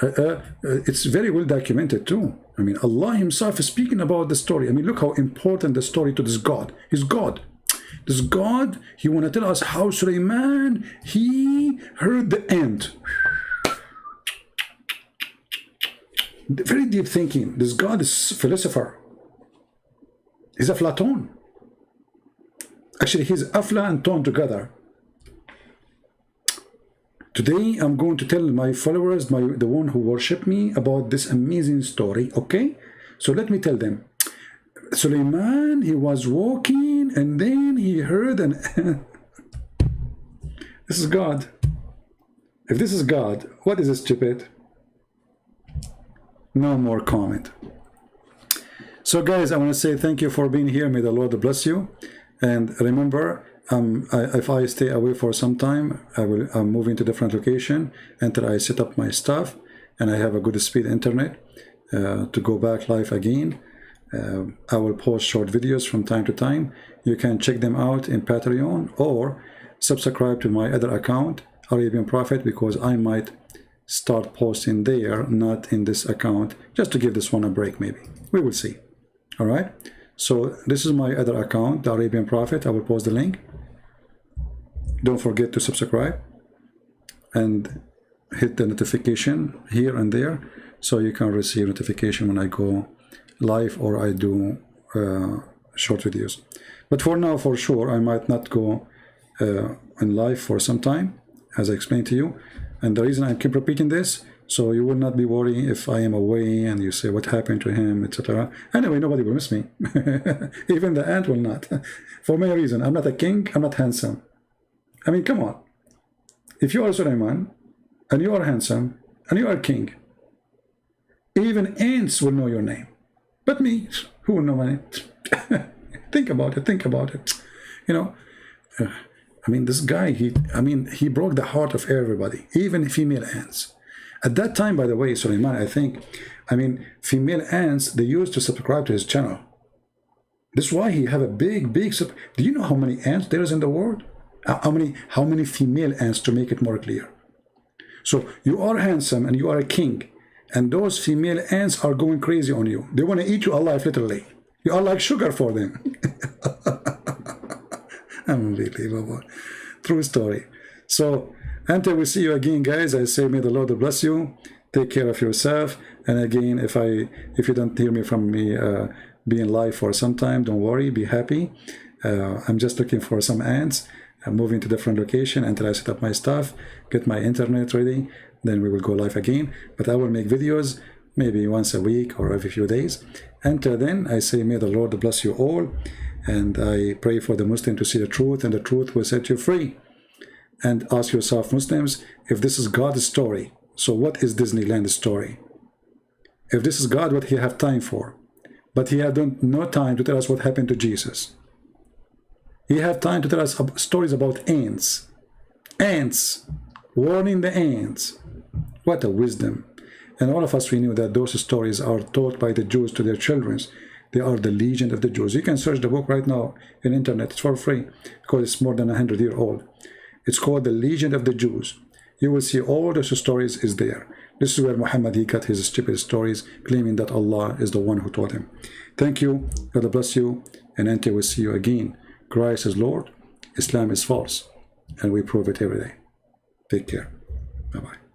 S1: It's very well documented too. I mean, Allah himself is speaking about the story. I mean, look how important the story to this God. He's God. This God, he want to tell us how Suleiman, he heard the ant. Very deep thinking. This God is a philosopher. He's a Platon. Actually, he's Afla and Ton together. Today, I'm going to tell my followers, the one who worship me, about this amazing story, okay? So let me tell them. Suleiman, he was walking, and then he heard an... This is God. If this is God, what is stupid? No more comment. So guys, I want to say thank you for being here. May the Lord bless you. And remember, if I stay away for some time, I'm moving to different location until I set up my stuff and I have a good speed internet to go back live again. I will post short videos from time to time. You can check them out in Patreon or subscribe to my other account, Arabian Prophet, because I might start posting there, not in this account, just to give this one a break maybe. We will see. All right. So this is my other account, the Arabian Prophet. I will post the link. Don't forget to subscribe and hit the notification here and there so you can receive notification when I go live or I do short videos. But for now, for sure, I might not go in live for some time, as I explained to you. And the reason I keep repeating this, so you will not be worried if I am away and you say what happened to him, etc. Anyway, nobody will miss me. Even the ant will not. For many reasons. I'm not a king, I'm not handsome. I mean, come on. If you are Suleiman, and you are handsome, and you are king, even ants will know your name. But me, who will know my name? Think about it, think about it. You know, I mean, this guy, he broke the heart of everybody, even female ants. At that time, by the way, Suleiman, I mean, female ants, they used to subscribe to his channel. This is why he have a big, do you know how many ants there is in the world? How many female ants, to make it more clear? So you are handsome and you are a king, and those female ants are going crazy on you. They want to eat you alive, literally. You are like sugar for them. Unbelievable. True story. So until we see you again, guys, I say may the Lord bless you. Take care of yourself. And again, if you don't hear me from me being live for some time, don't worry, be happy. I'm just looking for some ants. I'm moving to different location until I set up my stuff, get my internet ready, then we will go live again. But I will make videos maybe once a week or every few days. Until then, I say may the Lord bless you all, and I pray for the Muslim to see the truth, and the truth will set you free. And ask yourself, Muslims, if this is God's story, so what is Disneyland's story? If this is God, what he have time for? But he had no time to tell us what happened to Jesus. He had time to tell us stories about ants. Ants. Warning the ants. What a wisdom. And all of us, we knew that those stories are taught by the Jews to their children. They are the legend of the Jews. You can search the book right now in internet. It's for free because it's more than 100 years old. It's called the Legend of the Jews. You will see all those stories is there. This is where Muhammad, he got his stupid stories, claiming that Allah is the one who taught him. Thank you. God bless you. And until we see you again. Christ is Lord, Islam is false, and we prove it every day. Take care. Bye-bye.